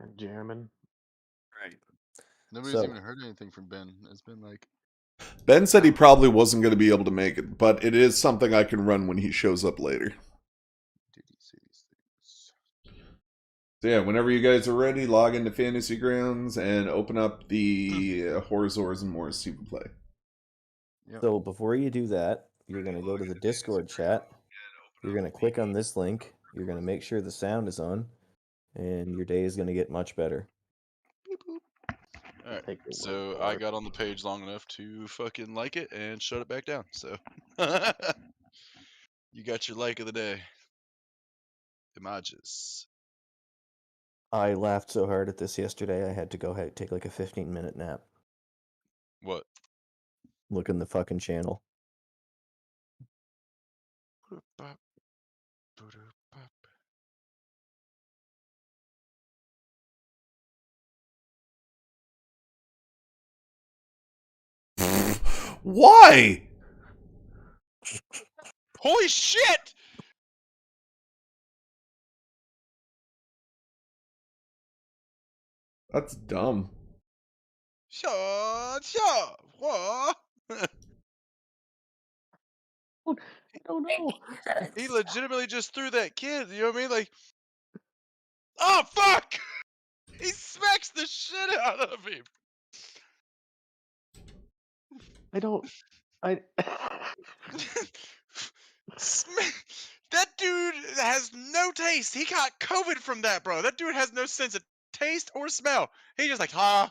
and jamming. Right. Nobody's even heard anything from Ben. It's been like... Ben said he probably wasn't going to be able to make it, but it is something I can run when he shows up later. Did he say these things? So yeah, whenever you guys are ready, log into Fantasy Grounds and open up the Horizors and More to play. Yep. So before you do that, you're going to go to the Discord chat. You're going to click on this link. You're going to make sure the sound is on, and your day is going to get much better. Alright, so I got on the page long enough to fucking like it and shut it back down, so... You got your like of the day. Images. I laughed so hard at this yesterday, I had to go ahead and take like a 15-minute nap. What? Look in the fucking channel. Why? Holy shit! That's dumb. What? I don't know. He legitimately just threw that kid, you know what I mean? Like, oh fuck! He smacks the shit out of him. That dude has no taste. He got COVID from that, bro. That dude has no sense of taste or smell. He just like, huh?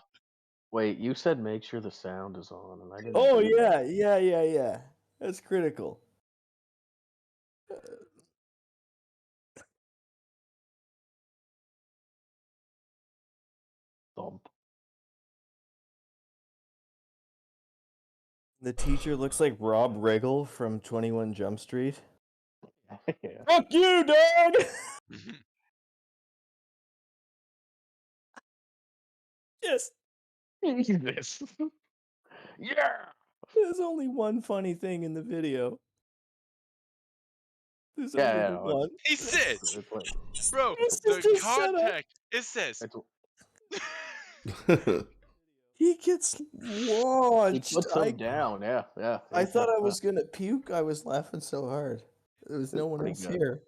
Wait, you said make sure the sound is on, and I didn't. Oh do that. yeah. That's critical. Thump. The teacher looks like Rob Riggle from 21 Jump Street. Yeah. Fuck you, dog! Yes. Jesus. Yeah. There's only one funny thing in the video. There's Yeah, only one. He said, it's like, bro, It's the just context, it says. He gets launched. He puts him down, yeah. I thought I was gonna puke. I was laughing so hard. There was no one pretty else good. here.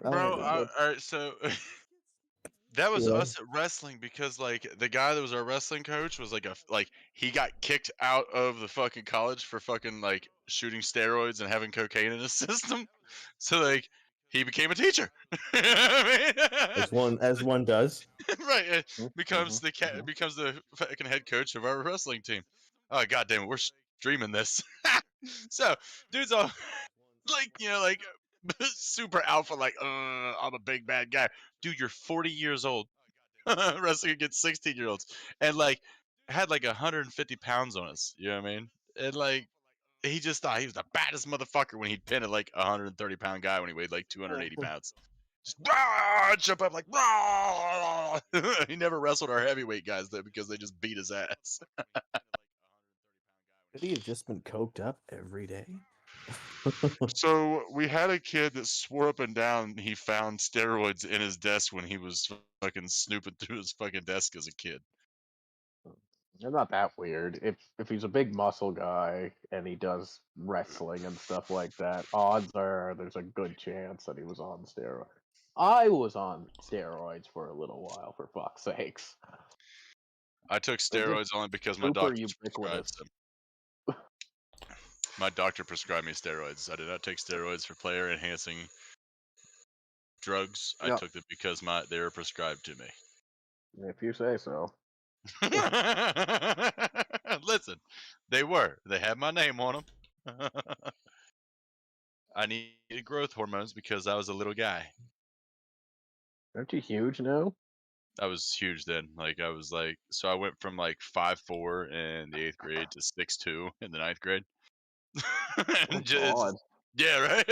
Bro, alright, so that was Yeah. us at wrestling because like the guy that was our wrestling coach was like he got kicked out of the fucking college for fucking like shooting steroids and having cocaine in his system. So like he became a teacher. You know what I mean? As one does. Right, becomes the fucking head coach of our wrestling team. Oh god damn it, we're streaming this. So dude's all like, you know, like super alpha, like I'm a big bad guy. Dude, you're 40 years old wrestling against 16-year-olds and like had like 150 pounds on us, you know what I mean? And like he just thought he was the baddest motherfucker when he'd pinned like a 130-pound guy when he weighed like 280 pounds. Just jump up like he never wrestled our heavyweight guys though because they just beat his ass. Could he have just been coked up every day? So we had a kid that swore up and down he found steroids in his desk when he was fucking snooping through his fucking desk as a kid. They're not that weird. If he's a big muscle guy and he does wrestling and stuff like that, odds are there's a good chance that he was on steroids. I was on steroids for a little while, for fuck's sakes. I took steroids only because my doctor prescribed them. My doctor prescribed me steroids. I did not take steroids for player enhancing drugs. I took them because they were prescribed to me. If you say so. Listen, they were. They had my name on them. I needed growth hormones because I was a little guy. Aren't you huge now? I was huge then. Like I was like, so I went from like 5'4" in the 8th grade to 6'2" in the 9th grade. God. Yeah, right.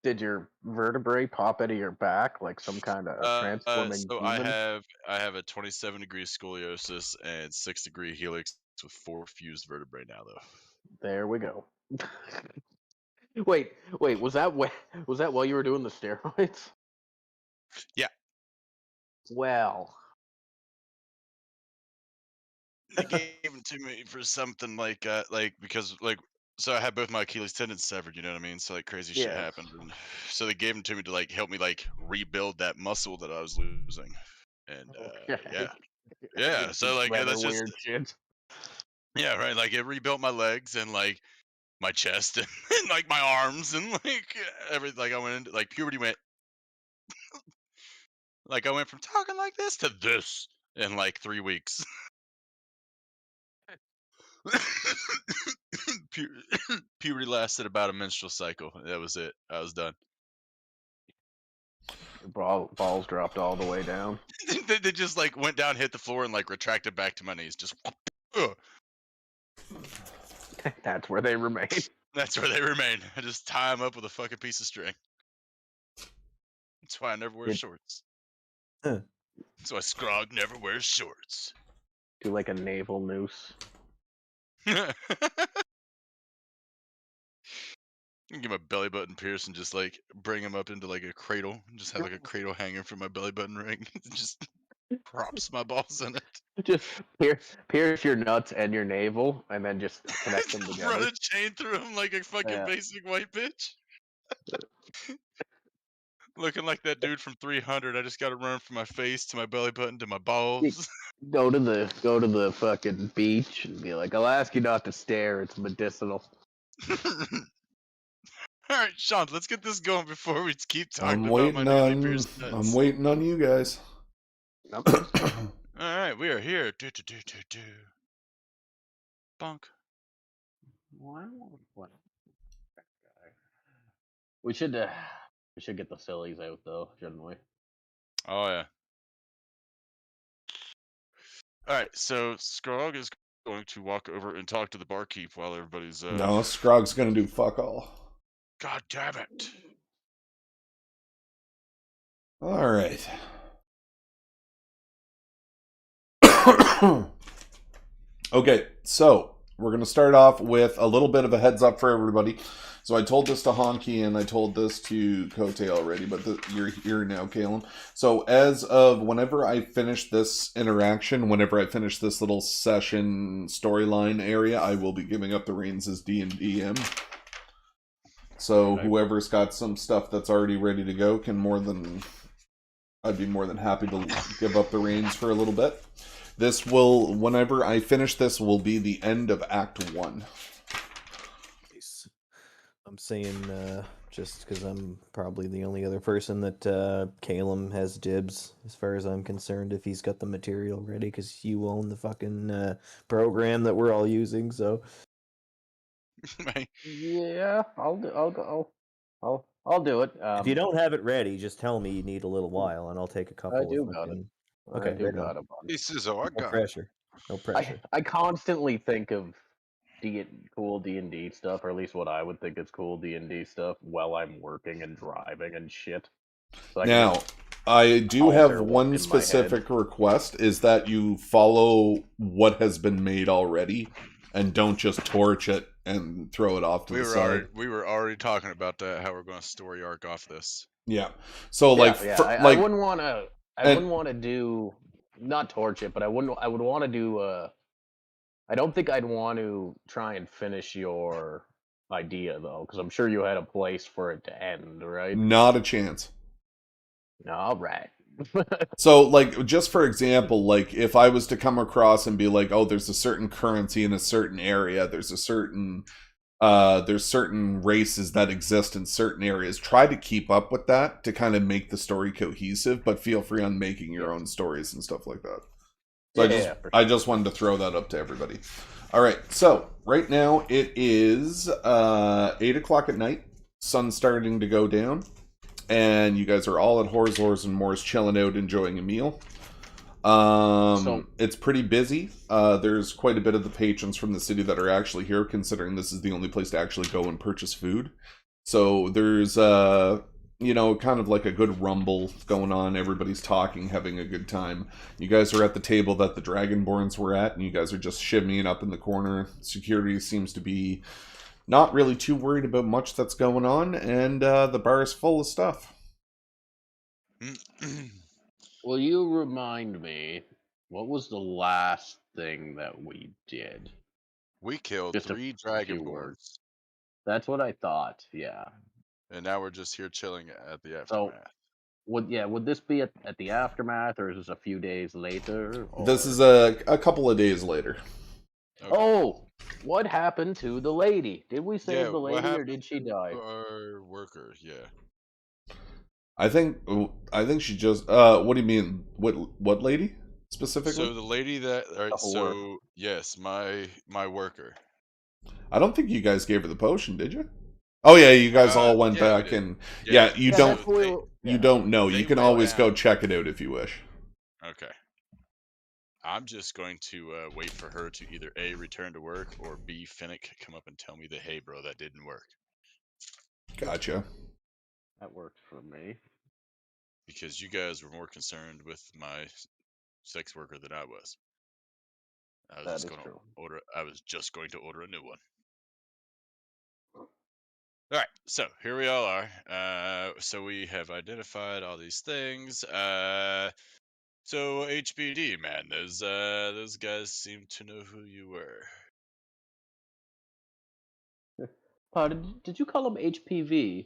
Did your vertebrae pop out of your back like some kind of transforming so demon? I have a 27-degree scoliosis and 6-degree helix with 4 fused vertebrae now though. There we go. Wait, was that while you were doing the steroids? Yeah. Well, They gave them to me for something like because so I had both my Achilles tendons severed, you know what I mean? So like crazy shit yeah. happened, and so they gave them to me to like help me like rebuild that muscle that I was losing, and Okay. yeah. So like Rather that's just weird shit. yeah, right. Like it rebuilt my legs and like my chest and like my arms and like everything. Like I went into like puberty went like I went from talking like this to this in like 3 weeks. Pu- Puberty lasted about a menstrual cycle. That was it. I was done. Balls dropped all the way down. They just like went down, hit the floor, and like retracted back to my knees. Just That's where they remain. that's where they remain. I just tie them up with a fucking piece of string. That's why I never wear shorts. Huh. That's why Scrog never wears shorts. Do like a naval noose. Get my belly button pierced and just like bring him up into like a cradle. Just have like a cradle hanging from my belly button ring. Just props my balls in it. Just pierce your nuts and your navel, and then just connect them Just run together. a chain through him like a fucking Yeah. basic white bitch. Looking like that dude from 300. I just got to run from my face to my belly button to my balls. Go to the fucking beach and be like, "I'll ask you not to stare. It's medicinal." All right, Sean, let's get this going before we keep talking I'm about my waiting newly on. pierced I'm nuts. waiting on you guys. All right, we are here. Bonk. We should get the sillies out though, shouldn't we? Oh yeah. All right, so Scrog is going to walk over and talk to the barkeep while everybody's. No, Scrog's gonna do fuck all. God damn it! All right. Okay, so we're going to start off with a little bit of a heads up for everybody. So I told this to Honky and I told this to Kote already, but you're here now, Kalen. So as of whenever I finish this interaction, whenever I finish this little session storyline area, I will be giving up the reins as D&DM. So whoever's got some stuff that's already ready to go I'd be more than happy to give up the reins for a little bit. This will, whenever I finish this, will be the end of Act 1. I'm saying, just because I'm probably the only other person that Calum has dibs, as far as I'm concerned, if he's got the material ready, because you own the fucking program that we're all using, so... Yeah, I'll do it. If you don't have it ready, just tell me you need a little while, and I'll take a couple. I do got it. Okay, I do got it. He says, "Oh, I no got pressure. No pressure. I constantly think of cool D&D stuff, or at least what I would think is cool D&D stuff, while I'm working and driving and shit. So now, I do have one in specific request, is that you follow what has been made already, and don't just torch it and throw it off to the side. We were already talking about that, how we're going to story arc off this. Yeah. So, I wouldn't want to... I wouldn't want to do... Not torch it, but I would want to do... I don't think I'd want to try and finish your idea, though, because I'm sure you had a place for it to end, right? Not a chance. All right. So, like, just for example, like, if I was to come across and be like, oh, there's a certain currency in a certain area, there's certain races that exist in certain areas, try to keep up with that to kind of make the story cohesive, but feel free on making your own stories and stuff like that. So I just wanted to throw that up to everybody. All right, so right now it is 8 o'clock at night. Sun's starting to go down. And you guys are all at Horzors and Moors chilling out, enjoying a meal. It's pretty busy. There's quite a bit of the patrons from the city that are actually here, considering this is the only place to actually go and purchase food. So there's, kind of like a good rumble going on. Everybody's talking, having a good time. You guys are at the table that the Dragonborns were at, and you guys are just shimmying up in the corner. Security seems to be not really too worried about much that's going on, and the bar is full of stuff. Will you remind me, what was the last thing that we did? We killed Just a 3 few words. dragonborns, That's what I thought. Yeah. and now we're just here chilling at the So aftermath. would this be at the aftermath, or is this a few days later? This is or- a couple of days later. Okay. Oh, what happened to the lady? Did we save Yeah, the what lady, or happened did she to die? our worker? Yeah. I think she just. What do you mean? What lady specifically? So the lady that, all right, The whore. so yes, my worker. I don't think you guys gave her the potion, did you? Oh yeah, you guys all went yeah, we back did. and yeah, you Yeah, don't that's what we were- you yeah. don't know. You They can went always go down. check it out if you wish. Okay. I'm just going to wait for her to either A, return to work, or B, Finnick come up and tell me that, hey, bro, that didn't work. Gotcha. That worked for me. Because you guys were more concerned with my sex worker than I was. I was That just is going to true. order. I was just going to order a new one. All right, so here we all are. So we have identified all these things. So HBD, man, those guys seem to know who you were. Pardon? Did you call him HPV?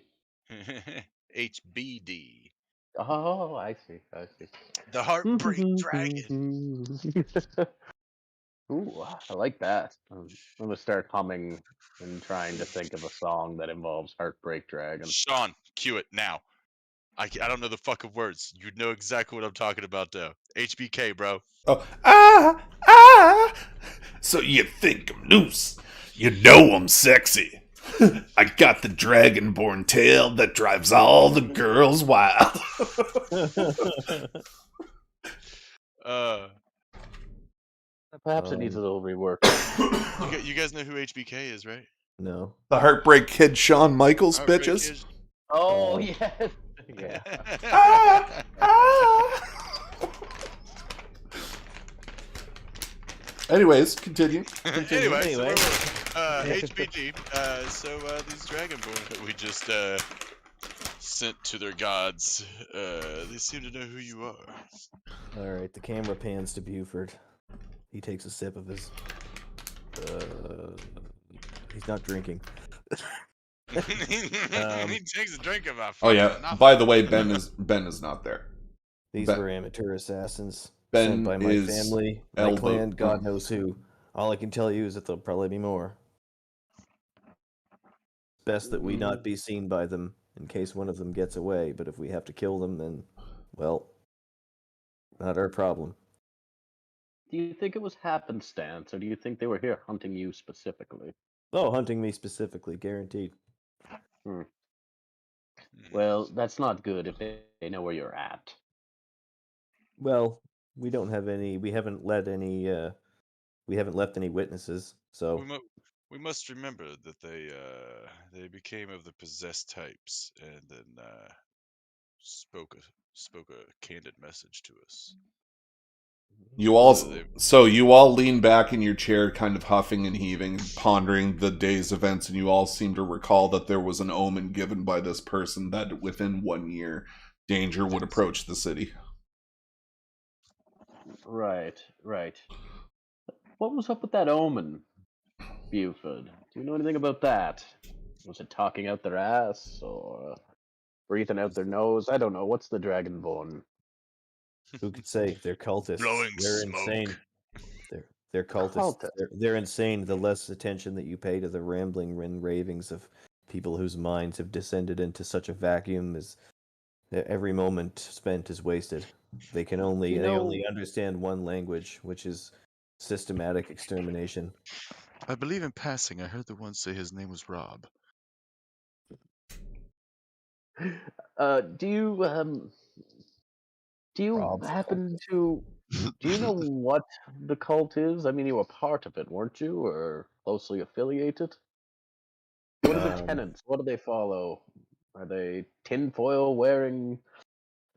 HBD, Oh, I see. I see. the Heartbreak Dragon. Ooh, I like that. I'm gonna start humming and trying to think of a song that involves Heartbreak Dragon. Sean, cue it now. I don't know the fucking words. You know exactly what I'm talking about, though. HBK, bro. Oh, so you think I'm loose? You know I'm sexy. I got the dragonborn tail that drives all the girls wild. Perhaps it needs a little rework. You guys know who HBK is, right? No. The Heartbreak Kid Shawn Michaels, Heartbreak bitches. is- Oh, Oh. yes. Yeah. Anyways, continue. Anyway, Anyway. HBD. So these dragonborn that we just sent to their gods, they seem to know who you are. All right, the camera pans to Buford. He takes a sip of his. He's not drinking. He takes a drink of our. Oh yeah. By the way, Ben is not there. These Ben- were amateur assassins Ben sent by my is family, my elbow- clan, God knows who. All I can tell you is that there'll probably be more. Best that we not be seen by them in case one of them gets away, but if we have to kill them, then, well, not our problem. Do you think it was happenstance, or do you think they were here hunting you specifically? Oh, hunting me specifically, guaranteed. Well, that's not good if they know where you're at. Well, we don't have any. We haven't left any witnesses. So We must remember that they became of the possessed types and then spoke a candid message to us. You all lean back in your chair, kind of huffing and heaving, pondering the day's events, and you all seem to recall that there was an omen given by this person that within 1 year, danger would approach the city. Right. What was up with that omen, Buford? Do you know anything about that? Was it talking out their ass, or breathing out their nose? I don't know. What's the dragonborn? who could say they're cultists? Blowing They're smoke. insane. They're cultists. Cultists. They're insane. The less attention that you pay to the rambling and ravings of people whose minds have descended into such a vacuum is every moment spent is wasted. They only understand one language, which is systematic extermination. I believe in passing, I heard the one say his name was Rob. Do you Rob's happen to? Do you know what the cult is? I mean, you were part of it, weren't you, or closely affiliated? What are the tenets? What do they follow? Are they tinfoil wearing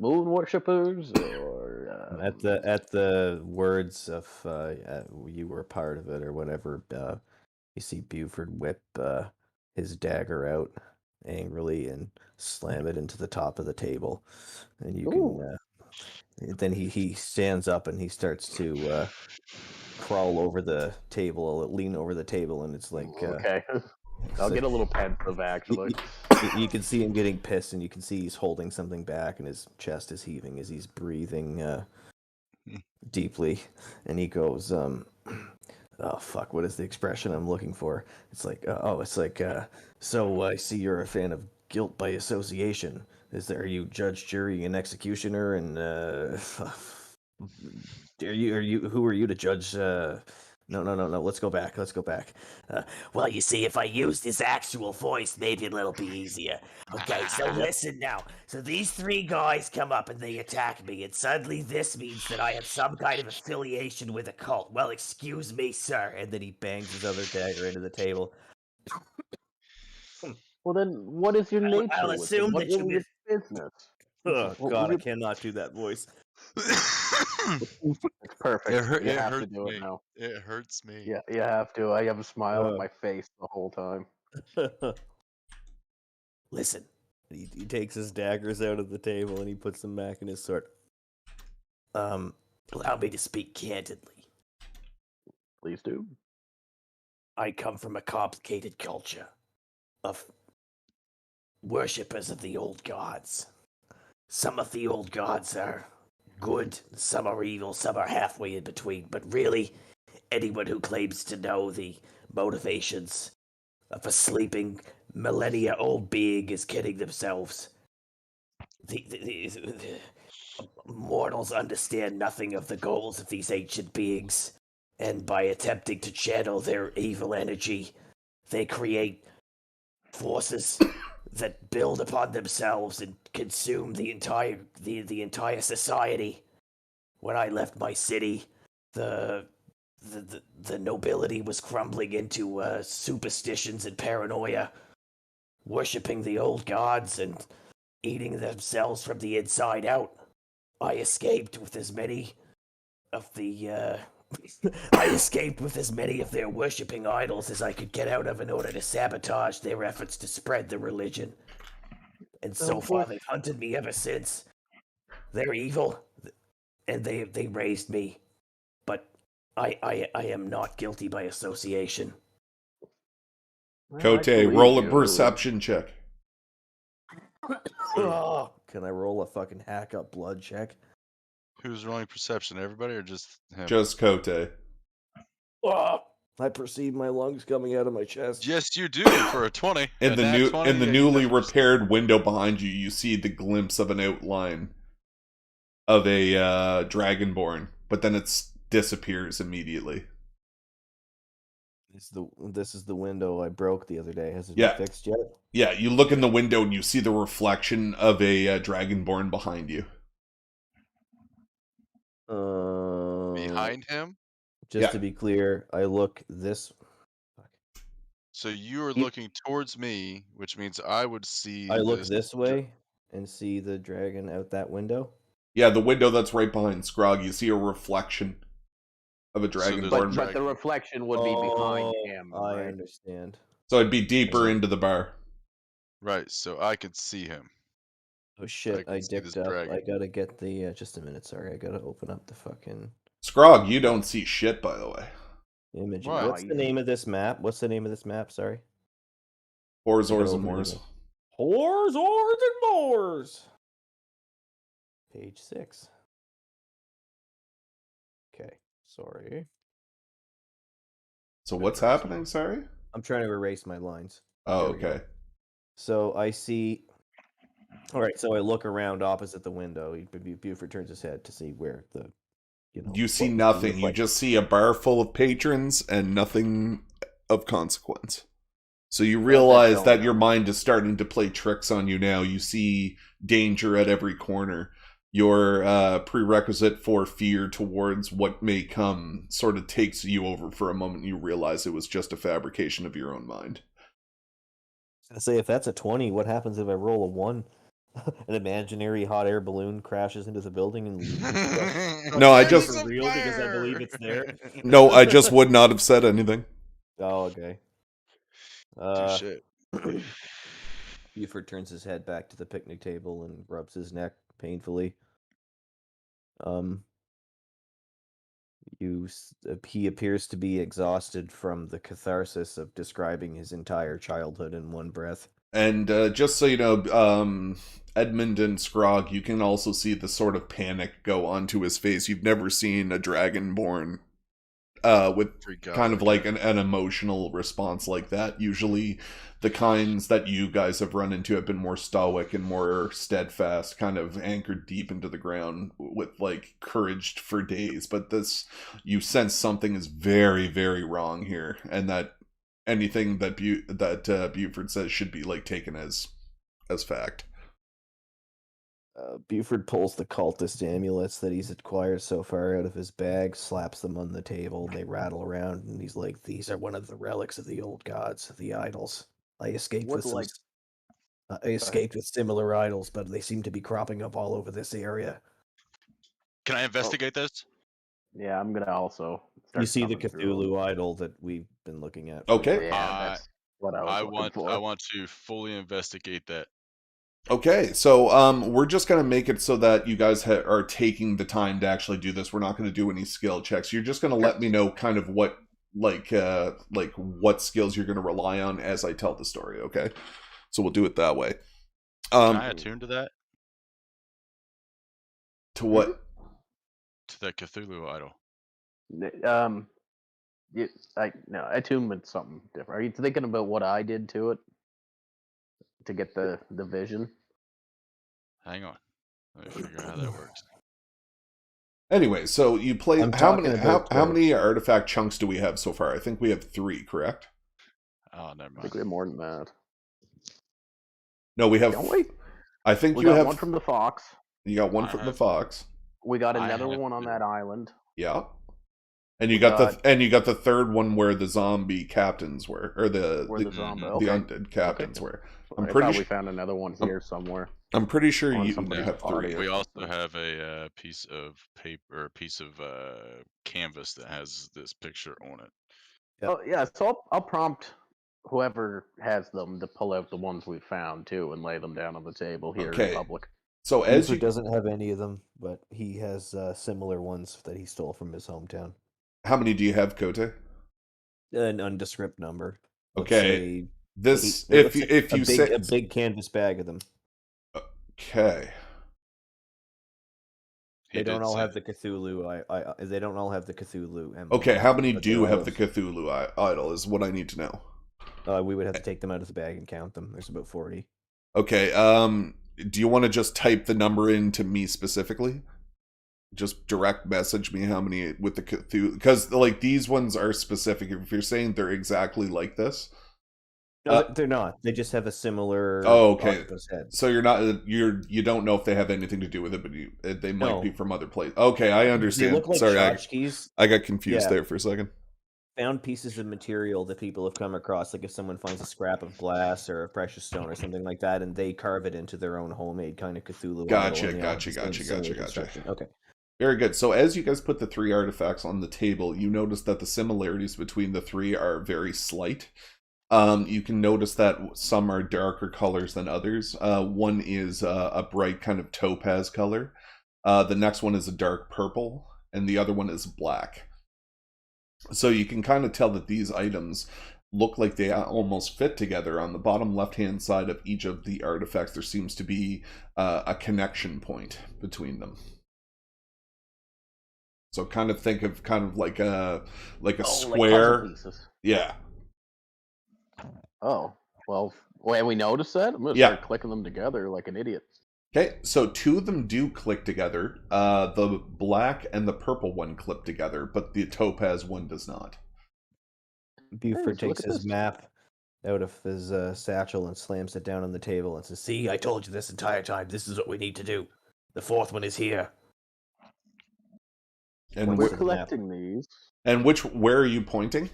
moon worshippers, or At the words of you were part of it or whatever, you see Buford whip his dagger out angrily and slam it into the top of the table, and you can Then he stands up and he starts to crawl over the table, lean over the table, and it's like Okay. I'll so get a little pensive, actually. you can see him getting pissed, and you can see he's holding something back, and his chest is heaving as he's breathing deeply, and he goes, "Oh fuck, what is the expression I'm looking for?" It's like, so I see you're a fan of guilt by association. Are you judge, jury, and executioner, and who are you to judge? No. Let's go back. Well, you see, if I used his actual voice, maybe it'll be easier. Okay, so listen now. So these three guys come up and they attack me, and suddenly this means that I have some kind of affiliation with a cult. Well, excuse me, sir. And then he bangs his other dagger into the table. Well, then, what is your nature? I'll with assume it? What that you was your business? Oh What God, I was cannot do that voice. It's perfect. You It have to hurts do me. it now. It hurts me. Yeah, you have to. I have a smile on my face the whole time. Listen, he takes his daggers out of the table and he puts them back in his sword. Allow me to speak candidly. Please do. I come from a complicated culture of worshippers of the old gods. Some of the old gods are good, some are evil, some are halfway in between. But really, anyone who claims to know the motivations of a sleeping, millennia-old being is kidding themselves. The mortals understand nothing of the goals of these ancient beings, and by attempting to channel their evil energy, they create forces that build upon themselves and consume the entire society. When I left my city, the nobility was crumbling into superstitions and paranoia, worshipping the old gods and eating themselves from the inside out. I escaped with as many of the I escaped with as many of their worshipping idols as I could get out of in order to sabotage their efforts to spread the religion. And so far, they've hunted me ever since. They're evil, and they raised me. But I am not guilty by association. Cote, roll a perception check. Oh, can I roll a fucking hack up blood check? Who's rolling perception? Everybody or just him? Just Cote. Oh, I perceive my lungs coming out of my chest. Yes, you do for a 20. In the newly repaired window behind you, you see the glimpse of an outline of a dragonborn, but then it disappears immediately. This is the window I broke the other day. Has it been fixed yet? Yeah, you look in the window and you see the reflection of a dragonborn behind you. Behind him? Just to be clear, I look this. So you are looking towards me, which means I would see. I look this way and see the dragon out that window. Yeah, the window that's right behind Scrog. You see a reflection of a dragonborn. But the reflection would be behind him. I understand. So it'd be deeper into the bar. Right, so I could see him. Oh shit, I dipped up. I gotta get the... just a minute, sorry. I gotta open up the fucking... Scrog, you don't see shit, by the way. Image. What's the name of this map? Sorry. Horrors, Ors, and Moors. Horrors, Ors, and Moors! Page 6. Okay, sorry. So what's happening, sorry? I'm trying to erase my lines. Oh, okay. So I see... Alright, so I look around opposite the window. Buford turns his head to see where the... You see nothing. You just see a bar full of patrons and nothing of consequence. So you realize that your mind is starting to play tricks on you now. You see danger at every corner. Your prerequisite for fear towards what may come sort of takes you over for a moment. You realize it was just a fabrication of your own mind. I say, if that's a 20, what happens if I roll a 1? An imaginary hot air balloon crashes into the building and no, I just for real because I believe it's there. No, I just would not have said anything. Oh, okay. Buford turns his head back to the picnic table and rubs his neck painfully. He appears to be exhausted from the catharsis of describing his entire childhood in one breath. And just so you know, Edmund and Scrog, you can also see the sort of panic go onto his face. You've never seen a dragonborn with kind of like an emotional response like that. Usually the kinds that you guys have run into have been more stoic and more steadfast, kind of anchored deep into the ground with like courage for days. But this, you sense something is very, very wrong here, and that anything that Buford says should be like taken as fact. Buford pulls the cultist amulets that he's acquired so far out of his bag, slaps them on the table, they rattle around, and he's like, "These are one of the relics of the old gods, the idols. I escaped with similar idols, but they seem to be cropping up all over this area." Can I investigate this? Yeah, I'm gonna also. You see the Cthulhu Idol that we've been looking at. Okay. Yeah, that's what I was looking for. I want to fully investigate that. Okay, so we're just gonna make it so that you guys are taking the time to actually do this. We're not gonna do any skill checks. You're just gonna let me know kind of what like what skills you're gonna rely on as I tell the story. Okay, so we'll do it that way. Can I attune to that? To what? To the Cthulhu Idol. Attunement's something different. Are you thinking about what I did to it to get the vision? Hang on, let me figure out how that works. Anyway, so you play. How many artifact chunks do we have so far? I think we have 3, correct? Oh, never mind. I think we have more than that. No, we have. Don't we? I think we you got have one from the fox. You got one from the fox. We got another one on that island. Yeah. And you got the third one where the zombie captains were, or the undead captains were. I'm pretty sure we found another one here somewhere. I'm pretty sure you have 3. We also have a piece of paper, a piece of canvas that has this picture on it. Yep. Oh yeah, so I'll prompt whoever has them to pull out the ones we found too and lay them down on the table here in public. So as he doesn't have any of them, but he has similar ones that he stole from his hometown. How many do you have, Kote? An undescript number. Okay. This if you say a big canvas bag of them. Okay. They don't all have the Cthulhu. They don't all have the Cthulhu emblem. Okay, how many do have the Cthulhu idol? Is what I need to know. We would have to take them out of the bag and count them. There's about 40. Okay. Do you want to just type the number in to me specifically? Just direct message me how many with the Cthulhu, because like these ones are specific. If you're saying they're exactly like this, no, they're not. They just have a similar. Oh, okay. Octopus head. So you don't know if they have anything to do with it, but they might be from other places. Okay, I understand. They look like tchotchkes. I got confused there for a second. Found pieces of material that people have come across, like if someone finds a scrap of glass or a precious stone or something like that, and they carve it into their own homemade kind of Cthulhu. Gotcha. Okay. Very good. So as you guys put the 3 artifacts on the table, you notice that the similarities between the 3 are very slight. You can notice that some are darker colors than others. One is a bright kind of topaz color. The next one is a dark purple, and the other one is black. So you can kind of tell that these items look like they almost fit together. On the bottom left-hand side of each of the artifacts, there seems to be a connection point between them. So kind of think of like a square. Like yeah. Oh, well, we noticed that? I'm going to start clicking them together like an idiot. Okay, so 2 of them do click together. The black and the purple one clip together, but the topaz one does not. Buford takes his map out of his satchel and slams it down on the table and says, "See, I told you this entire time. This is what we need to do. The 4th one is here." And we're collecting these. And where are you pointing?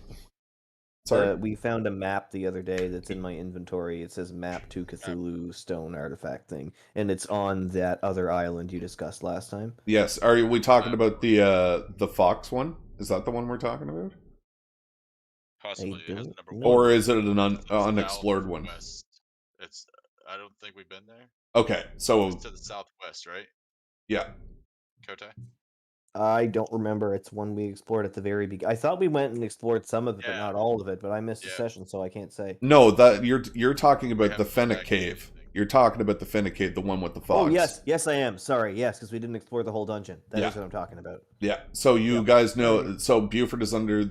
Sorry. We found a map the other day that's in my inventory. It says map to Cthulhu stone artifact thing. And it's on that other island you discussed last time. Yes. Are we talking about the fox one? Is that the one we're talking about? Possibly. It has the number 1. Or is it an unexplored one? I don't think we've been there. Okay. So it's to the southwest, right? Yeah. Kote? I don't remember. It's one we explored at the very beginning. I thought we went and explored some of it, but Yeah. not all of it. But I missed a Yeah. session, so I can't say. No, that you're talking about the haven't gone Fennec back Cave. You're talking about the Fennec Cave, the one with the fox. Oh, yes, I am. Sorry, yes, because we didn't explore the whole dungeon. That is Yeah. what I'm talking about. Yeah. So you Yep. guys know. So Buford is under.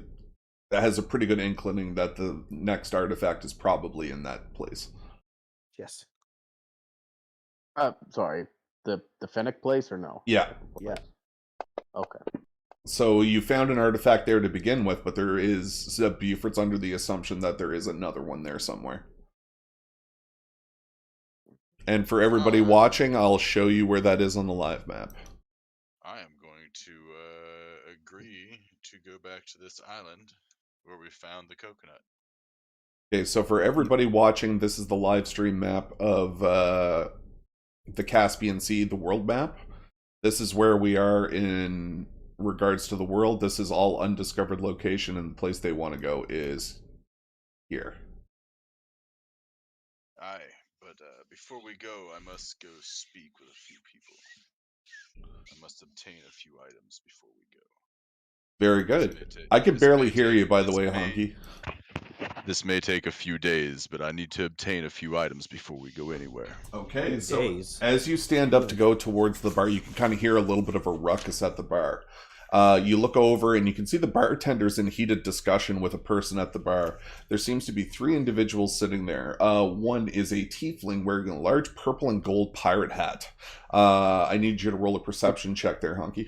Has a pretty good inkling that the next artifact is probably in that place. Yes. Sorry, the Fennec place or no? Yeah. Yeah. Okay. So you found an artifact there to begin with, but there is Buford's under the assumption that there is another one there somewhere. And for everybody watching, I'll show you where that is on the live map. I am going to agree to go back to this island where we found the coconut. Okay, so for everybody watching, this is the live stream map of the Caspian Sea, the world map. This is where we are in regards to the world. This is all undiscovered location, and the place they want to go is here. Aye, but before we go, I must go speak with a few people. I must obtain a few items before we go. Very good. I can barely hear you, by the way, Honky. This may take a few days, but I need to obtain a few items before we go anywhere. Okay, so as you stand up to go towards the bar, you can kind of hear a little bit of a ruckus at the bar. You look over and you can see the bartenders in heated discussion with a person at the bar. There seems to be 3 individuals sitting there. One is a tiefling wearing a large purple and gold pirate hat. I need you to roll a perception check there, Honky.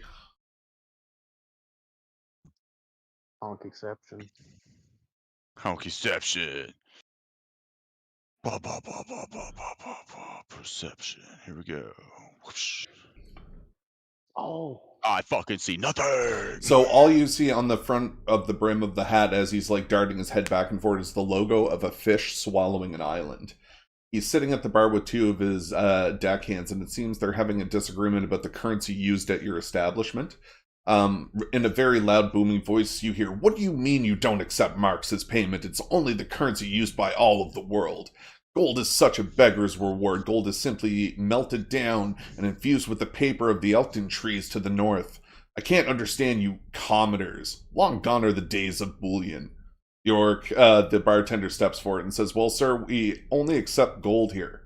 Honk-exception. Honk-exception. Perception. Here we go. Whoosh. Oh. I fucking see nothing. So all you see on the front of the brim of the hat as he's like darting his head back and forth is the logo of a fish swallowing an island. He's sitting at the bar with 2 of his deckhands, and it seems they're having a disagreement about the currency used at your establishment. In a very loud booming voice you hear, "What do you mean you don't accept marks as payment? It's only the currency used by all of the world. Gold is such a beggar's reward. Gold is simply melted down and infused with the paper of the Elkton trees to the north. I can't understand you commoners. Long gone are the days of bullion." York, the bartender, steps forward and says, "Well, sir, we only accept gold here.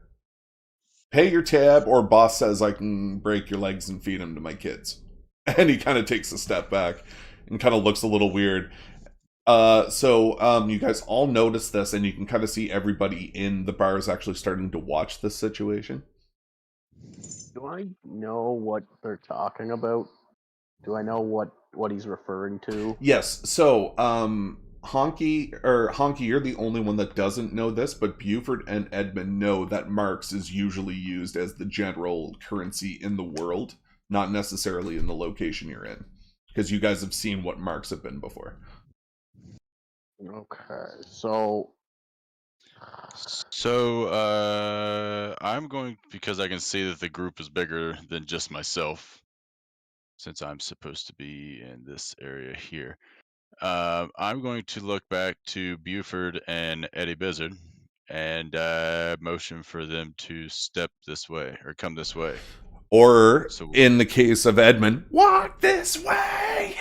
Pay your tab, or boss says I can break your legs and feed them to my kids." And he kind of takes a step back and kind of looks a little weird. So you guys all notice this, and you can kind of see everybody in the bar is actually starting to watch this situation. Do I know what they're talking about? Do I know what he's referring to? Yes. So, Honky, you're the only one that doesn't know this, but Buford and Edmund know that marks is usually used as the general currency in the world, not necessarily in the location you're in, because you guys have seen what marks have been before. Okay, so I'm going, because I can see that the group is bigger than just myself, since I'm supposed to be in this area here. I'm going to look back to Buford and Eddie Bizzard and motion for them to step this way or come this way. Or, in the case of Edmund, walk this way!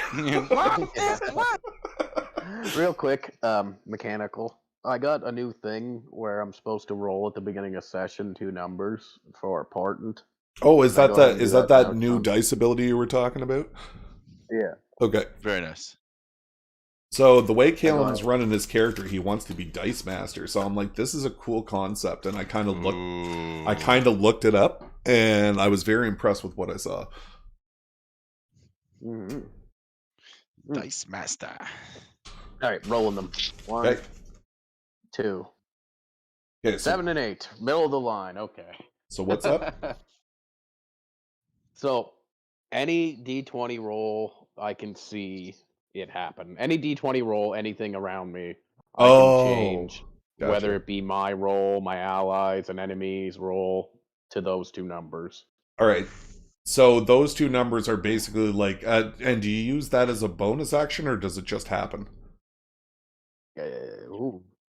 Walk this way! Real quick, mechanical. I got a new thing where I'm supposed to roll at the beginning of session 2 numbers for portent. Oh, is that that new dice ability you were talking about? Yeah. Okay. Very nice. So the way Caelan's running his character, he wants to be dice master. So I'm like, this is a cool concept, and I kind of looked it up, and I was very impressed with what I saw. Mm-hmm. Dice master. All right, rolling them. 1, Okay. 2. Okay, 7 and 8, middle of the line. Okay. So what's up? So, any D20 roll, I can see it happen. Any D20 roll, anything around me, I can change. Gotcha. Whether it be my roll, my allies, an enemy's roll, to those 2 numbers. All right. So those 2 numbers are basically like, and do you use that as a bonus action, or does it just happen?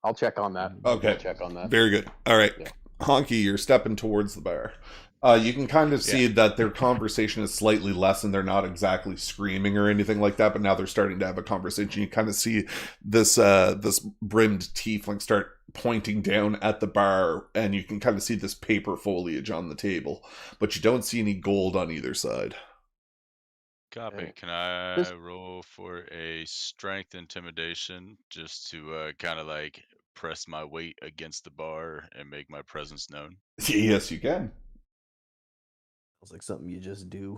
I'll check on that. Okay. I'll check on that. Very good. All right. Yeah. Honky, you're stepping towards the bar. You can kind of see that their conversation is slightly less, and they're not exactly screaming or anything like that. But now they're starting to have a conversation. You kind of see this this brimmed tiefling start pointing down at the bar, and you can kind of see this paper foliage on the table, but you don't see any gold on either side. Copy. Can I roll for a strength intimidation just to kind of like press my weight against the bar and make my presence known? Yes, you can. It's like something you just do.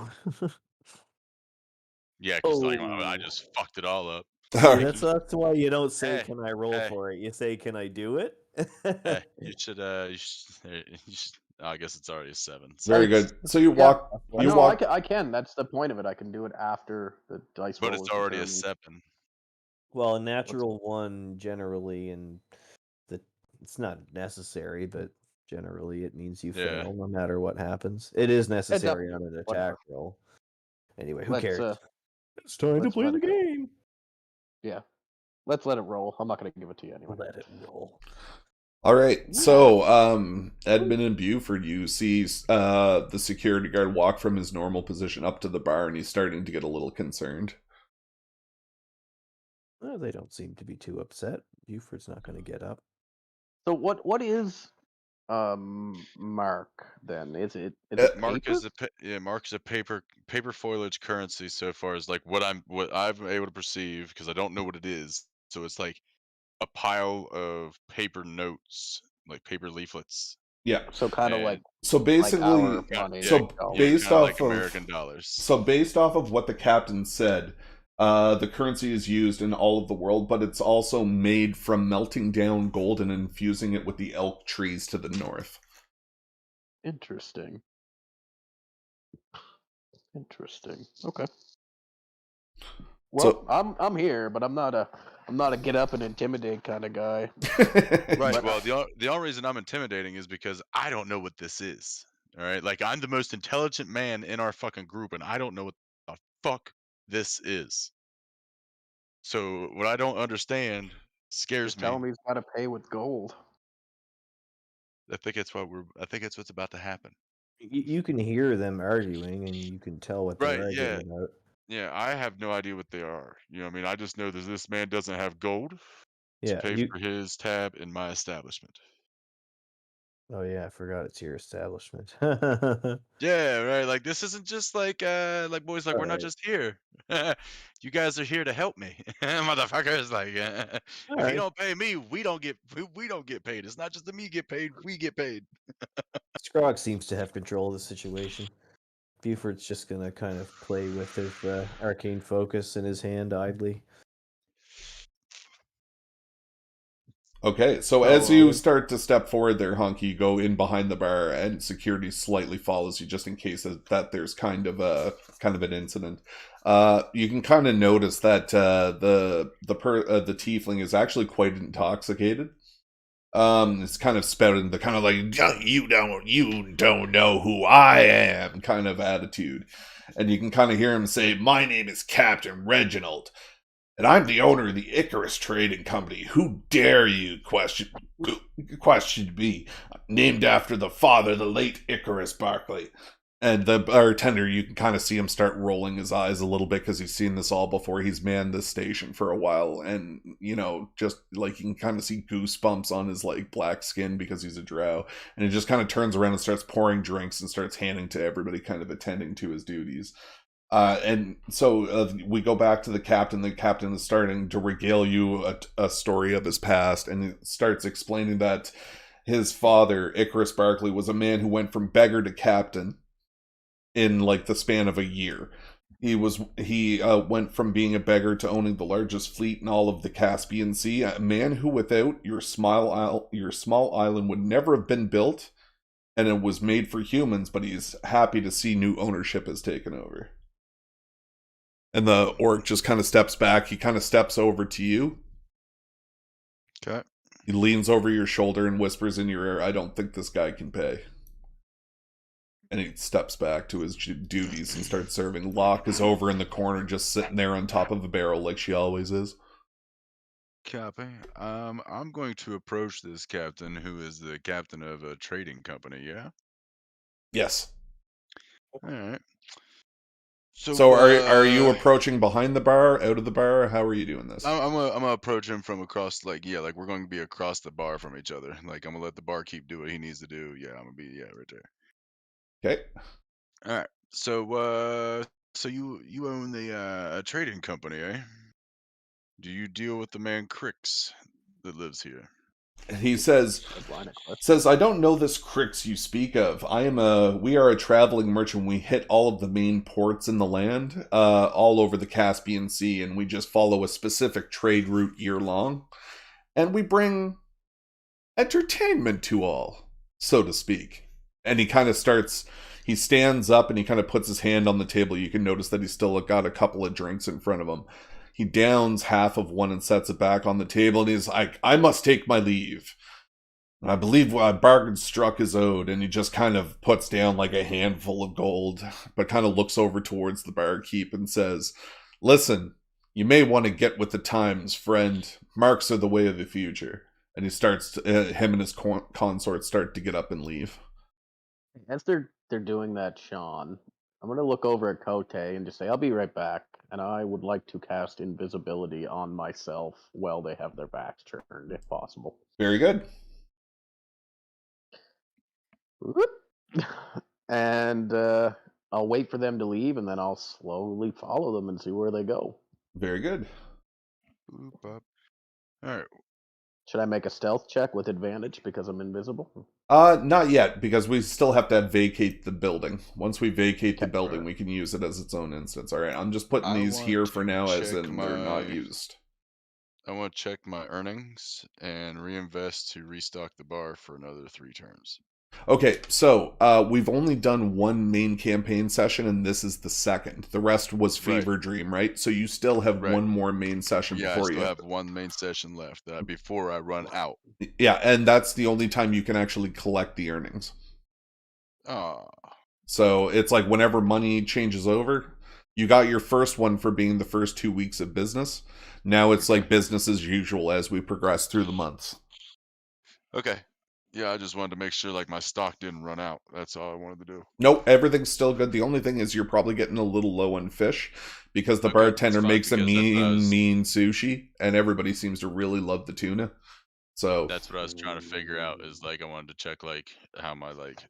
Yeah, because like I just fucked it all up. See, that's why you don't say, Hey, "Can I roll for it?" You say, "Can I do it?" Hey, you should. I guess it's already a 7. So. Very good. So you walk. You no, walk. I can. That's the point of it. I can do it after the dice roll. But it's already a 7. Well, a natural 1 generally, and it's not necessary, but generally it means you fail no matter what happens. It is necessary on an attack roll. Anyway, who cares? It's time to play the game. Yeah. Let's let it roll. I'm not going to give it to you anyway. Let it roll. All right. So, Edmund and Buford, you see the security guard walk from his normal position up to the bar, and he's starting to get a little concerned. Well, they don't seem to be too upset. Buford's not going to get up. So what is Mark then? Is it Mark paper? is Mark is a paper foliage currency so far as like what I've been able to perceive, because I don't know what it is. So it's like a pile of paper notes, like paper leaflets. Yeah. So kind of like basically money. Based off like of American dollars. So based off of what the captain said, the currency is used in all of the world, but it's also made from melting down gold and infusing it with the elk trees to the north. Interesting. Okay. Well, so, I'm here, but I'm not a get up and intimidate kind of guy. Right. Well, the only reason I'm intimidating is because I don't know what this is. All right. Like, I'm the most intelligent man in our fucking group, and I don't know what the fuck this is. So what I don't understand scares Just tell him he's got to pay with gold. I think it's what's about to happen. You can hear them arguing, and you can tell what they're arguing about. Yeah, I have no idea what they are. You know what I mean? I just know that this man doesn't have gold to pay for his tab in my establishment. Oh yeah, I forgot it's your establishment. Yeah, right. Like, this isn't just like boys, like, we're not just here. You guys are here to help me, motherfuckers. Like, if you don't pay me, we don't get paid. It's not just the me get paid, we get paid. Scrog seems to have control of the situation. Buford's just gonna kind of play with his arcane focus in his hand idly. Okay, so as you start to step forward there, Hunk, you go in behind the bar, and security slightly follows you just in case that there's kind of an incident. You can kind of notice that the tiefling is actually quite intoxicated. It's kind of spouting the kind of like you don't know who I am kind of attitude, and you can kind of hear him say, "My name is Captain Reginald. And I'm the owner of the Icarus Trading Company. Who dare you question me? Named after the father, the late Icarus Barclay." And the bartender, you can kind of see him start rolling his eyes a little bit because he's seen this all before. He's manned this station for a while. And, just like you can kind of see goosebumps on his like black skin because he's a drow. And he just kind of turns around and starts pouring drinks and starts handing to everybody, kind of attending to his duties. And so we go back to the captain. The captain is starting to regale you a story of his past, and he starts explaining that his father, Icarus Barclay, was a man who went from beggar to captain in like the span of a year. He went from being a beggar to owning the largest fleet in all of the Caspian Sea. A man who, without your small island, would never have been built, and it was made for humans. But he's happy to see new ownership has taken over. And the orc just kind of steps back. He kind of steps over to you. Okay. He leans over your shoulder and whispers in your ear, "I don't think this guy can pay." And he steps back to his duties and starts serving. Locke is over in the corner, just sitting there on top of a barrel like she always is. Copy. I'm going to approach this captain, who is the captain of a trading company, yeah? Yes. All right. So are you approaching behind the bar, out of the bar? How are you doing this? I'm gonna approach him from across, like we're going to be across the bar from each other. Like I'm gonna let the barkeep do what he needs to do. Yeah, I'm gonna be right there. Okay. All right. So you own the trading company, eh? Do you deal with the man Crix that lives here? He says, Good line of question. I don't know this Crix you speak of. We are a traveling merchant. We hit all of the main ports in the land, all over the Caspian Sea, and we just follow a specific trade route year long. And we bring entertainment to all, so to speak. And he stands up and he kind of puts his hand on the table. You can notice that he's still got a couple of drinks in front of him. He downs half of one and sets it back on the table, and he's like, I must take my leave. I believe a bargain struck is owed, and he just kind of puts down like a handful of gold, but kind of looks over towards the barkeep and says, listen, you may want to get with the times, friend. Marks are the way of the future. And him and his consort start to get up and leave. As they're doing that, Sean, I'm gonna look over at Kote and just say, I'll be right back, and I would like to cast invisibility on myself while they have their backs turned, if possible. Very good. And I'll wait for them to leave, and then I'll slowly follow them and see where they go. Very good. Boop, bop. All right. Should I make a stealth check with advantage because I'm invisible? Not yet, because we still have to vacate the building. Once we vacate the Okay. building, we can use it as its own instance. All right, I'm just putting I these want here to for now, as check in they're not used. I want to check my earnings and reinvest to restock the bar for another 3 turns. Okay, so we've only done one main campaign session, and this is the second. The rest was Right. Fever Dream, right? So you still have Right. one more main session Yeah, I before still you. have one main session left before I run out. Yeah, and that's the only time you can actually collect the earnings. Ah, So it's like whenever money changes over, you got your first one for being the first 2 weeks of business. Now it's like business as usual as we progress through the months. okay. Yeah, I just wanted to make sure like my stock didn't run out. That's all I wanted to do. Nope, everything's still good. The only thing is you're probably getting a little low on fish because the Okay, that's bartender fine, makes a because that's what I was- mean sushi, and everybody seems to really love the tuna. So That's what I was trying to figure out, is like I wanted to check like how my like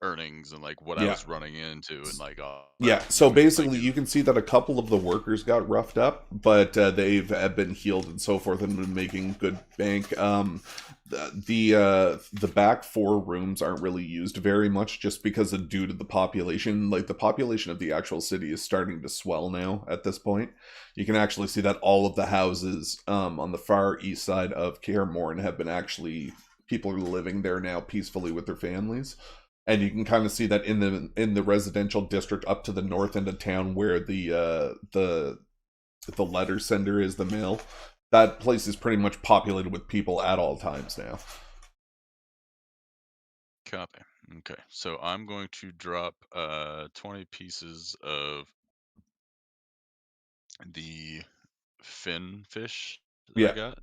earnings and like what I yeah. was running into and like all Yeah, that, so you know what I mean? basically Like, you can see that a couple of the workers got roughed up, but they've been healed and so forth and been making good bank. The back 4 rooms aren't really used very much just because of due to the population. Like the population of the actual city is starting to swell now at this point. You can actually see that all of the houses on the far east side of Kaer Morhen have been actually, people are living there now peacefully with their families. And you can kind of see that in the residential district up to the north end of town, where the letter sender is, the mail. That place is pretty much populated with people at all times now. copy. Okay, so I'm going to drop 20 pieces of the fin fish that I got.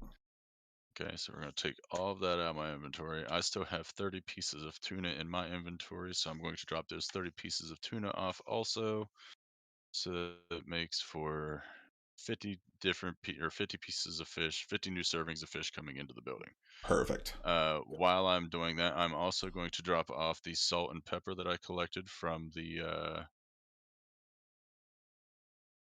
Okay, so we're going to take all of that out of my inventory. I still have 30 pieces of tuna in my inventory, so I'm going to drop those 30 pieces of tuna off also. So that makes for 50 50 pieces of fish, 50 new servings of fish coming into the building. Perfect. While I'm doing that, I'm also going to drop off the salt and pepper that I collected from the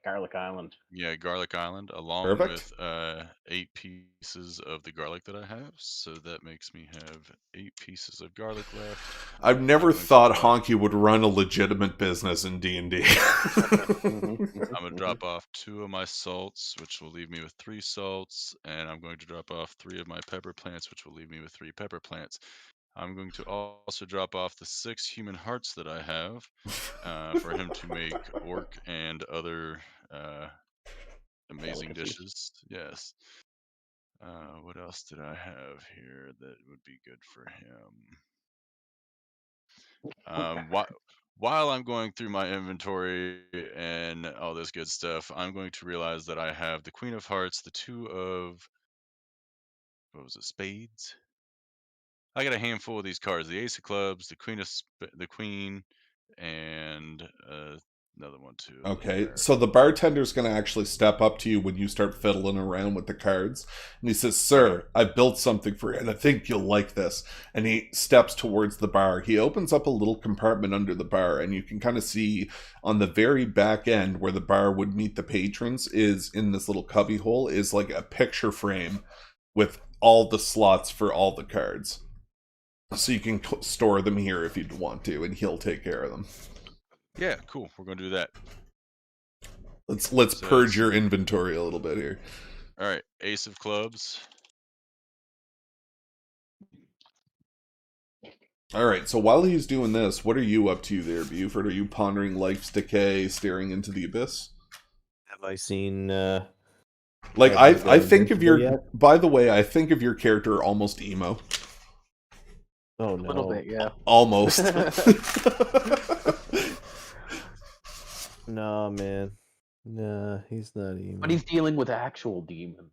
Garlic Island. Yeah, Garlic Island, along Perfect. with 8 pieces of the garlic that I have. So that makes me have 8 pieces of garlic left. I've never thought Honky would run a legitimate business in D&D. I'm going to drop off 2 of my salts, which will leave me with 3 salts, and I'm going to drop off 3 of my pepper plants, which will leave me with 3 pepper plants. I'm going to also drop off the 6 human hearts that I have for him to make orc and other amazing dishes. Yes. What else did I have here that would be good for him? While I'm going through my inventory and all this good stuff, I'm going to realize that I have the Queen of Hearts, the 2 of, what was it, spades? I got a handful of these cards: the Ace of Clubs, the Queen, and another one too. Okay, so the bartender's going to actually step up to you when you start fiddling around with the cards. And he says, "Sir, I've built something for you, and I think you'll like this." And he steps towards the bar. He opens up a little compartment under the bar, and you can kind of see on the very back end where the bar would meet the patrons is in this little cubby hole is like a picture frame with all the slots for all the cards. So you can store them here if you'd want to, and he'll take care of them. Yeah, cool. We're gonna do that. Let's purge your inventory a little bit here. All right, Ace of Clubs. All right, so while he's doing this, what are you up to there, Buford? Are you pondering life's decay, staring into the abyss? Have I seen? Like I think of your. Yet? By the way, I think of your character almost emo. Oh no! A little bit, yeah. Almost. No, man. Nah, he's not emo. But he's dealing with actual demons.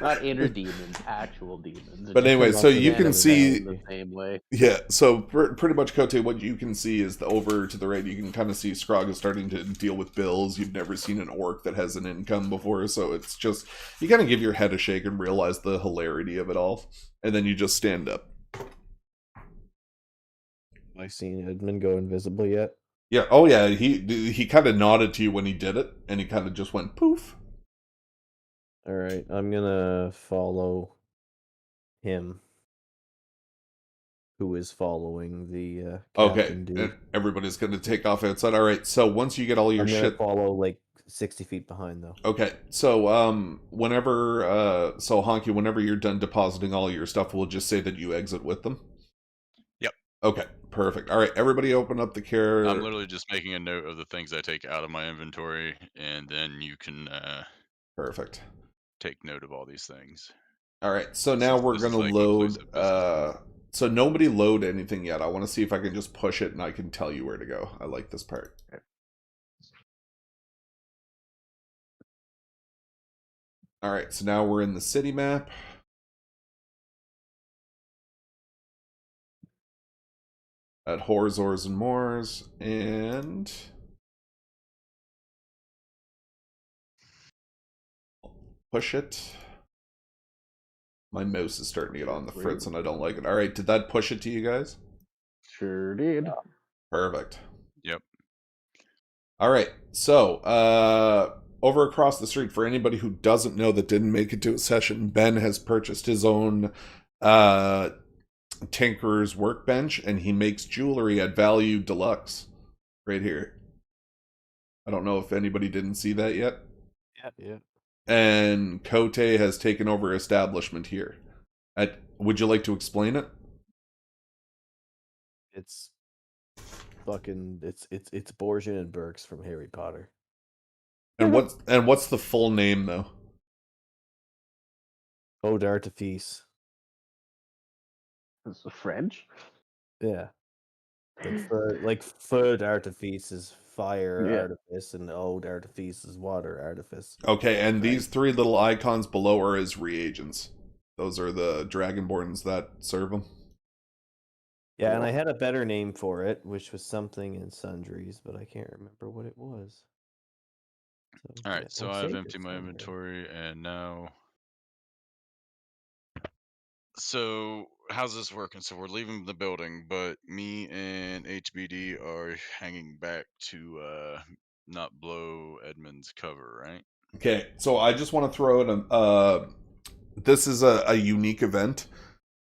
Not inner demons, actual demons. But anyway, so you can see the same way. Yeah, so pretty much, Cote, what you can see is over to the right, you can kind of see Scrog is starting to deal with bills. You've never seen an orc that has an income before, so it's just, you kind of give your head a shake and realize the hilarity of it all, and then you just stand up. Have I seen Edmund go invisible yet? Yeah, oh yeah, he kind of nodded to you when he did it, and he kind of just went poof. Alright, I'm gonna follow him, who is following the captain dude. And everybody's gonna take off outside. Alright, so once you get all your I'm gonna shit... follow, like, 60 feet behind, though. Okay, so, whenever, so Honky, whenever you're done depositing all your stuff, we'll just say that you exit with them? Yep. Okay, perfect. Alright, everybody open up the care... I'm literally just making a note of the things I take out of my inventory, and then you can, Perfect. Take note of all these things. Alright, so now we're gonna load, so nobody load anything yet. I want to see if I can just push it and I can tell you where to go. I like this part. Alright, so now we're in the city map. At Horzors and Moors, and... push it. My mouse is starting to get on the fritz and I don't like it. Alright, did that push it to you guys? Sure did. Perfect. Yep. Alright, so, over across the street, for anybody who doesn't know that didn't make it to a session, Ben has purchased his own Tinkerer's workbench, and he makes jewelry at Value Deluxe. Right here. I don't know if anybody didn't see that yet. Yeah. And Cote has taken over establishment here. Would you like to explain it? It's fucking it's Borgia and Burks from Harry Potter. And what's the full name though? Eau d'Artifice. Is it French? Yeah. Like feu d'artifice is fire artifice, and eau d'artifice is water artifice. Okay, and these three little icons below are his reagents. Those are the Dragonborns that serve him. Yeah, and I had a better name for it, which was something in sundries, but I can't remember what it was. So, alright, so I've emptied my inventory, and now... So, how's this working? So we're leaving the building, but me and HBD are hanging back to not blow Edmund's cover, right? Okay, so I just want to throw in this is a unique event,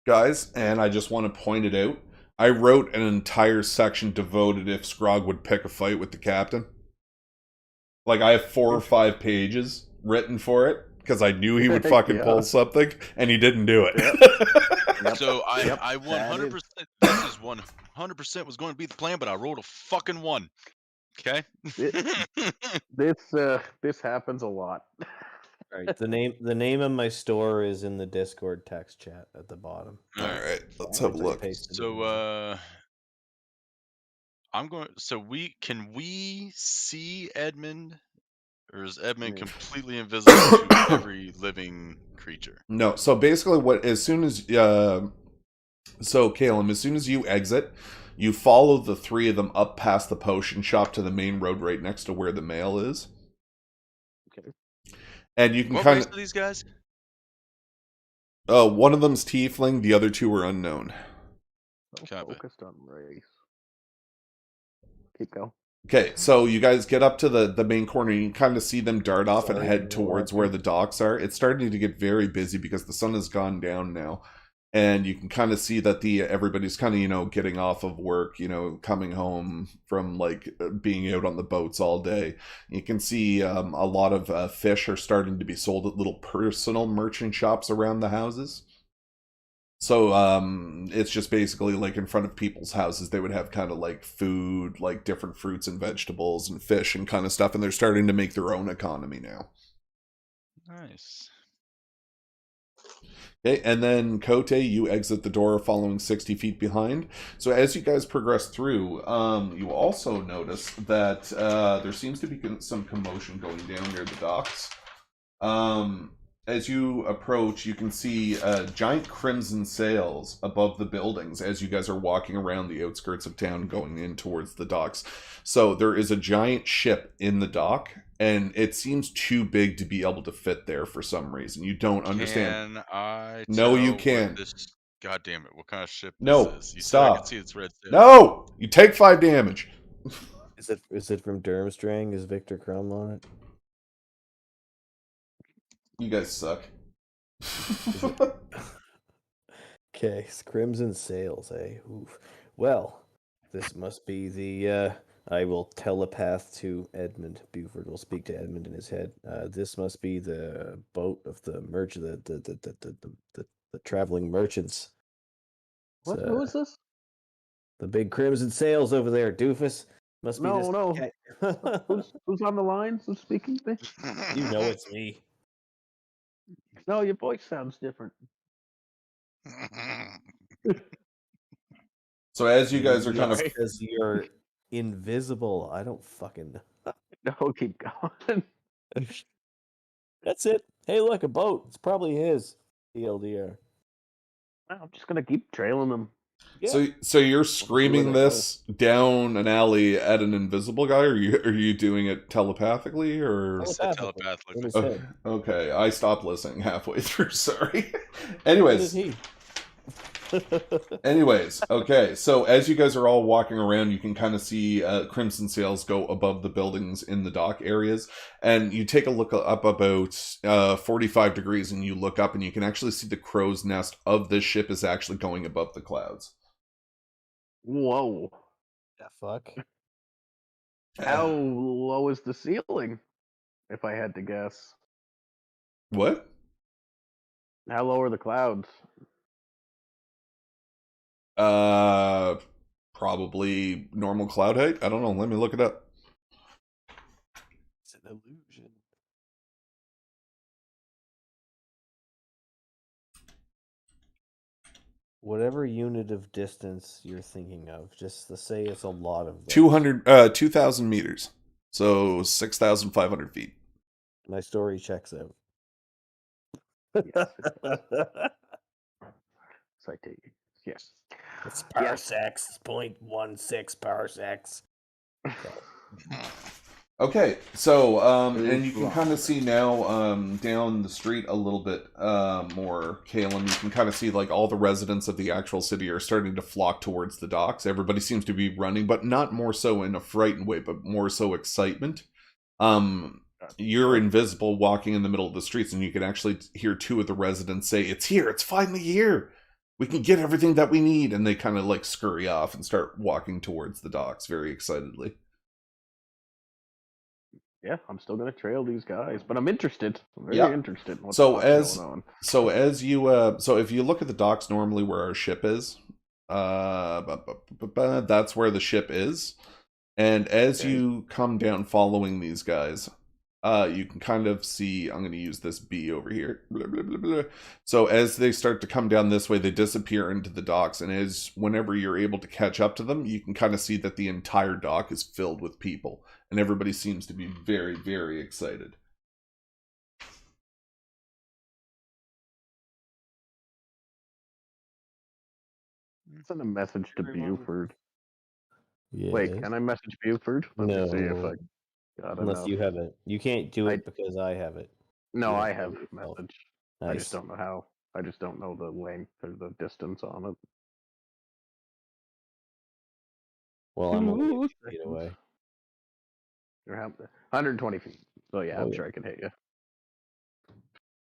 guys, and I just want to point it out. I wrote an entire section devoted if Scrog would pick a fight with the captain. Like, I have 4 or 5 pages written for it, because I knew he would fucking pull something, and he didn't do it. Yep. So I 100%, this is 100% was going to be the plan, but I rolled a fucking 1. Okay? This happens a lot. All right, the name of my store is in the Discord text chat at the bottom. All right, let's have a look. So I'm going. So can we see Edmund, or is Edmund completely invisible to every living creature? No. So basically, so Caleb, as soon as you exit, You follow the three of them up past the potion shop to the main road right next to where the mail is. Okay. And you can What kind race of... are these guys? one of them's tiefling, the other two are unknown. So Copy. focused on race. Keep going. Okay, so you guys get up to the main corner. You can kind of see them dart off and Sorry, head towards where the docks are. It's starting to get very busy because the sun has gone down now. And you can kind of see that everybody's kind of, getting off of work, coming home from, being out on the boats all day. You can see a lot of fish are starting to be sold at little personal merchant shops around the houses. So it's just basically in front of people's houses, they would have kind of food, different fruits and vegetables and fish and kind of stuff. And they're starting to make their own economy now. Nice. Okay, and then Kote, you exit the door following 60 feet behind. So as you guys progress through, you also notice that there seems to be some commotion going down near the docks. As you approach, you can see giant crimson sails above the buildings as you guys are walking around the outskirts of town going in towards the docks. So there is a giant ship in the dock, and it seems too big to be able to fit there for some reason. You don't understand. Can I No, you tell can. what this... God damn it! What kind of ship No, this is? You said I stop. could see its red sail. No! You take 5 damage. Is it from Durmstrang? Is Victor Crumb on it? You guys suck. Okay, Crimson Sails, eh? Oof. Well, this must be the, I will telepath to Edmund. Buford will speak to Edmund in his head. This must be the boat of the the traveling merchants. What? It's, Who is this? the big Crimson Sails over there, doofus. Must be this. No. cat- Who's on the line? Who's speaking to me? You know it's me. No, your voice sounds different. So as you guys are kind of... Because you're invisible. I don't fucking No, keep going. That's it. Hey, look, a boat. It's probably his. TLDR. I'm just gonna keep trailing them. Yeah. So you're screaming they this down an alley at an invisible guy, or are you doing it telepathically, or... He said Telepathically. In his telepathically. head. Okay, I stopped listening halfway through, sorry. So did Anyways, he. okay, so as you guys are all walking around, you can kind of see crimson sails go above the buildings in the dock areas, and you take a look up about 45 degrees, and you look up, and you can actually see the crow's nest of this ship is actually going above the clouds. Whoa. The fuck? How low is the ceiling? If I had to guess. What? How low are the clouds? Probably normal cloud height. I don't know. Let me look it up. It's an illusion. Whatever unit of distance you're thinking of, just to say it's a lot of those. 2,000 meters. So 6,500 feet. My story checks out. Yes, citation. Yes. It's parsecs, 0.16 parsecs. Okay, so and you can kind of see now down the street a little bit more, Kalen. You can kind of see all the residents of the actual city are starting to flock towards the docks. Everybody seems to be running, but not more so in a frightened way, but more so excitement. You're invisible walking in the middle of the streets, and you can actually hear 2 of the residents say, "It's here! It's finally here! We can get everything that we need!" And they kind of scurry off and start walking towards the docks very excitedly. Yeah, I'm still gonna trail these guys, but I'm interested. I'm very interested in what's so going on. So as you so if you look at the docks normally where our ship is, that's where the ship is. And as you come down following these guys, you can kind of see, I'm going to use this B over here. Blah, blah, blah, blah. So as they start to come down this way, they disappear into the docks. And whenever you're able to catch up to them, you can kind of see that the entire dock is filled with people. And everybody seems to be very, very excited. Send a message to Buford. Yeah. Wait, can I message Buford? Let me see if No. I got Unless enough. you have it. You can't do it because I have it. No, You I have to have do it yourself. message. Nice. I just don't know how. I just don't know the length or the distance on it. Well, I'm only 2 8 feet away. You're 120 feet. So yeah, Oh, I'm yeah. sure I can hit you.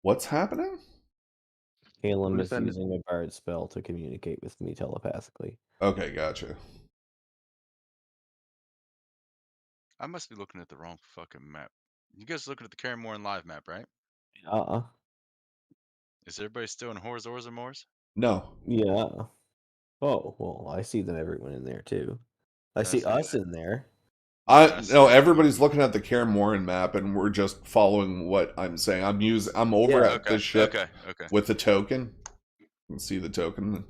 What's happening? Caleb I'm is sending- using a bard spell to communicate with me telepathically. Okay, gotcha. I must be looking at the wrong fucking map. You guys looking at the Carrymore live map, right? Is everybody still in Horrors, Ors, and Moors? No. Yeah. Oh, well, I see them everyone in there too. I see us in there. No, everybody's looking at the Kaer Morhen map, and we're just following what I'm saying. I'm over at the ship with the token. You can see the token.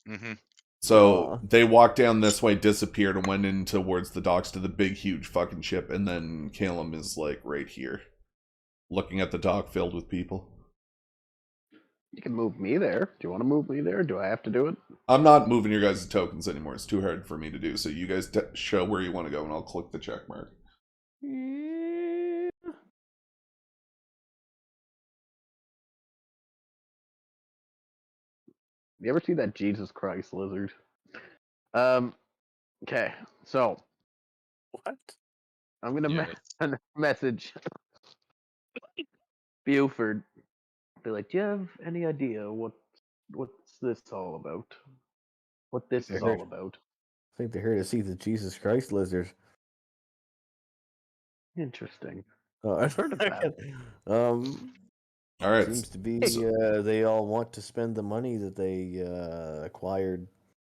Mm-hmm. So they walked down this way, disappeared, and went in towards the docks to the big, huge fucking ship. And then Calum is like right here, looking at the dock filled with people. You can move me there. Do you want to move me there? Do I have to do it? I'm not moving your guys' tokens anymore. It's too hard for me to do. So you guys show where you want to go, and I'll click the check mark. Yeah. You ever see that Jesus Christ lizard? Okay, so what? I'm gonna message Buford. Be like, do you have any idea what's this all about? What this is all about? I think they're here to see the Jesus Christ lizard. Interesting. I've heard of that. All right. Seems to be they all want to spend the money that they acquired,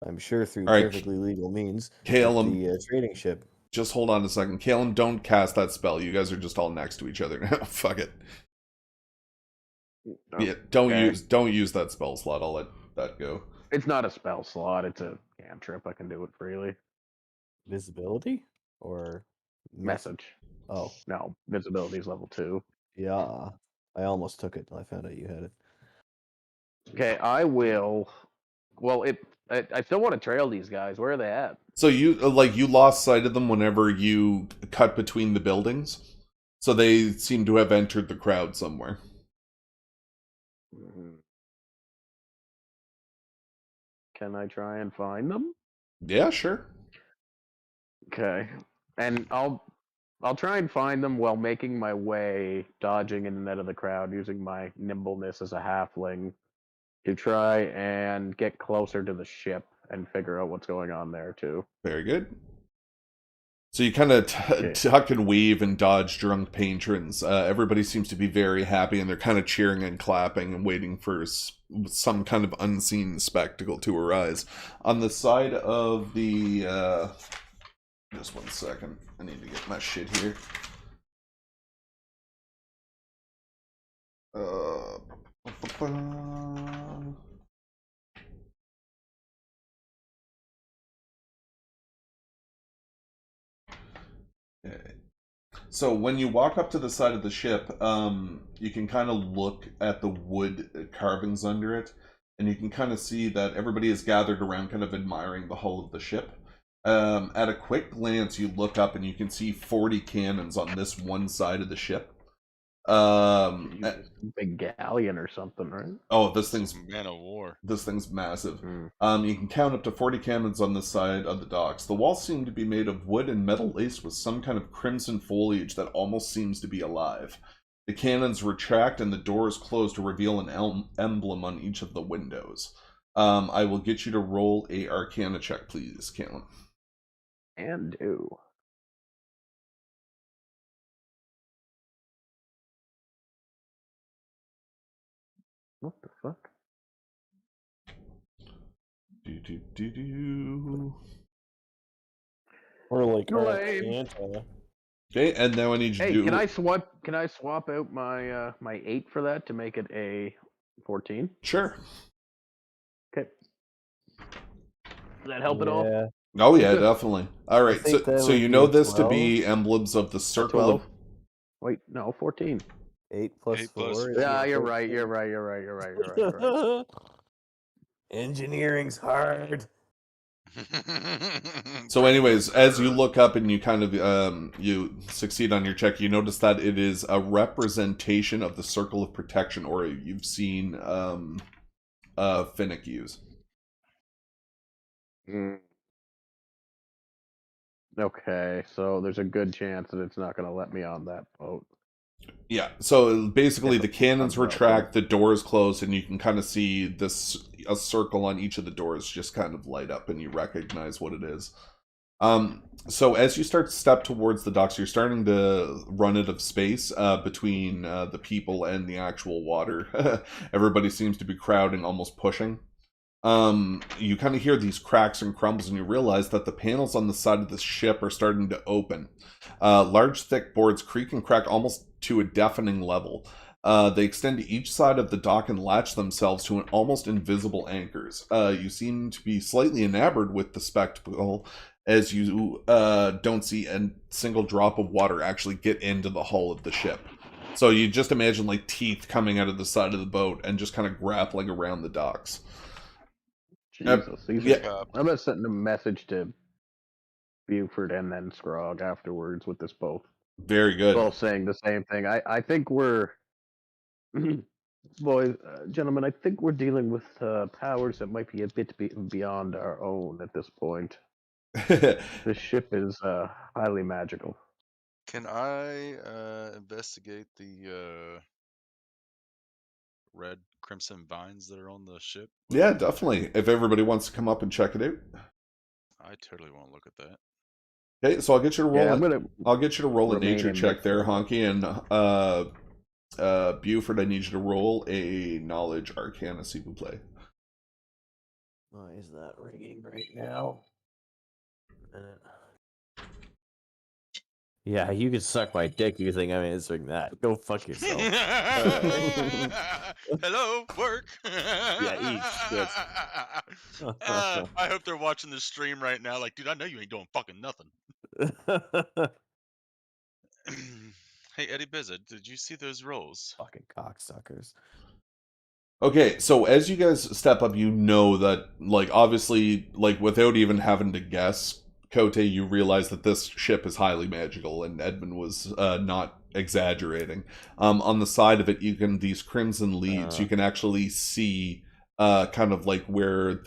I'm sure through perfectly legal means, Calum, the trading ship. Just hold on a second. Calum, don't cast that spell. You guys are just all next to each other now. Fuck it. Yeah, don't use that spell slot. I'll let that go. It's not a spell slot. It's a cantrip. I can do it freely. Visibility or message? Oh no, visibility is level 2. Yeah, I almost took it. I found out you had it. Okay, I will. Well, I still want to trail these guys. Where are they at? So you lost sight of them whenever you cut between the buildings. So they seem to have entered the crowd somewhere. Can I try and find them? Yeah, sure. Okay, and I'll try and find them while making my way, dodging in and out of the crowd, using my nimbleness as a halfling to try and get closer to the ship and figure out what's going on there too. Very good. So you kind of tuck and weave and dodge drunk patrons. Everybody seems to be very happy, and they're kind of cheering and clapping and waiting for some kind of unseen spectacle to arise. On the side of the... just one second. I need to get my shit here. Okay. So when you walk up to the side of the ship, you can kind of look at the wood carvings under it, and you can kind of see that everybody is gathered around, kind of admiring the hull of the ship. At a quick glance, you look up and you can see 40 cannons on this one side of the ship. Big galleon or something, right? Oh, this thing's man of war. This thing's massive. You can count up to 40 cannons on this side of the docks. The walls seem to be made of wood and metal laced with some kind of crimson foliage that almost seems to be alive. The cannons retract and the doors close to reveal an emblem on each of the windows. I will get you to roll a Arcana check, please, Caitlin. And do. What the fuck? Or like Lame. Okay, and now I need you to do. Can I swap out my my 8 for that to make it a 14? Sure. Okay. Does that help at all? Oh yeah, definitely. All right, so you know this 12? To be emblems of the circle 12? of. Wait, no, 14. 8 plus 4. Yeah, you're right. You're right. Engineering's hard. So anyways, as you look up and you kind of you succeed on your check, you notice that it is a representation of the Circle of Protection aura you've seen Finnick use. Okay, so there's a good chance that it's not going to let me on that boat. Yeah, so basically the cannons retract, the doors close, and you can kind of see a circle on each of the doors just kind of light up, and you recognize what it is. So as you start to step towards the docks, you're starting to run out of space between the people and the actual water. Everybody seems to be crowding, almost pushing. You kind of hear these cracks and crumbles, and you realize that the panels on the side of the ship are starting to open. Large, thick boards creak and crack almost to a deafening level. They extend to each side of the dock and latch themselves to an almost invisible anchors. You seem to be slightly enamored with the spectacle, as you don't see a single drop of water actually get into the hull of the ship. So you just imagine like teeth coming out of the side of the boat and just kind of grappling around the docks. Jesus, I'm gonna send a message to Buford and then Scrog afterwards with this both. Very good. Both saying the same thing. I think we're, boys, gentlemen, I think we're dealing with powers that might be a bit beyond our own at this point. This ship is highly magical. Can I investigate the red crimson vines that are on the ship? Yeah, definitely. If everybody wants to come up and check it out. I totally want to look at that. Okay, so I'll get you to roll I'll get you to roll a nature check there, Honky, and Buford, I need you to roll a knowledge arcana, s'il vous plaît. Why is that ringing right now? A minute. Yeah, you can suck my dick. You think I'm answering that? Go fuck yourself. Hello, work. Yeah, eat. I hope they're watching this stream right now. Like, dude, I know you ain't doing fucking nothing. Hey, Eddie Bizzard, did you see those rolls? Fucking cocksuckers. Okay, so as you guys step up, you know that, like, obviously, like, without even having to guess, Cote, you realize that this ship is highly magical, and Edmund was not exaggerating. On the side of it, these crimson leaves, you can actually see kind of like where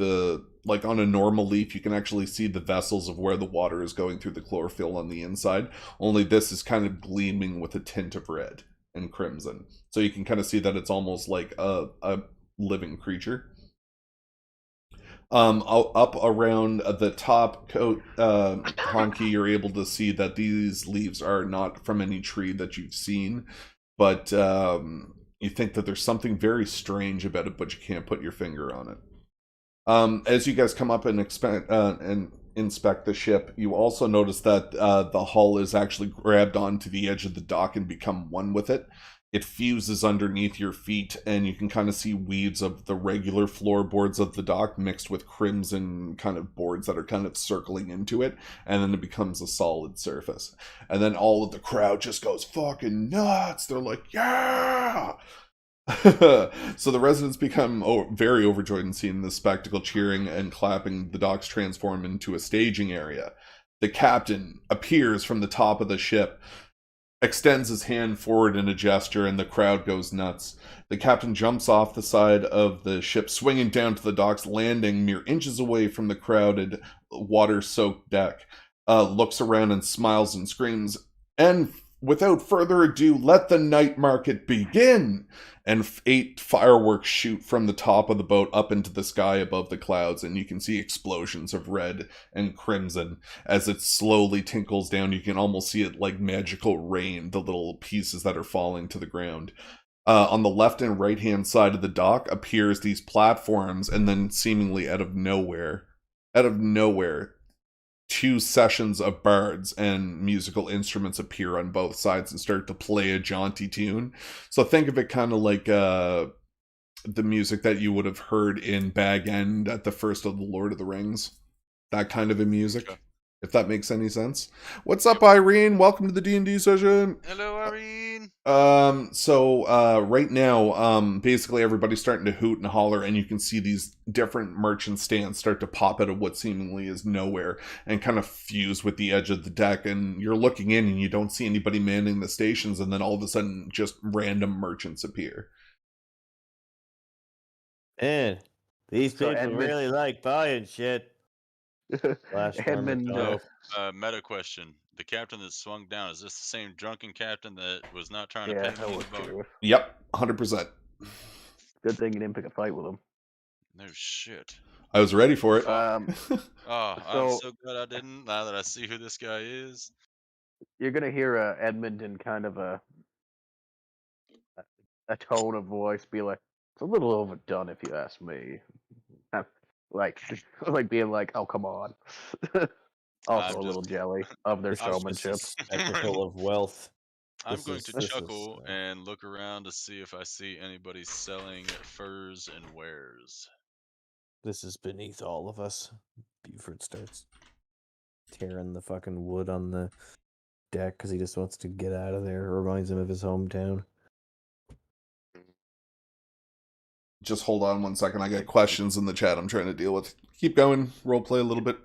like on a normal leaf, you can actually see the vessels of where the water is going through the chlorophyll on the inside. Only this is kind of gleaming with a tint of red and crimson. So you can kind of see that it's almost like a living creature. Up around the top coat, Honky, you're able to see that these leaves are not from any tree that you've seen, but you think that there's something very strange about it, but you can't put your finger on it. As you guys come up and inspect the ship, you also notice that the hull is actually grabbed onto the edge of the dock and become one with it. It fuses underneath your feet, and you can kind of see weeds of the regular floorboards of the dock mixed with crimson kind of boards that are kind of circling into it, and then it becomes a solid surface. And then all of the crowd just goes fucking nuts. They're like, yeah! So the residents become very overjoyed in seeing this spectacle, cheering and clapping. The docks transform into a staging area. The captain appears from the top of the ship, extends his hand forward in a gesture, and the crowd goes nuts. The captain jumps off the side of the ship, swinging down to the docks, landing mere inches away from the crowded, water-soaked deck, looks around and smiles and screams, and without further ado, let the night market begin! And 8 fireworks shoot from the top of the boat up into the sky above the clouds, and you can see explosions of red and crimson as it slowly tinkles down. You can almost see it like magical rain, the little pieces that are falling to the ground. On the left and right hand side of the dock appears these platforms, and then seemingly out of nowhere, 2 sessions of bards and musical instruments appear on both sides and start to play a jaunty tune. So think of it kind of like the music that you would have heard in Bag End at the first of the Lord of the Rings. That kind of a music, if that makes any sense. What's up, Irene? Welcome to the D&D session. Hello, Irene. Right now, basically everybody's starting to hoot and holler, and you can see these different merchant stands start to pop out of what seemingly is nowhere and kind of fuse with the edge of the deck, and you're looking in and you don't see anybody manning the stations, and then all of a sudden just random merchants appear. Man, these So people Edmund- really like buying shit. Flash Edmund, Norman, Meta question: the captain that swung down, is this the same drunken captain that was not trying to yeah, pay I me in was the boat? curious. Yep, 100%. Good thing you didn't pick a fight with him. No shit. I was ready for it. Oh, I'm So- so glad I didn't. Now that I see who this guy is. You're gonna hear Edmund in kind of a tone of voice be like, "It's a little overdone, if you ask me." like, like being like, "Oh, come on." Also, I'm a little just- jelly of their This is just showmanship. a spectacle of wealth. I'm This going is- to this is, chuckle and look around to see if I see anybody selling furs and wares. This is beneath all of us. Buford starts tearing the fucking wood on the deck because he just wants to get out of there. It reminds him of his hometown. Just hold on 1 second. I got questions in the chat I'm trying to deal with. Keep going. Roleplay a little bit.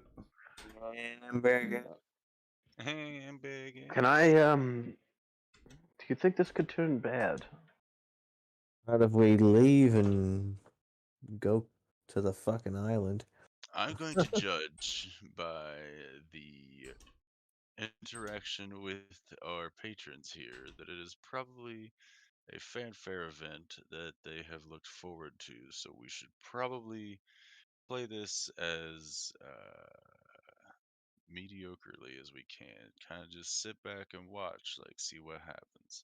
Can I do you think this could turn bad? How if we leave and go to the fucking island? I'm going to judge by the interaction with our patrons here that it is probably a fanfare event that they have looked forward to, so we should probably play this as mediocrely as we can. Kind of just sit back and watch, like, see what happens.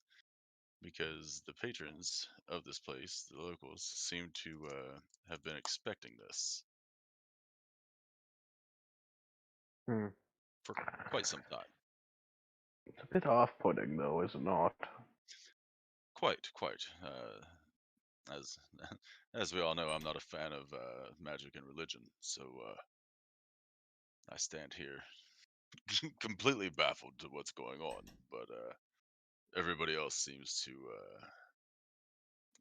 Because the patrons of this place, the locals, seem to have been expecting this Hmm. for quite some time. It's a bit off-putting, though, is it not? Quite. As as we all know, I'm not a fan of magic and religion, so I stand here completely baffled to what's going on. But everybody else seems to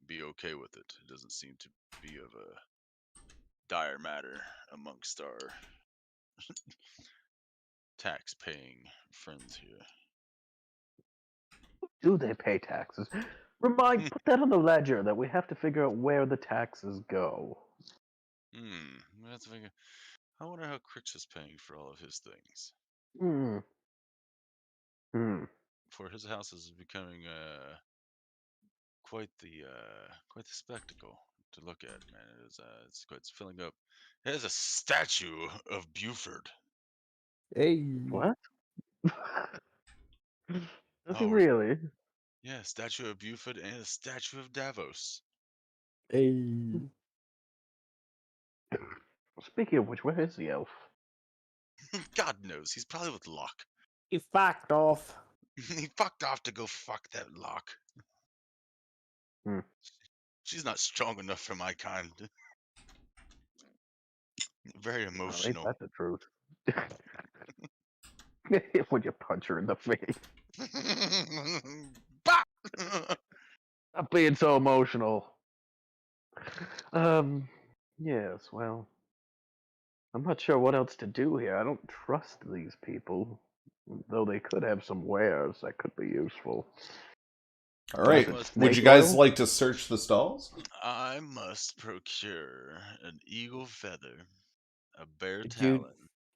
be okay with it. It doesn't seem to be of a dire matter amongst our tax-paying friends here. Do they pay taxes? Put that on the ledger that we have to figure out where the taxes go. We have to figure. I wonder how Crix is paying for all of his things. For his house is becoming quite the spectacle to look at, man. It's filling up. It has a statue of Buford. Hey. What? Does he Oh, really? Yeah, statue of Buford and a statue of Davos. Hey. Speaking of which, where is the elf? God knows, he's probably with Locke. He fucked off. He fucked off to go fuck that Locke. She's not strong enough for my kind. Very Ain't emotional. that the truth? When you punch her in the face. Bah! Stop being so emotional. Yes, well, I'm not sure what else to do here. I don't trust these people, though they could have some wares that could be useful. All right. must- Would you Snake guys oil? like to search the stalls? I must procure an eagle feather, a bear Dude, talon.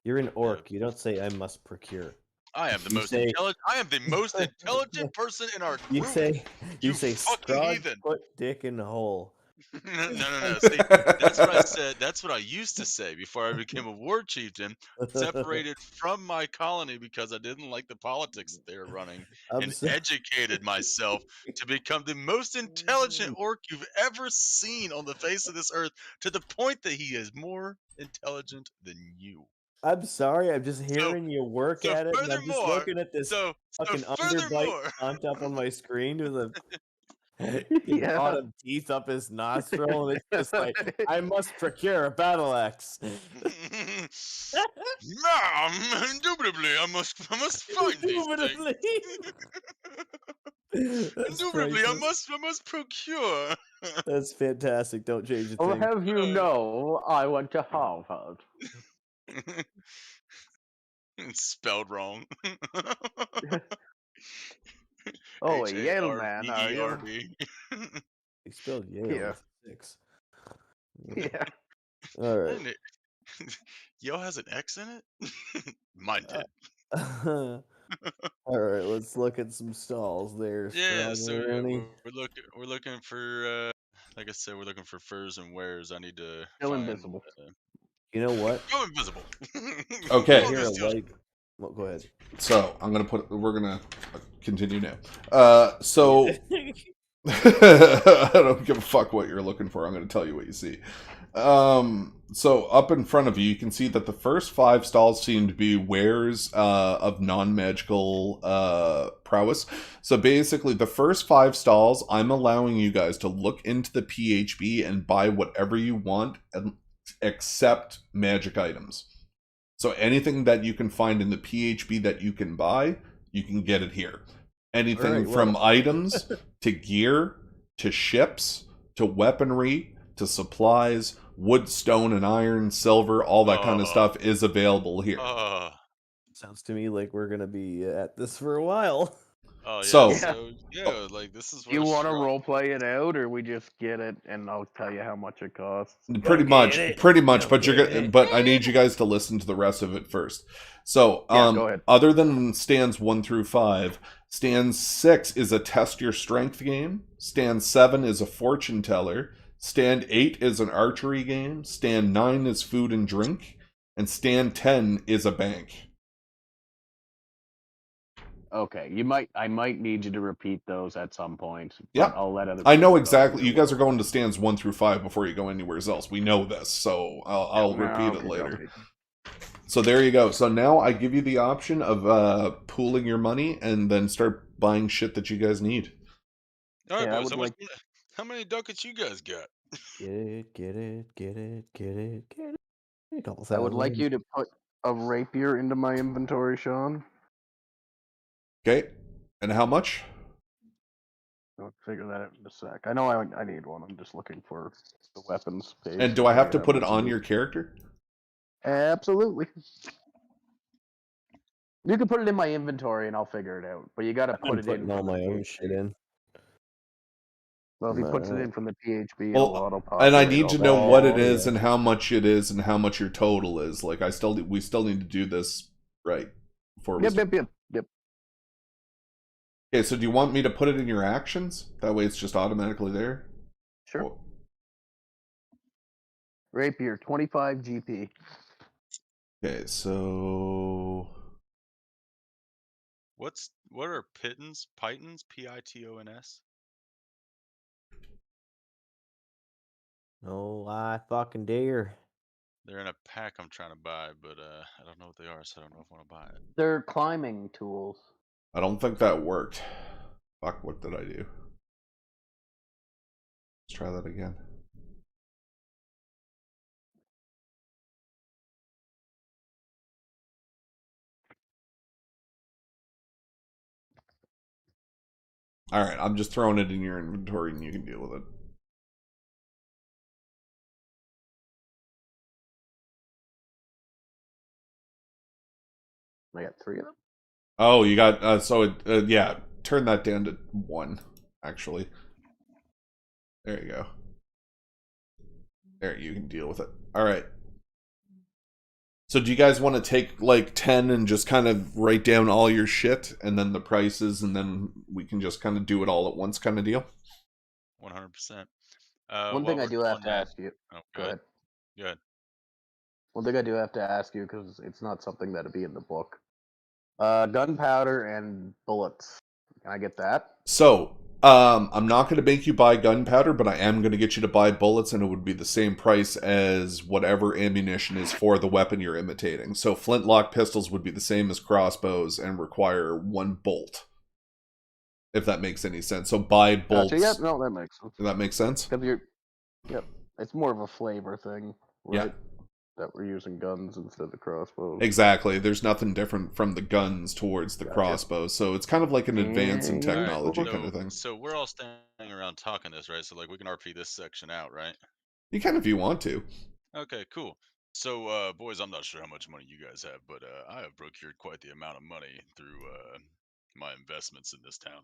You're an orc. You don't say I must procure. I am the you most say- intelligent. I am the most intelligent person in our You group. say You say fucking scrod, heathen. put dick in the hole. No. See, that's what I said. That's what I used to say before I became a war chieftain, separated from my colony because I didn't like the politics that they were running, and educated myself to become the most intelligent orc you've ever seen on the face of this earth, to the point that he is more intelligent than you. I'm sorry, I'm just hearing you work so at it, and I'm just furthermore- looking at this So fucking furthermore, underbite font up on my screen with a Yeah. bottom teeth up his nostril, and it's just like, I must procure a battle axe. Indubitably, I must find these things. Indubitably. Indubitably, I must procure. That's fantastic. Don't change a I'll thing. have you know, I went to Harvard. It's spelled wrong. Oh, a Yale man, are you? Harvard. He spelled Yale Yeah. with 6. Yeah. All right. Yale has an X in it? Mine did. All right, let's look at some stalls there. Yeah, so Strawberry. we're looking for like I said, we're looking for furs and wares. I need to Still find invisible. You know what? Go invisible. Okay. I hear a light. Well, go ahead. So we're gonna continue now. So I don't give a fuck what you're looking for. I'm gonna tell you what you see. So up in front of you, you can see that the first 5 stalls seem to be wares of non-magical prowess. So basically, the first 5 stalls, I'm allowing you guys to look into the PHB and buy whatever you want, except magic items. So anything that you can find in the PHB that you can buy, you can get it here. Anything from items to gear to ships to weaponry to supplies, wood, stone, and iron, silver, all that kind of stuff is available here. Sounds to me like we're gonna be at this for a while. Oh yeah. So yeah, like this is. You want to role play it out, or we just get it and I'll tell you how much it costs? Pretty much. But I need you guys to listen to the rest of it first. So, go ahead. Other than stands 1 through 5, stand 6 is a test your strength game. Stand 7 is a fortune teller. Stand 8 is an archery game. Stand 9 is food and drink. And stand 10 is a bank. Okay, I might need you to repeat those at some point. Yeah, I'll let other. I know exactly. You guys are going to stands 1 through 5 before you go anywhere else. We know this, so I'll repeat it later. So there you go. So now I give you the option of pooling your money and then start buying shit that you guys need. All right, boys. How many ducats you guys got? Get it. I would like you to put a rapier into my inventory, Sean. Okay, and how much? I'll figure that out in a sec. I know I need one. I'm just looking for the weapons page. And do I have to put it on your character? Absolutely. You can put it in my inventory and I'll figure it out. But you got to put it in. All my own shit in. Well, if he puts it in from the PHB, and I need to know what it is and how much it is and how much your total is. Like we still need to do this right before. Yep. Okay, so do you want me to put it in your actions? That way it's just automatically there? Sure. Oh. Rapier, 25 GP. Okay, so... What are pitons? Pitons? Pitons? No, I fucking dare. They're in a pack I'm trying to buy, but I don't know what they are, so I don't know if I want to buy it. They're climbing tools. I don't think that worked. Fuck, what did I do? Let's try that again. Alright, I'm just throwing it in your inventory and you can deal with it. I got 3 of them. Oh, you got yeah. Turn that down to 1, actually. There you go. There, you can deal with it. All right. So do you guys want to take like 10 and just kind of write down all your shit and then the prices, and then we can just kind of do it all at once, kind of deal? 100%. One thing I do have to ask you. Oh, go ahead. Go ahead. One thing I do have to ask you, because it's not something that'll be in the book. Gunpowder and bullets. Can I get that? So, I'm not going to make you buy gunpowder, but I am going to get you to buy bullets, and it would be the same price as whatever ammunition is for the weapon you're imitating. So flintlock pistols would be the same as crossbows and require 1 bolt. If that makes any sense. So buy bolts. Gotcha. Yeah, no, that makes sense. Does that make sense? Yep. It's more of a flavor thing, right? that we're using guns instead of crossbows. Exactly. There's nothing different from the guns towards the crossbows, so it's kind of like an advance in Yeah. technology Alright, kind of thing. So we're all standing around talking this, right? So like we can RP this section out, right? You can if you want to. Okay, cool. So, boys, I'm not sure how much money you guys have, but I have procured quite the amount of money through my investments in this town.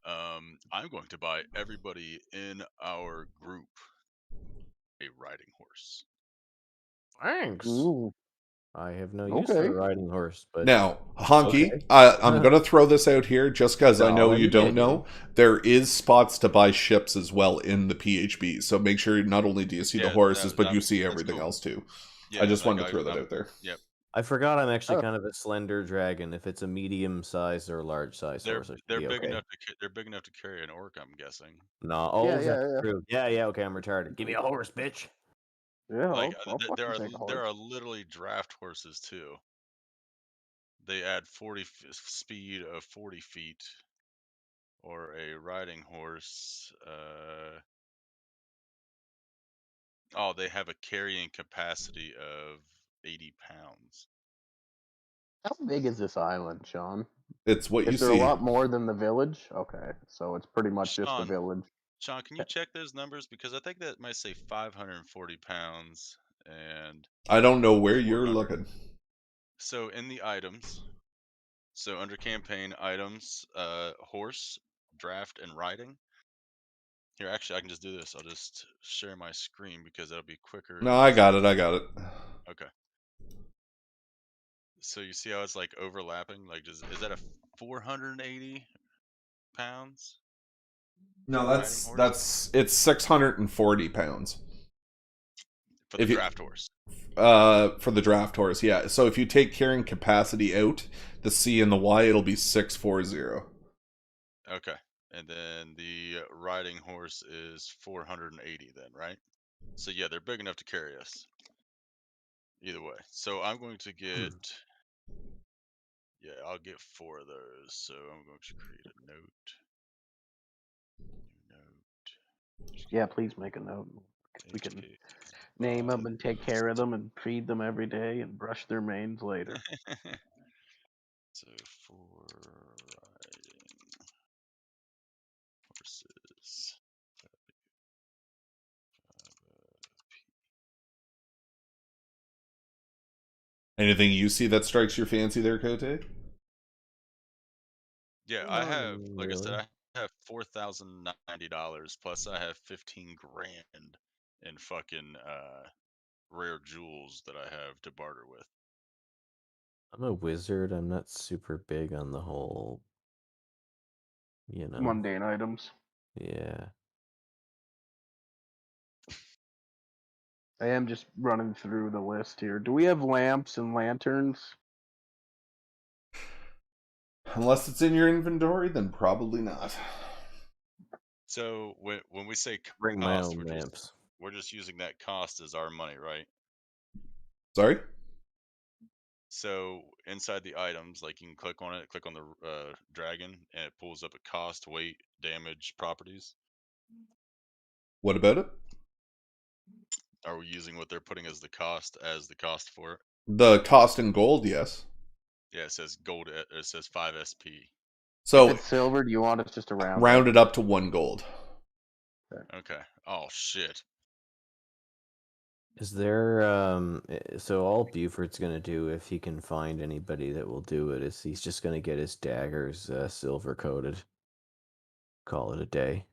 I'm going to buy everybody in our group a riding horse. Thanks. Ooh. I have no use for Okay. a riding horse, but Now, Honky, okay. I'm going to throw this out here just because I know Golly you don't diggity. know. There is spots to buy ships as well in the PHB, so make sure not only do you see the Yeah, horses, but you that's see everything cool. else too. Yeah, I just like wanted to throw that out there. Yep. I forgot I'm actually Oh. kind of a slender dragon. If it's a medium size or large size horse, I should They're be big okay. enough to they're big enough to carry an orc, I'm guessing. No, oh, Yeah, is yeah, that yeah. true? Yeah, okay, I'm retarded. Give me a horse, bitch. Yeah, Like I'll there fucking are take a there horse. are literally draft horses too. They add 40 speed of 40 feet, or a riding horse. Oh, they have a carrying capacity of 80 pounds. How big is this island, Sean? It's what you Is there see. a lot more than the village? Okay, so it's pretty much just the village. Sean, can you check those numbers? Because I think that might say 540 pounds and I don't know where you're 400. looking. So in the items, so under campaign items, horse, draft, and riding. Here, actually, I can just do this. I'll just share my screen because that'll be quicker. No, and I got easier. it. I got it. Okay. So you see how it's like overlapping? Like, is that a 480 pounds? No, riding horse? it's 640 pounds For the if you- draft horse. for the draft horse, yeah. So if you take carrying capacity out, the C and the Y, it'll be 640. Okay. And then the riding horse is 480 then, right? So yeah, they're big enough to carry us. Either way. So I'm going to get yeah, I'll get 4 of those. So I'm going to create a note. New note. Yeah, please make a note. We can HK name 5. them and take care of them and feed them every day and brush their manes later. So 4 riding horses. Anything you see that strikes your fancy there, Kote? Yeah, I have, like I really. said, I have $4,090 plus I have 15 grand in fucking rare jewels that I have to barter with. I'm a wizard. I'm not super big on the whole, you know. Mundane items. Yeah. I am just running through the list here. Do we have lamps and lanterns? Unless it's in your inventory, then probably not. So when we say Bring my cost, own lamps. we're just using that cost as our money, right? Sorry? So inside the items, like you can click on it, click on the dragon, and it pulls up a cost, weight, damage, properties. What about it? Are we using what they're putting as the cost for it? The cost in gold, yes. Yeah, it says gold. It says 5 SP. So If it's silver, do you want us just to round it up to 1 gold. Okay. Oh shit. Is there so all Buford's gonna do if he can find anybody that will do it is he's just gonna get his daggers silver coated. Call it a day.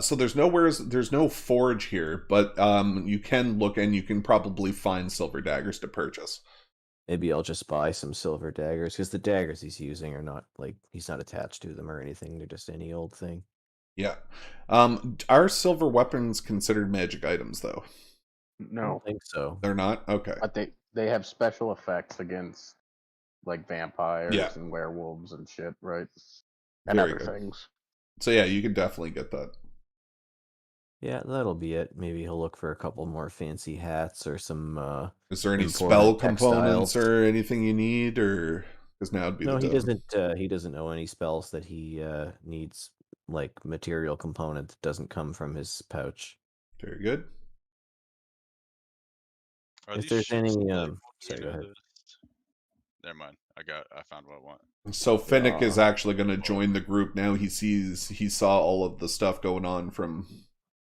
So there's no forge here, but you can look and you can probably find silver daggers to purchase. Maybe I'll just buy some silver daggers because the daggers he's using are not like he's not attached to them or anything. They're just any old thing. Yeah. Are silver weapons considered magic items though? I No, don't think so. They're not? Okay. but they have special effects against like vampires Yeah. and werewolves and shit, right? And Very other good. things. So yeah, you can definitely get that. Yeah, that'll be it. Maybe he'll look for a couple more fancy hats or some Is there any important spell components textiles. or anything you need, or because now would be No, the he time. he doesn't know any spells that he needs like material component that doesn't come from his pouch. Very good. Are If these there's ships any, labeled? Do sorry, you go know ahead. this? Never mind. I found what I want. So Finnick is Yeah. actually going to join the group now. He saw all of the stuff going on from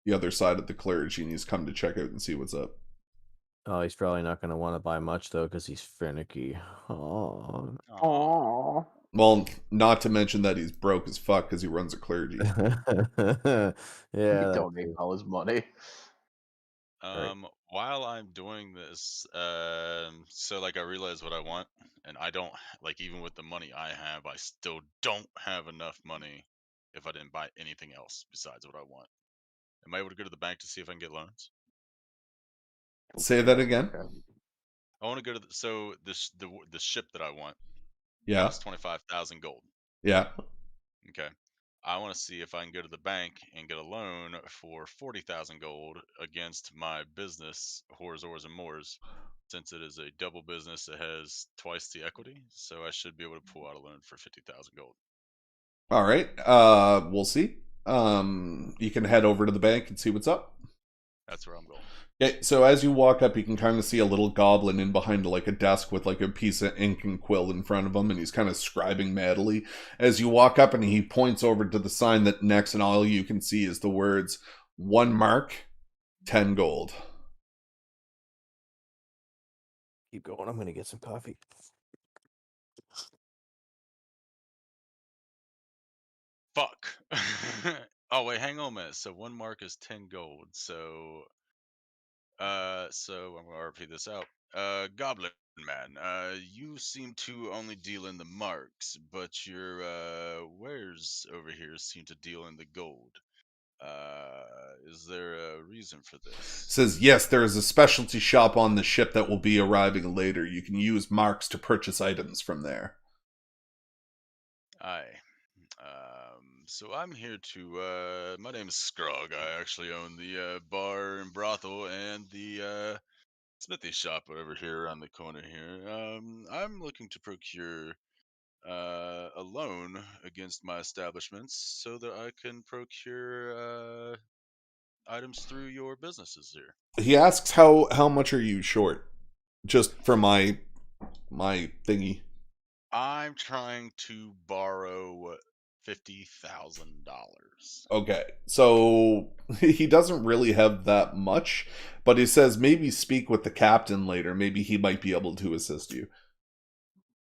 the other side of the clergy, and he's come to check out and see what's up. Oh, he's probably not going to want to buy much though, because he's finicky. Oh. Aww. Well, not to mention that he's broke as fuck because he runs a clergy. Yeah. He That's donated all his money. Right. While I'm doing this, so like I realize what I want, and I don't like even with the money I have, I still don't have enough money if I didn't buy anything else besides what I want. Am I able to go to the bank to see if I can get loans? Say that again. Okay. I want to go to the ship that I want Yeah, costs 25,000 gold. yeah. Okay. I want to see if I can go to the bank and get a loan for 40,000 gold against my business, Whores, Ors, and Moors, since it is a double business that has twice the equity. So I should be able to pull out a loan for 50,000 gold. All right. We'll see. You can head over to the bank and see what's up. That's where I'm going. Okay, so as you walk up, you can kind of see a little goblin in behind like a desk with like a piece of ink and quill in front of him, and he's kind of scribing madly. As you walk up, and he points over to the sign that next, and all you can see is the words 1 mark, 10 gold. Keep going. I'm going to get some coffee. Fuck. Oh, wait, hang on a minute. So 1 mark is 10 gold. So I'm gonna repeat this out. Goblin man, you seem to only deal in the marks, but your wares over here seem to deal in the gold. Is there a reason for this? Says, yes, there is a specialty shop on the ship that will be arriving later. You can use marks to purchase items from there. Aye. So I'm here to, my name is Scrog. I actually own the bar and brothel and the smithy shop over here around the corner here. I'm looking to procure a loan against my establishments so that I can procure items through your businesses here. He asks, how much are you short? Just for my thingy. I'm trying to borrow $50,000. Okay, so he doesn't really have that much, but he says maybe speak with the captain later. Maybe he might be able to assist you.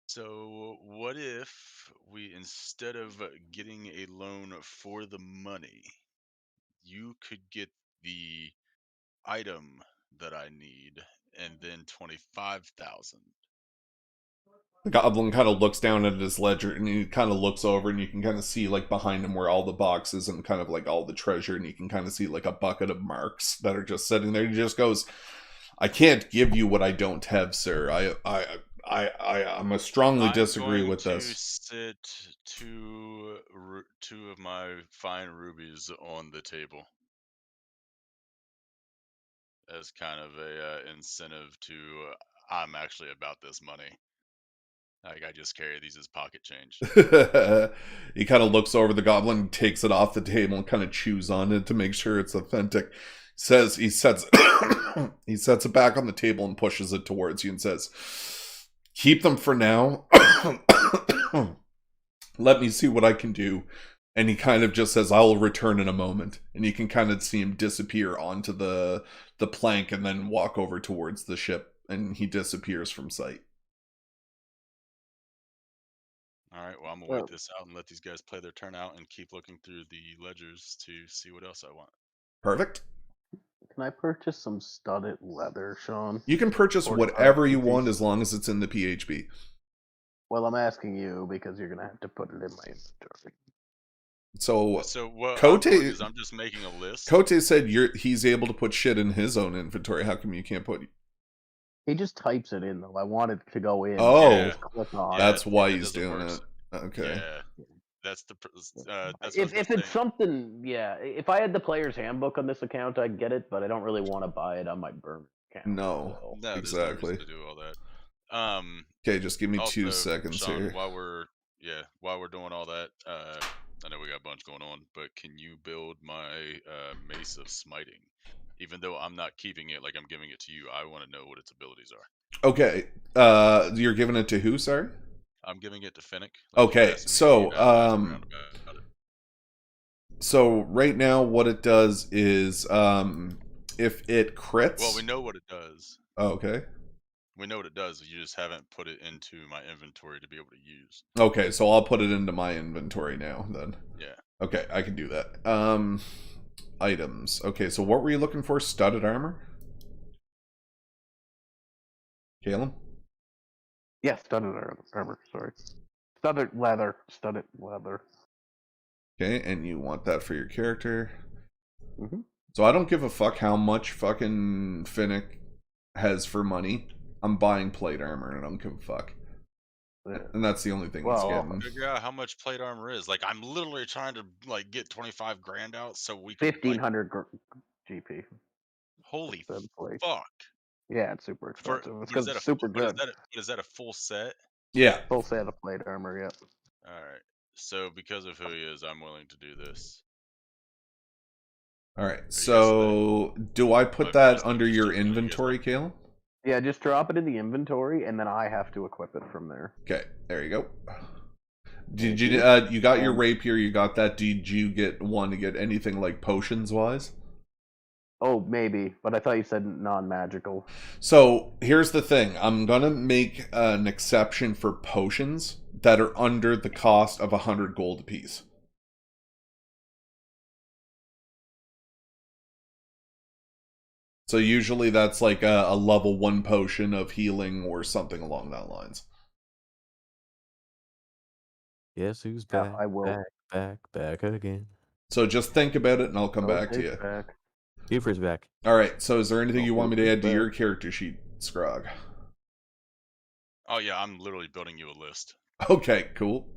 So what if we, instead of getting a loan for the money, you could get the item that I need and then 25,000? The goblin kind of looks down at his ledger, and he kind of looks over, and you can kind of see like behind him where all the boxes and kind of like all the treasure, and you can kind of see like a bucket of marks that are just sitting there. He just goes, "I can't give you what I don't have, sir. I'm a strongly disagree with this." I'm going to sit two of my fine rubies on the table as kind of a incentive to I'm actually about this money. Like I just carry these as pocket change. He kind of looks over the goblin, takes it off the table, and kind of chews on it to make sure it's authentic. He sets it back on the table and pushes it towards you and says, "Keep them for now. Let me see what I can do." And he kind of just says, "I'll return in a moment." And you can kind of see him disappear onto the plank and then walk over towards the ship, and he disappears from sight. All right, well, I'm going to wait this out and let these guys play their turn out and keep looking through the ledgers to see what else I want. Perfect. Can I purchase some studded leather, Sean? You can purchase whatever you want as long as it's in the PHB. Well, I'm asking you because you're going to have to put it in my inventory. So what Kote, I'm just making a list. Kote said he's able to put shit in his own inventory. How come you can't put? He just types it in, though. I want it to go in. Oh, just click on that's it. why he's doing it. Okay. Yeah, that's the. That's if it's something, yeah. If I had the player's handbook on this account, I'd get it, but I don't really want to buy it on my burn account. No, so. exactly. There's no reason to do all that. Okay, just give me also, 2 seconds Sean, here. While we're doing all that, I know we got a bunch going on, but can you build my Mace of Smiting? Even though I'm not keeping it, like I'm giving it to you, I want to know what its abilities are. Okay. You're giving it to who, sorry? I'm giving it to Finnick. Okay, so, about it. So right now what it does is if it crits. Well, we know what it does. Oh, okay. We know what it does. You just haven't put it into my inventory to be able to use. Okay, so I'll put it into my inventory now then. Yeah. Okay, I can do that. Items. Okay, so what were you looking for? Studded armor? Caleb? Yeah, studded armor, sorry. Studded leather. Okay, and you want that for your character. Mm-hmm. So I don't give a fuck how much fucking Finnick has for money. I'm buying plate armor and I don't give a fuck. Yeah. And that's the only thing he's getting. Figure out how much plate armor is. Like, I'm literally trying to like get 25 grand out so we can 1,500 GP. Holy fuck! Yeah, it's super expensive. It's Is because it's super good. Is that a full set? Yeah. Full set of plate armor, yeah. Alright. So because of who he is, I'm willing to do this. Alright, so do I put that under your inventory, Caleb? Yeah, just drop it in the inventory, and then I have to equip it from there. Okay, there you go. Did you you got your rapier? You got that? Did you want to get anything like potions wise? Oh, maybe, but I thought you said non-magical. So here's the thing: I'm gonna make an exception for potions that are under the cost of 100 gold apiece. So usually that's like a level 1 potion of healing or something along that lines. Yes, who's back? I will. Back again. So just think about it and I'll come back to you. Buford's back. Alright, so is there anything you want me to add to your character sheet, Scrog? Oh yeah, I'm literally building you a list. Okay, cool.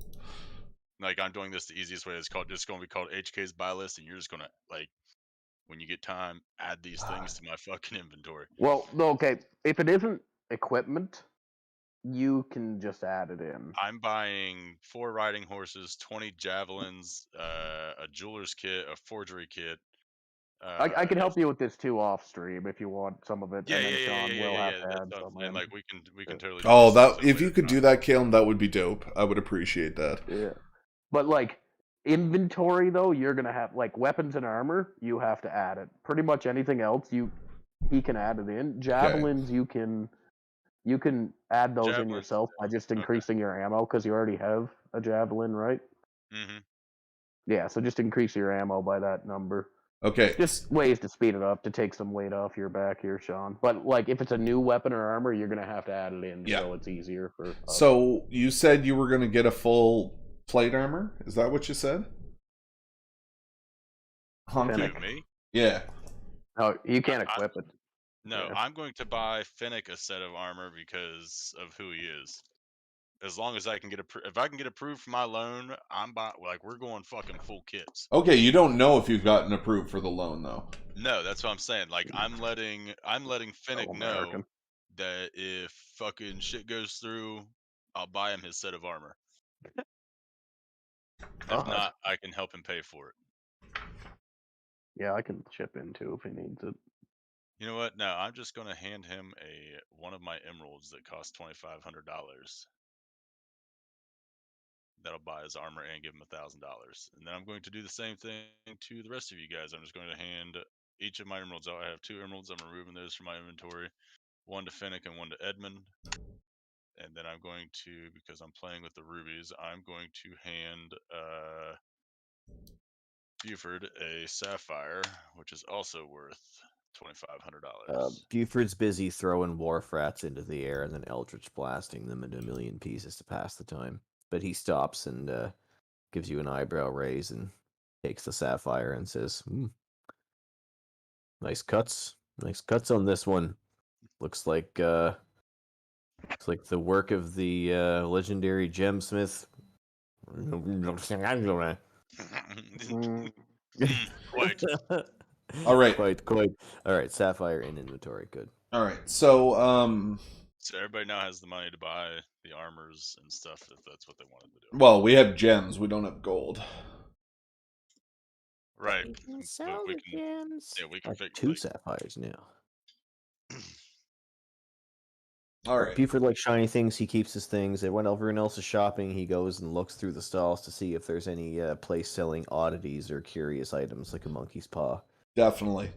Like, I'm doing this the easiest way. It's going to be called HK's buy list, and you're just going to, like, when you get time, add these things to my fucking inventory. Well, okay, if it isn't equipment, you can just add it in. I'm buying 4 riding horses, 20 javelins, a jeweler's kit, a forgery kit. I can help you with this too off stream if you want some of it. Yeah, and then Sean will have to that's add some and in. like we can totally. Oh, that if you could do that, Kalen, that would be dope. I would appreciate that. Yeah, but like inventory though, you're gonna have like weapons and armor. You have to add it. Pretty much anything else, he can add it in. Javelins, you can add those in yourself by just increasing your ammo because you already have a javelin, right? Mm-hmm. Yeah, so just increase your ammo by that number. Okay. Just ways to speed it up to take some weight off your back here, Sean. But like if it's a new weapon or armor, you're gonna have to add it in so it's easier for. So you said you were gonna get a full plate armor? Is that what you said? Me? Yeah. No, you can't equip it. No, I'm going to buy Finnick a set of armor because of who he is. As long as I can get if I can get approved for my loan, we're going fucking full kits. Okay, you don't know if you've gotten approved for the loan though. No, that's what I'm saying. Like I'm letting Finnick know that if fucking shit goes through, I'll buy him his set of armor. If not, I can help him pay for it. Yeah, I can chip in too if he needs it. You know what? No, I'm just gonna hand him one of my emeralds that costs $2,500. That'll buy his armor and give him $1,000. And then I'm going to do the same thing to the rest of you guys. I'm just going to hand each of my emeralds out. I have 2 emeralds. I'm removing those from my inventory. 1 to Finnick and 1 to Edmund. And then I'm going to, because I'm playing with the rubies, I'm going to hand Buford a sapphire, which is also worth $2,500. Buford's busy throwing wharf rats into the air and then eldritch blasting them into a million pieces to pass the time. But he stops and gives you an eyebrow raise and takes the sapphire and says, Nice cuts on this one. Looks like the work of the legendary gemsmith. Quite. All right. Quite. All right, sapphire in inventory. Good. All right. So So everybody now has the money to buy the armors and stuff if that's what they wanted to do. Well, we have gems. We don't have gold. Right. You can But sell we the can, gems. yeah, we can figure 2 sapphires now. All right. Buford likes shiny things. He keeps his things. And when everyone else is shopping, he goes and looks through the stalls to see if there's any place selling oddities or curious items like a monkey's paw. Definitely.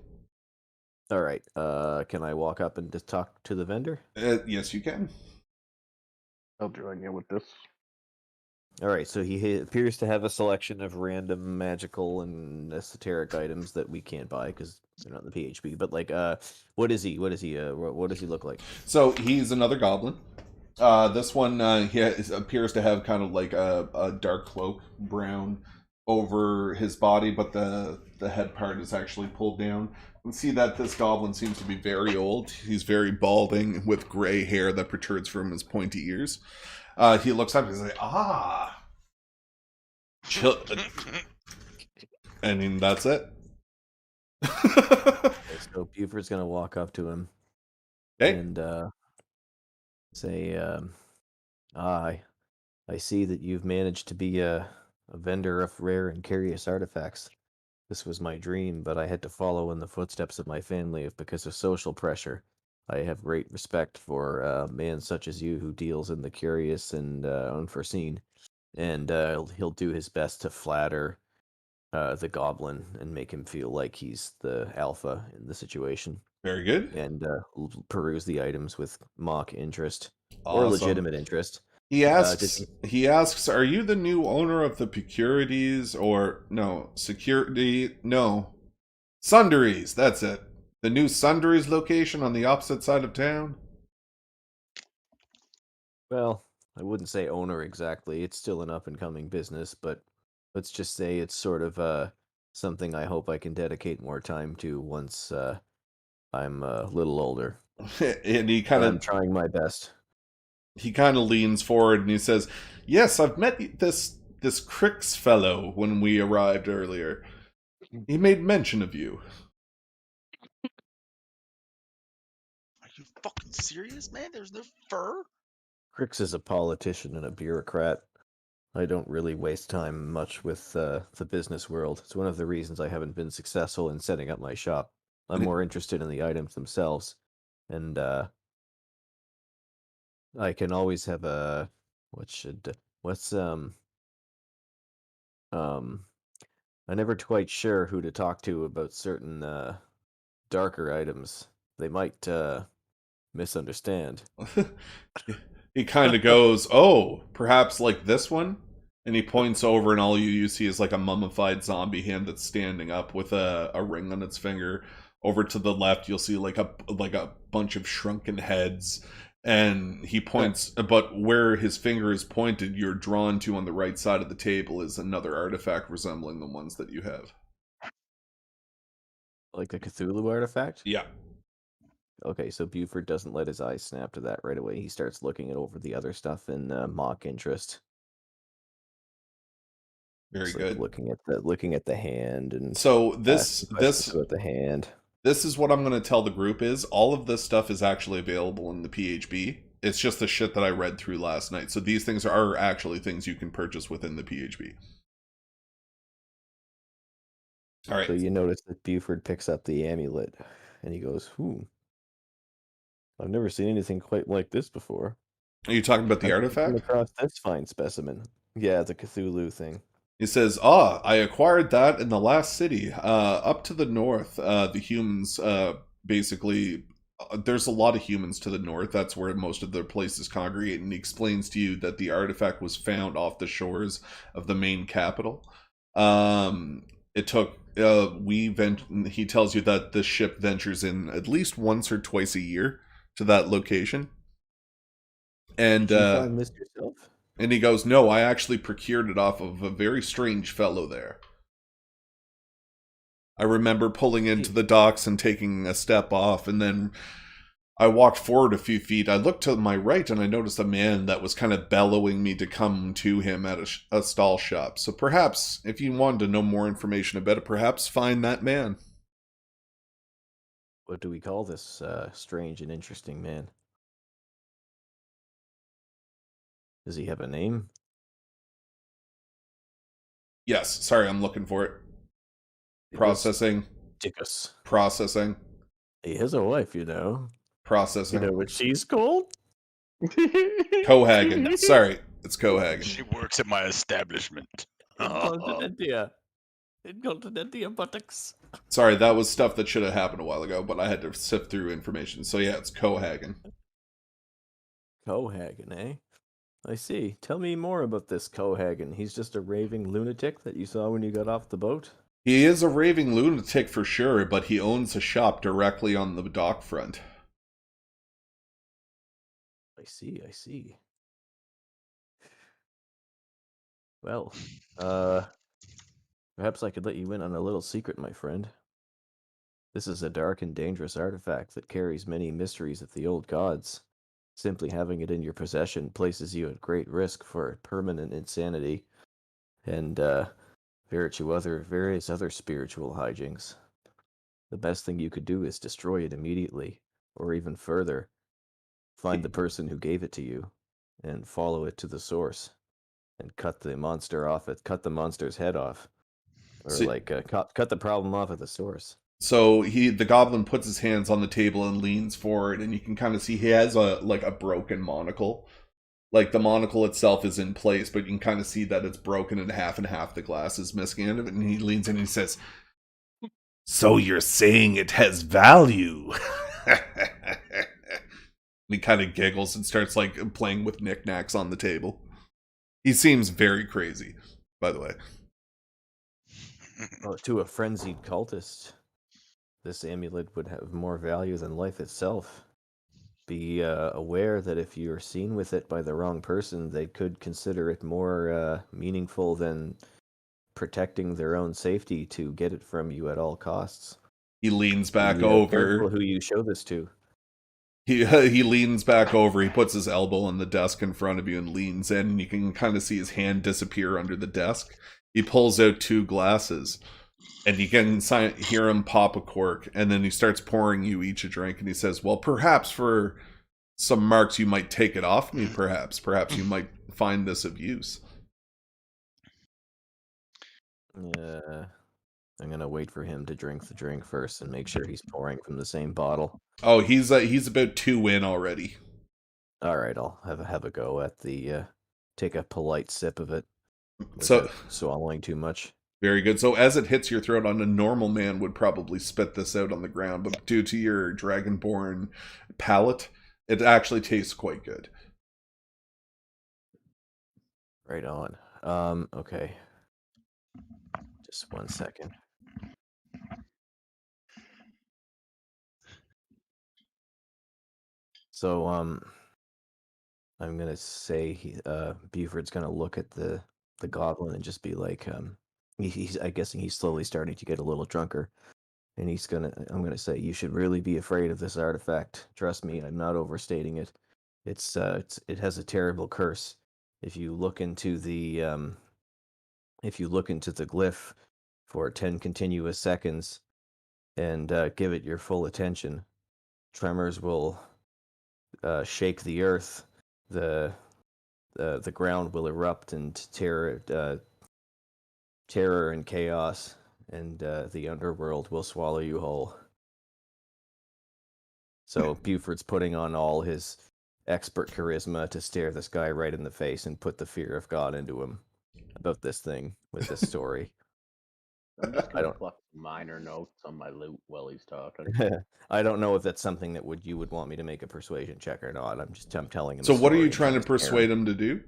All right. Can I walk up and just talk to the vendor? Yes, you can. I'll join you with this. All right. So he appears to have a selection of random magical and esoteric items that we can't buy because they're not in the PHP. But like, what is he? What does he look like? So he's another goblin. This one appears to have kind of like a dark cloak, brown, over his body, but the head part is actually pulled down. You can see that this goblin seems to be very old. He's very balding with gray hair that protrudes from his pointy ears. He looks up and he's like, chill. I mean, that's it. Okay, so Buford's gonna walk up to him Okay. and say, I see that you've managed to be a vendor of rare and curious artifacts. This was my dream, but I had to follow in the footsteps of my family because of social pressure. I have great respect for a man such as you who deals in the curious and unforeseen, and he'll do his best to flatter the goblin and make him feel like he's the alpha in the situation, Very good. and peruse the items with mock interest or Awesome. legitimate interest. He asks, are you the new owner of the Securities or no, security, no, Sundries, that's it. The new Sundries location on the opposite side of town? Well, I wouldn't say owner exactly. It's still an up-and-coming business, but let's just say it's sort of something I hope I can dedicate more time to once I'm a little older. And I'm trying my best. He kind of leans forward and he says, yes, I've met this Crix fellow when we arrived earlier. He made mention of you. Are you fucking serious, man? There's no fur? Crix is a politician and a bureaucrat. I don't really waste time much with the business world. It's one of the reasons I haven't been successful in setting up my shop. I'm more interested in the items themselves, and I can always have a I'm never quite sure who to talk to about certain darker items. They might misunderstand. He kind of goes, oh, perhaps like this one? And he points over, and all you see is like a mummified zombie hand that's standing up with a ring on its finger. Over to the left, you'll see like a bunch of shrunken heads. And he points, but where his finger is pointed, you're drawn to on the right side of the table is another artifact resembling the ones that you have. Like a Cthulhu artifact? Yeah. Okay, so Buford doesn't let his eyes snap to that right away. He starts looking at over the other stuff in mock interest. Very good. Looking at the hand and so this about the hand. This is what I'm going to tell the group is all of this stuff is actually available in the PHP. It's just the shit that I read through last night. So these things are actually things you can purchase within the PHP. All right. So you notice that Buford picks up the amulet and he goes, I've never seen anything quite like this before. Are you talking about the artifact? Come across this fine specimen. Yeah, the Cthulhu thing. He says, I acquired that in the last city. Up to the north, the humans basically... there's a lot of humans to the north. That's where most of their places congregate. And he explains to you that the artifact was found off the shores of the main capital. It took... he tells you that the ship ventures in at least once or twice a year to that location. And did you find this yourself? And he goes, no, I actually procured it off of a very strange fellow there. I remember pulling into the docks and taking a step off, and then I walked forward a few feet. I looked to my right, and I noticed a man that was kind of bellowing me to come to him at a stall shop. So perhaps, if you wanted to know more information about it, perhaps find that man. What do we call this strange and interesting man? Does he have a name? Yes, sorry, I'm looking for it. Processing. Dickus. Processing. He has a wife, you know. Processing. You know what she's called? Cohagen. Sorry, it's Cohagen. She works at my establishment. Incontinentia. Incontinentia buttocks. Sorry, that was stuff that should have happened a while ago, but I had to sift through information. So yeah, it's Cohagen. Cohagen, eh? I see. Tell me more about this Cohagen. He's just a raving lunatic that you saw when you got off the boat? He is a raving lunatic for sure, but he owns a shop directly on the dock front. I see. Well, perhaps I could let you in on a little secret, my friend. This is a dark and dangerous artifact that carries many mysteries of the old gods. Simply having it in your possession places you at great risk for permanent insanity and various other spiritual hijinks. The best thing you could do is destroy it immediately, or even further, find the person who gave it to you and follow it to the source and cut the monster's head off, or cut the problem off at the source. So the goblin puts his hands on the table and leans forward, and you can kind of see he has a broken monocle. Like the monocle itself is in place, but you can kind of see that it's broken in half, and half the glass is missing out of it. And he leans in and he says, "So you're saying it has value?" And he kind of giggles and starts like playing with knickknacks on the table. He seems very crazy, by the way. Well, to a frenzied cultist, this amulet would have more value than life itself. Be aware that if you're seen with it by the wrong person, they could consider it more meaningful than protecting their own safety to get it from you at all costs. He leans back Be over. careful who you show this to. He leans back over. He puts his elbow on the desk in front of you and leans in, and you can kind of see his hand disappear under the desk. He pulls out 2 glasses, and you can hear him pop a cork, and then he starts pouring you each a drink, and he says, "Well, perhaps for some marks you might take it off me, perhaps you might find this of use." I'm gonna wait for him to drink the drink first and make sure he's pouring from the same bottle. Oh, he's about 2 in already. All right, I'll have a go at the take a polite sip of it. So swallowing too much. Very good. So as it hits your throat, on a normal man would probably spit this out on the ground, but due to your dragonborn palate, it actually tastes quite good. Right on. Okay. Just 1 second. So, I'm gonna say Buford's gonna look at the goblin and just be like, I'm guessing he's slowly starting to get a little drunker, and I'm gonna say, you should really be afraid of this artifact. Trust me, I'm not overstating it. It has a terrible curse. If you look into the glyph for 10 continuous seconds and give it your full attention, tremors will shake the earth. The ground will erupt and terror and chaos, and the underworld will swallow you whole. So Buford's putting on all his expert charisma to stare this guy right in the face and put the fear of God into him about this thing with this story. I'm just gonna pluck minor notes on my loot while he's talking. I don't know if that's something that you would want me to make a persuasion check or not. I'm telling him. So what are you trying to persuade him to do?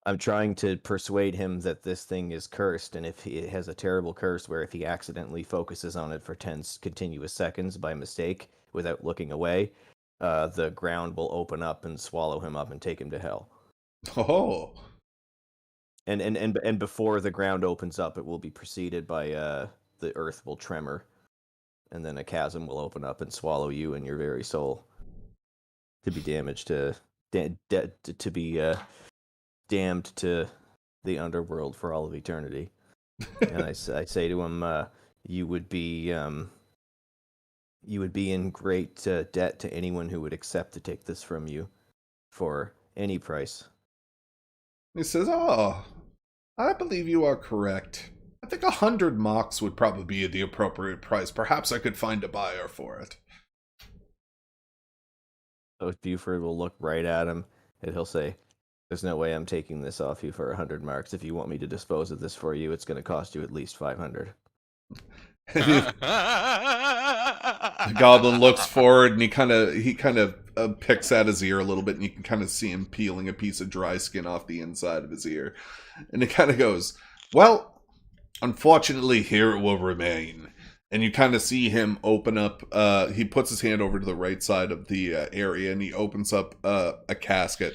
I'm trying to persuade him that this thing is cursed, and if it has a terrible curse where if he accidentally focuses on it for 10 continuous seconds by mistake without looking away, the ground will open up and swallow him up and take him to hell. Oh. And before the ground opens up, it will be preceded by the earth will tremor, and then a chasm will open up and swallow you and your very soul, to be damaged to be damned to the underworld for all of eternity. And I say to him, you would be in great debt to anyone who would accept to take this from you for any price. He says, "Oh, I believe you are correct. I think 100 mocks would probably be the appropriate price. Perhaps I could find a buyer for it. So Buford will look right at him, and he'll say, "There's no way I'm taking this off you for 100 marks. If you want me to dispose of this for you, it's going to cost you at least 500." The goblin looks forward and he kind of picks at his ear a little bit, and you can kind of see him peeling a piece of dry skin off the inside of his ear. And it kind of goes, "Well, unfortunately, here it will remain." And you kind of see him open up, he puts his hand over to the right side of the area, and he opens up a casket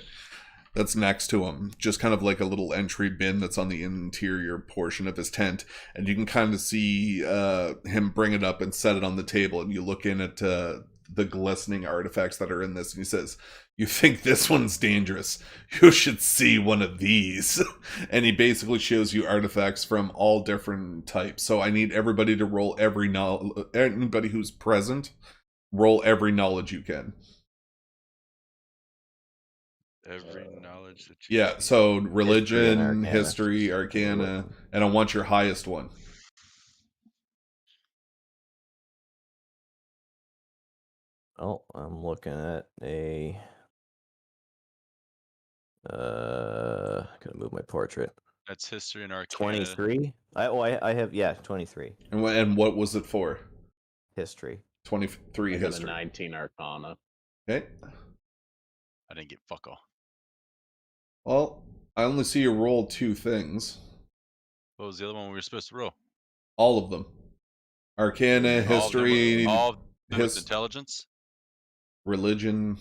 that's next to him, just kind of like a little entry bin that's on the interior portion of his tent. And you can kind of see him bring it up and set it on the table, and you look in at the glistening artifacts that are in this, and he says, "You think this one's dangerous? You should see one of these." And he basically shows you artifacts from all different types. So I need everybody to roll anybody who's present, roll every knowledge you can. Every knowledge that you Yeah, so religion, Arcana. history, arcana, and I want your highest one. Oh, I'm looking at a. Gonna move my portrait. That's history and arcana. 23. I have 23 And what was it for? history. 23 I got a history. 19 Arcana. Okay. I didn't get fuck all. Well, I only see you roll 2 things. What was the other one we were supposed to roll? All of them. Arcana, history, All of them with intelligence? religion.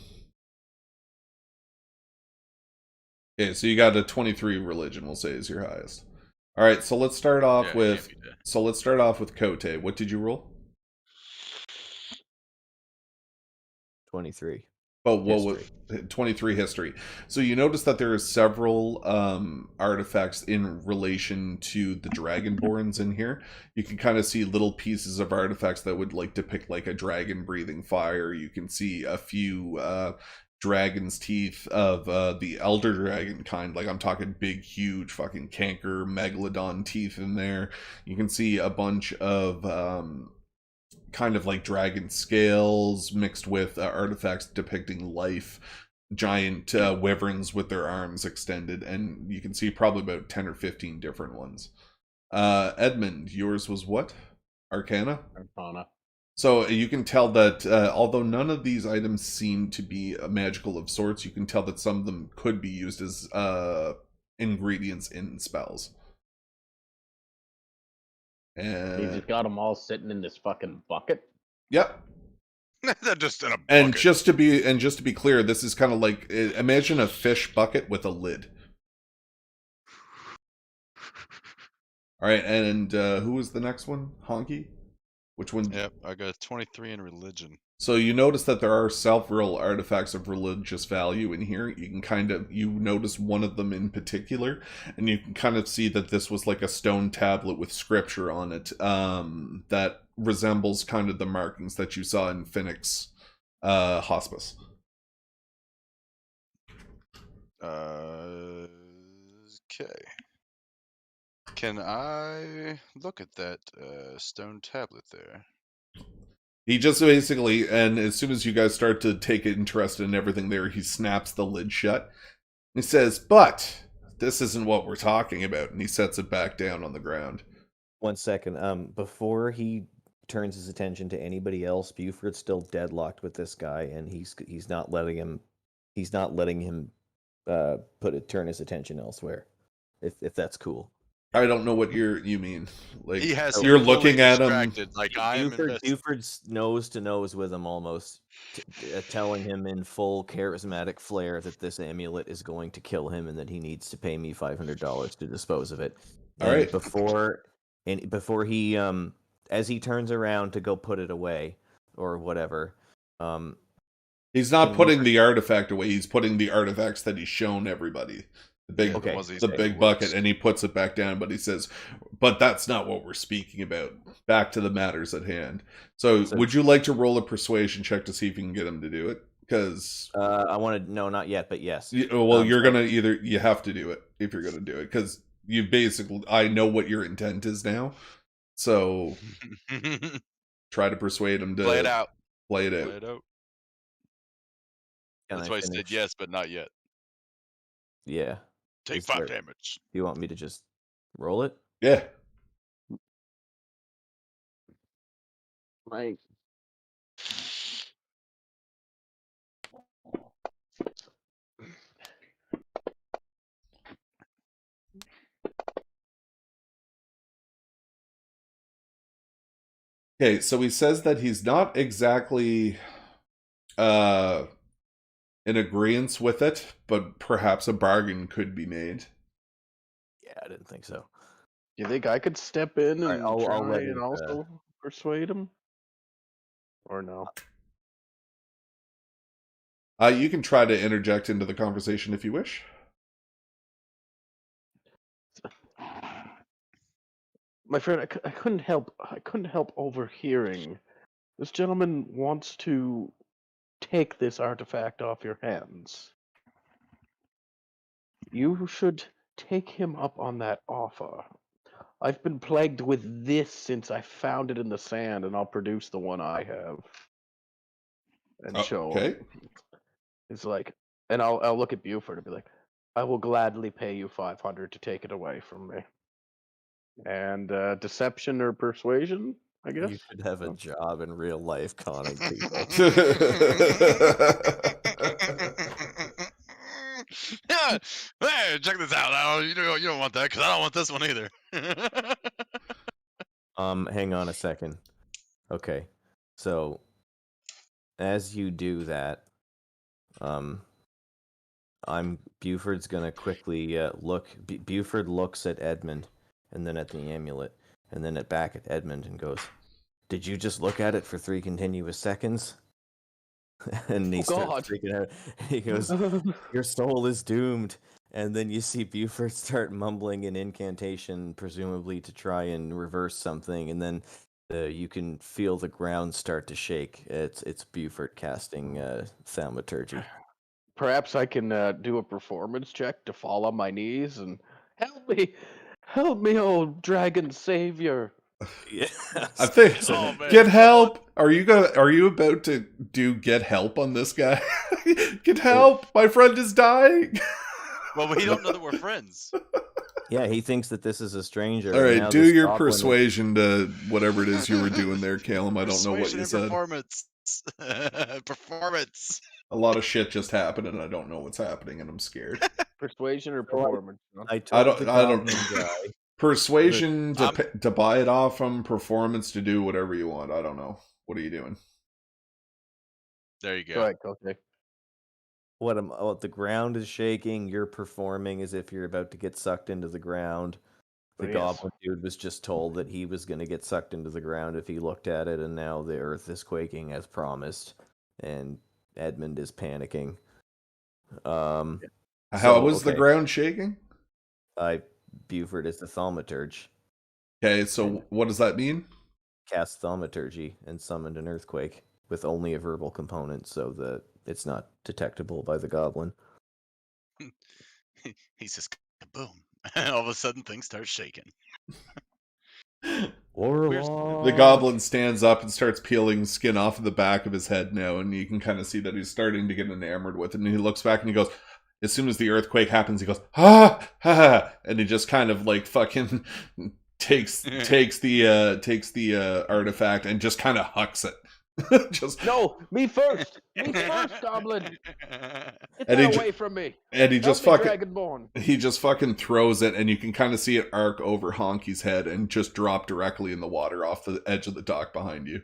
Okay, so you got a 23 religion, we'll say, is your highest. All right, so let's start off with Kote. What did you roll? 23. Oh, what was 23 history? So you notice that there are several artifacts in relation to the Dragonborns in here. You can kind of see little pieces of artifacts that would like depict like a dragon breathing fire. You can see a few dragon's teeth of the elder dragon kind. Like I'm talking big, huge fucking canker megalodon teeth in there. You can see a bunch of kind of like dragon scales mixed with artifacts depicting life, giant wyverns with their arms extended, and you can see probably about 10 or 15 different ones. Edmund, yours was what? Arcana? Arcana. So you can tell that although none of these items seem to be magical of sorts, you can tell that some of them could be used as ingredients in spells. You just got them all sitting in this fucking bucket. Yep. They're just in a bucket. And just to be clear, this is kind of like, imagine a fish bucket with a lid. All right, and who was the next one? Honky? Which one? Yep, I got 23 in religion. So you notice that there are several artifacts of religious value in here. You notice one of them in particular, and you can kind of see that this was like a stone tablet with scripture on it that resembles kind of the markings that you saw in Phoenix Hospice. Okay. Can I look at that stone tablet there? He just basically, and as soon as you guys start to take interest in everything there, he snaps the lid shut. He says, "But this isn't what we're talking about," and he sets it back down on the ground. 1 second. Before he turns his attention to anybody else, Buford's still deadlocked with this guy, and he's not letting him turn his attention elsewhere. If that's cool. I don't know what you mean. Like He has you're him looking fully at him. distracted, like I am Buford's nose to nose with him almost, telling him in full charismatic flair that this amulet is going to kill him and that he needs to pay me $500 to dispose of it. All And right. before he as he turns around to go put it away or whatever, He's not putting the artifact away. He's putting the artifacts that he's shown everybody. The big bucket, and he puts it back down, but he says, "But that's not what we're speaking about. Back to the matters at hand." So would you like to roll a persuasion check to see if you can get him to do it? Because I want to, no, not yet, but yes. Well, you're gonna you have to do it if you're gonna do it, because you basically, I know what your intent is now. So try to persuade him to Play it out. Play it Play out. it out. Can That's I why I said finish? yes, but not yet. Yeah. Take Is 5 there- damage. Do you want me to just roll it? Yeah. Like, Okay, so he says that he's not exactly in agreement with it, but perhaps a bargain could be made. Yeah, I didn't think so. do you think I could step in Alright, and I'll try let and it, also persuade him? Or no? You can try to interject into the conversation if you wish. My friend, I couldn't help overhearing. This gentleman wants to take this artifact off your hands. You should take him up on that offer. I've been plagued with this since I found it in the sand, and I'll produce the one I have and show him. Okay. It's like, and I'll look at Buford and be like, I will gladly pay you 500 to take it away from me. And deception or persuasion, I guess. You should have a job in real life conning people. Yeah, hey, check this out. You don't want that because I don't want this one either. Hang on a second. Okay, so as you do that, Buford's gonna quickly look. Buford looks at Edmund, and then at the amulet, and then back at Edmund, and goes, "Did you just look at it for 3 continuous seconds?" And he starts freaking out. He goes, "Your soul is doomed." And then you see Buford start mumbling an incantation, presumably to try and reverse something, and then you can feel the ground start to shake. It's Buford casting thaumaturgy. Perhaps I can do a performance check to fall on my knees and help me, old dragon savior. Yeah, I think Oh, man, get help. Are you about to do get help on this guy? Get help. My friend is dying. Well, we don't know that we're friends. Yeah, he thinks that this is a stranger. All and right, now do this your goblin persuasion to whatever it is you were doing there, Calum. I don't know what Persuasion you and said. Performance. Performance. A lot of shit just happened, and I don't know what's happening, and I'm scared. Persuasion or performance? Huh? I told the I don't. goblin guy. Persuasion I'm- to buy it off him, performance to do whatever you want. I don't know. What are you doing? There you go. Go ahead, okay. The ground is shaking. You're performing as if you're about to get sucked into the ground. The Yes. goblin dude was just told that he was going to get sucked into the ground if he looked at it, and now the earth is quaking as promised, and Edmund is panicking. How was the ground shaking? Buford is the thaumaturge. Okay, so what does that mean? Cast thaumaturgy and summoned an earthquake with only a verbal component, so that it's not detectable by the goblin. He's just boom. All of a sudden, things start shaking. The goblin stands up and starts peeling skin off of the back of his head now, and you can kind of see that he's starting to get enamored with it. And he looks back and he goes, as soon as the earthquake happens, he goes, ha ha, and he just kind of like fucking takes the artifact and just kind of hucks it. Just no, me first, goblin. Get And that he away from me. and he Help just me, fucking Dragonborn. he just fucking throws it, and you can kind of see it arc over Honky's head and just drop directly in the water off the edge of the dock behind you.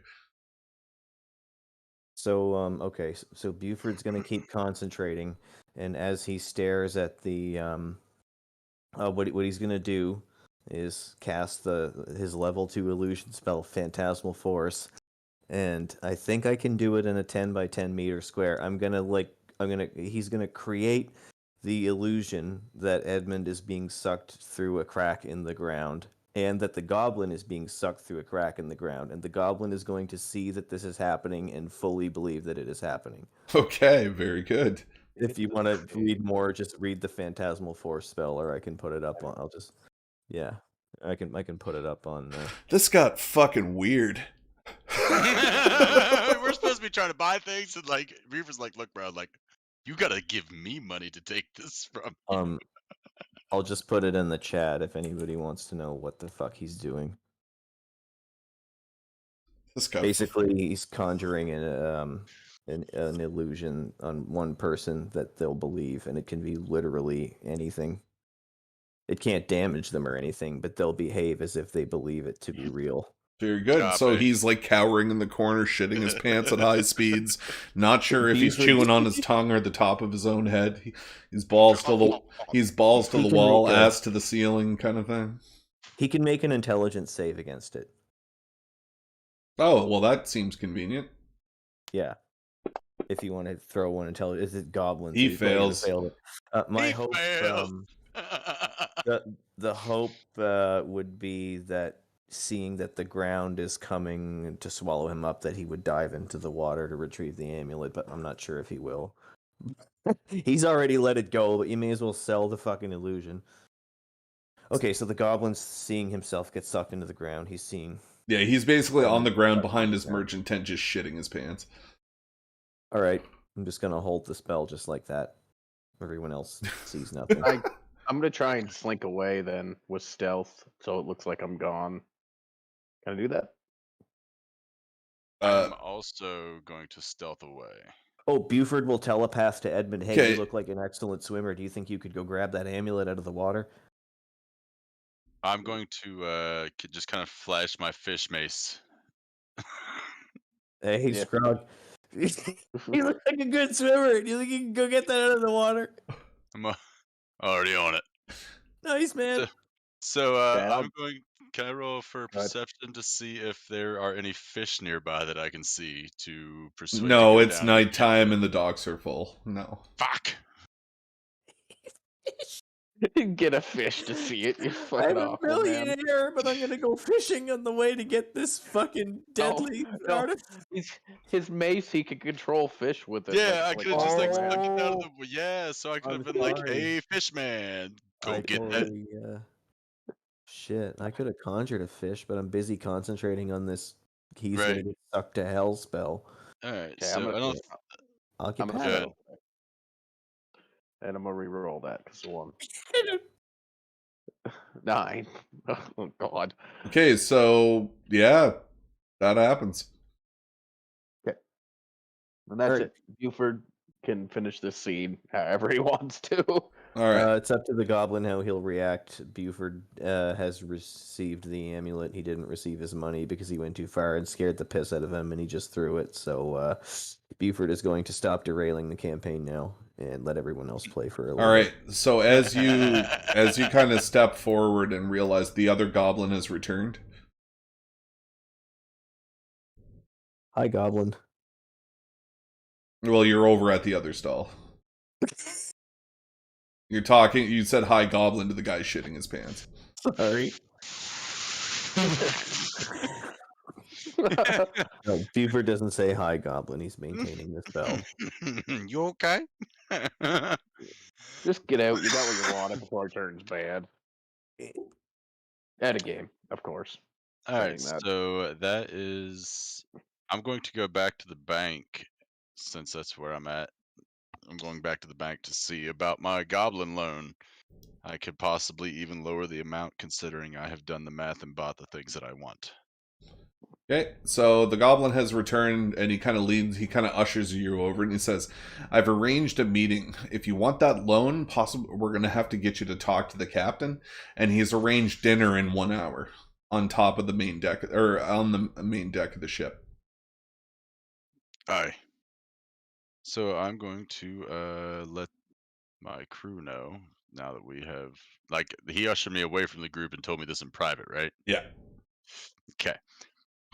So okay, so Buford's gonna keep concentrating, and as he stares at the what he's gonna do is cast his level 2 illusion spell, Phantasmal Force, and I think I can do it in a 10 by 10 meter square. He's gonna create the illusion that Edmund is being sucked through a crack in the ground, and that the goblin is being sucked through a crack in the ground, and the goblin is going to see that this is happening and fully believe that it is happening. Okay, very good. If you want to read more, just read the Phantasmal Force spell, or I can put it up on. I'll just Yeah, I can put it up on. This got fucking weird. We're supposed to be trying to buy things, and like Reaver's like, look, bro, like you gotta give me money to take this from you. I'll just put it in the chat if anybody wants to know what the fuck he's doing. This got Basically, he's conjuring an illusion on one person that they'll believe, and it can be literally anything. It can't damage them or anything, but they'll behave as if they believe it to be real. very good. Copy. So he's like cowering in the corner, shitting his pants at high speeds, not sure if he's chewing on his tongue or the top of his own head. He's balls to the wall, ass to the ceiling, kind of thing. He can make an intelligence save against it. Oh, well, that seems convenient. Yeah. If you want to throw one intelligence, is it goblins? He He's probably gonna fails. fail it. My He hope, fails. the hope would be that seeing that the ground is coming to swallow him up, that he would dive into the water to retrieve the amulet, but I'm not sure if he will. He's already let it go, but you may as well sell the fucking illusion. Okay, so the goblin's seeing himself get sucked into the ground. He's seeing... Yeah, he's basically on the ground behind his merchant tent, just shitting his pants. Alright, I'm just gonna hold the spell just like that. Everyone else sees nothing. I'm gonna try and slink away then with stealth, so it looks like I'm gone. Can I do that? I'm also going to stealth away. Oh, Buford will telepath to Edmund, hey, Okay. you look like an excellent swimmer. Do you think you could go grab that amulet out of the water? I'm going to just kind of flash my fish mace. Hey, Yeah. Scrog. You look like a good swimmer. Do you think you can go get that out of the water? I'm already on it. Nice, man. So Okay, I'm going. Can I roll for perception to see if there are any fish nearby that I can see to persuade? No, to go it's down nighttime and the docks are full. No. Fuck. Get a fish to see it. You fucking I'm a awful man. millionaire, but I'm gonna go fishing on the way to get this fucking deadly no. artifact. His mace, he could control fish with it. Yeah, I like- could have just like stuck it down Oh. to the. Yeah, so I could I'm have been like, sorry. "Hey, fishman, go I get that." totally, shit, I could have conjured a fish, but I'm busy concentrating on this. He's Right. gonna get stuck to hell spell. All right, Okay, so I don't. I'll get I'm past gonna Good. it. and I'm gonna re-roll that because 1. 9. Oh God. Okay, so, yeah, that happens. And that's Alright. it. Buford can finish this scene however he wants to. All right. It's up to the goblin how he'll react. Buford has received the amulet. He didn't receive his money because he went too far and scared the piss out of him, and he just threw it. So Buford is going to stop derailing the campaign now and let everyone else play for a little All right. bit. So as you kind of step forward and realize the other goblin has returned. Hi, goblin. Well, you're over at the other stall. You're talking. You said hi, goblin, to the guy shitting his pants. Sorry. No, Buford doesn't say hi, goblin. He's maintaining the spell. You okay? Just get out. You got what you wanted before it turns bad. At a game, of course. All right, saying that. so that is. I'm going to go back to the bank since that's where I'm at. I'm going back to the bank to see about my goblin loan. I could possibly even lower the amount considering I have done the math and bought the things that I want. Okay, so the goblin has returned, and he kind of ushers you over, and he says, "I've arranged a meeting. If you want that loan, possibly we're going to have to get you to talk to the captain, and he's arranged dinner in 1 hour on top of the main deck, or on the main deck of the ship." Aye. So I'm going to let my crew know now that we have, like, he ushered me away from the group and told me this in private, right? Yeah. Okay.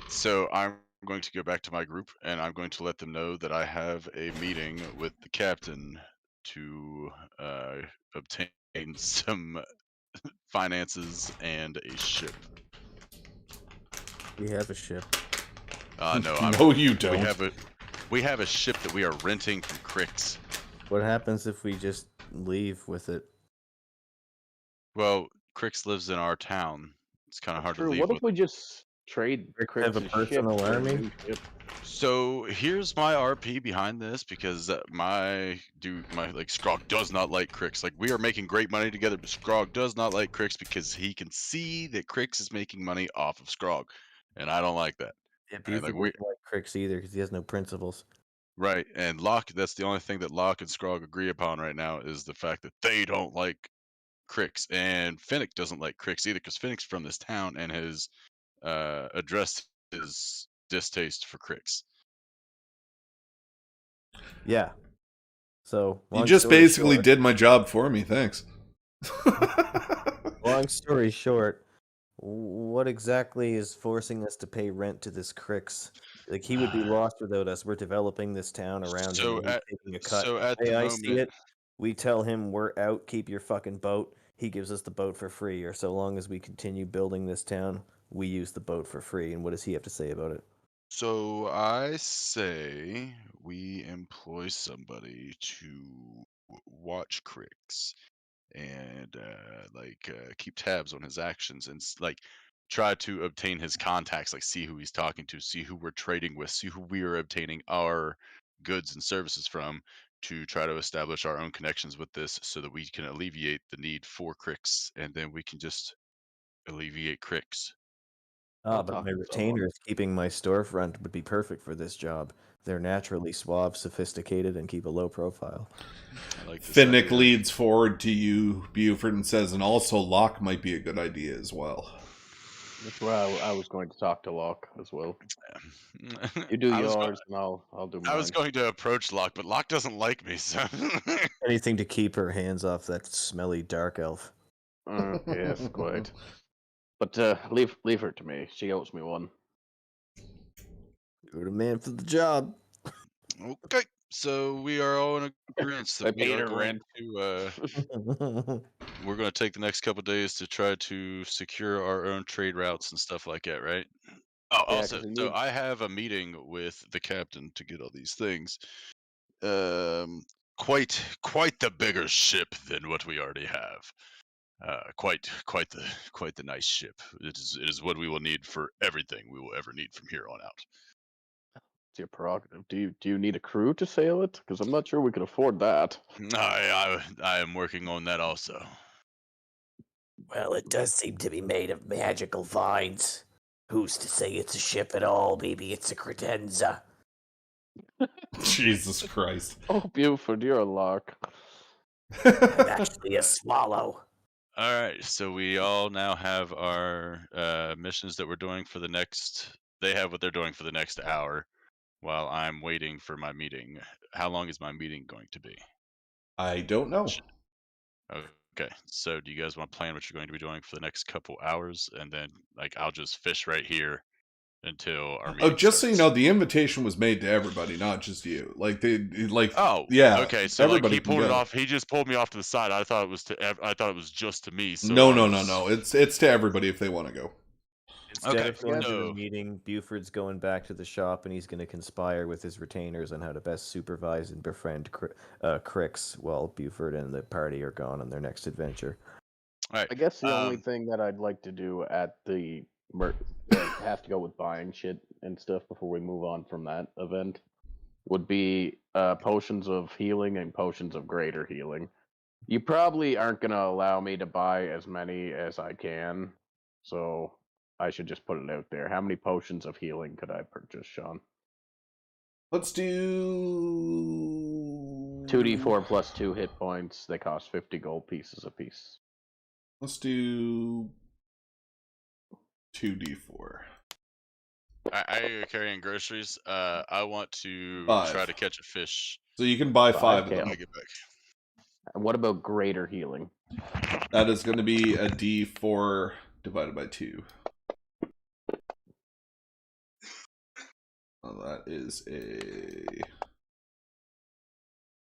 So I'm going to go back to my group and I'm going to let them know that I have a meeting with the captain to obtain some finances and a ship. We have a ship. No, No, you don't. We have a ship that we are renting from Crix. What happens if we just leave with it? Well, Crix lives in our town. It's kind of hard to True. leave What with. if we just trade Have a Crix's ship personal for a army? new ship? So here's my RP behind this, because my Scrog does not like Crix. Like, we are making great money together, but Scrog does not like Crix because he can see that Crix is making money off of Scrog, and I don't like that. Yeah, Right, Buford doesn't like Crix either because he has no principles. Right, and Locke, that's the only thing that Locke and Scrog agree upon right now, is the fact that they don't like Crix, and Finnick doesn't like Crix either, because Finnick's from this town and has addressed his distaste for Crix. Yeah. So You just basically did my job for me. Thanks. Long story short, what exactly is forcing us to pay rent to this Crix? Like, he would be lost without us. We're developing this town around him. And he's taking a cut. So at Hey, the I see moment, it. We tell him we're out. Keep your fucking boat. He gives us the boat for free. Or so long as we continue building this town, we use the boat for free. And what does he have to say about it? so I say we employ somebody to watch Crix and keep tabs on his actions, and like try to obtain his contacts, like see who he's talking to, see who we're trading with, see who we are obtaining our goods and services from, to try to establish our own connections with this, so that we can alleviate the need for Crix, and then we can just alleviate Crix. But my retainers keeping my storefront would be perfect for this job. They're naturally suave, sophisticated, and keep a low profile. Finnick leads forward to you, Buford, and says, and also Locke might be a good idea as well. That's why I was going to talk to Locke as well. You do yours, and I'll do mine. I was going to approach Locke, but Locke doesn't like me, so... Anything to keep her hands off that smelly dark elf. Yes, quite. But leave her to me. She owes me one. You're the man for the job. Okay, so we are all in agreement that we are going to we're going to take the next couple days to try to secure our own trade routes and stuff like that, right? Oh, Yeah, also, so I have a meeting with the captain to get all these things. Quite the bigger ship than what we already have. Quite the nice ship. It is what we will need for everything we will ever need from here on out. It's your prerogative. Do you need a crew to sail it? Because I'm not sure we could afford that. I am working on that also. Well, it does seem to be made of magical vines. Who's to say it's a ship at all? Maybe it's a credenza. Jesus Christ. Oh, Buford, you're a lark. I'm actually a swallow. All right, so we all now have our missions that we're doing for the next... They have what they're doing for the next hour, while I'm waiting for my meeting. How long is my meeting going to be? I don't know. Okay, so do you guys want to plan what you're going to be doing for the next couple hours, and then I'll just fish right here until our meeting just starts. so you know, the invitation was made to everybody, not just you. Oh, yeah. Okay, so everybody he pulled it off. He just pulled me off to the side. I thought it was just to me. So no. It's to everybody if they want to go. Instead of going to the meeting, Buford's going back to the shop, and he's going to conspire with his retainers on how to best supervise and befriend Crix while Buford and the party are gone on their next adventure. All right. I guess the only thing that I'd like to do at the have to go with buying shit and stuff before we move on from that event would be potions of healing and potions of greater healing. You probably aren't going to allow me to buy as many as I can, so I should just put it out there. How many potions of healing could I purchase, Sean? Let's do 2d4 plus 2 hit points. They cost 50 gold pieces apiece. Let's do 2d4. I carrying groceries. I want to 5. try to catch a fish. So you can buy 5 of them. When I get back. And what about greater healing? That is going to be a d4 divided by 2. Well, that is it's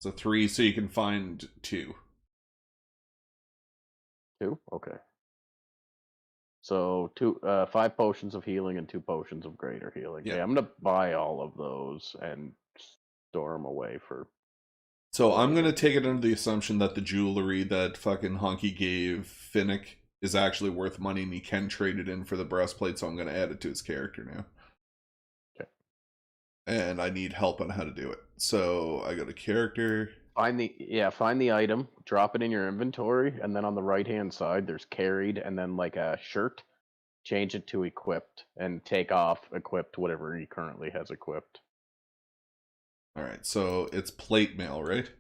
a 3, so you can find 2. 2? Okay. So 5 potions of healing and 2 potions of greater healing. Yeah, I'm gonna buy all of those and store them away for. So I'm gonna take it under the assumption that the jewelry that fucking Honky gave Finnick is actually worth money, and he can trade it in for the breastplate, so I'm going to add it to his character now. Okay. And I need help on how to do it. So I go to character. Find the item, drop it in your inventory, and then on the right-hand side, there's carried, and then like a shirt. Change it to equipped, and take off equipped whatever he currently has equipped. All right, so it's plate mail, right?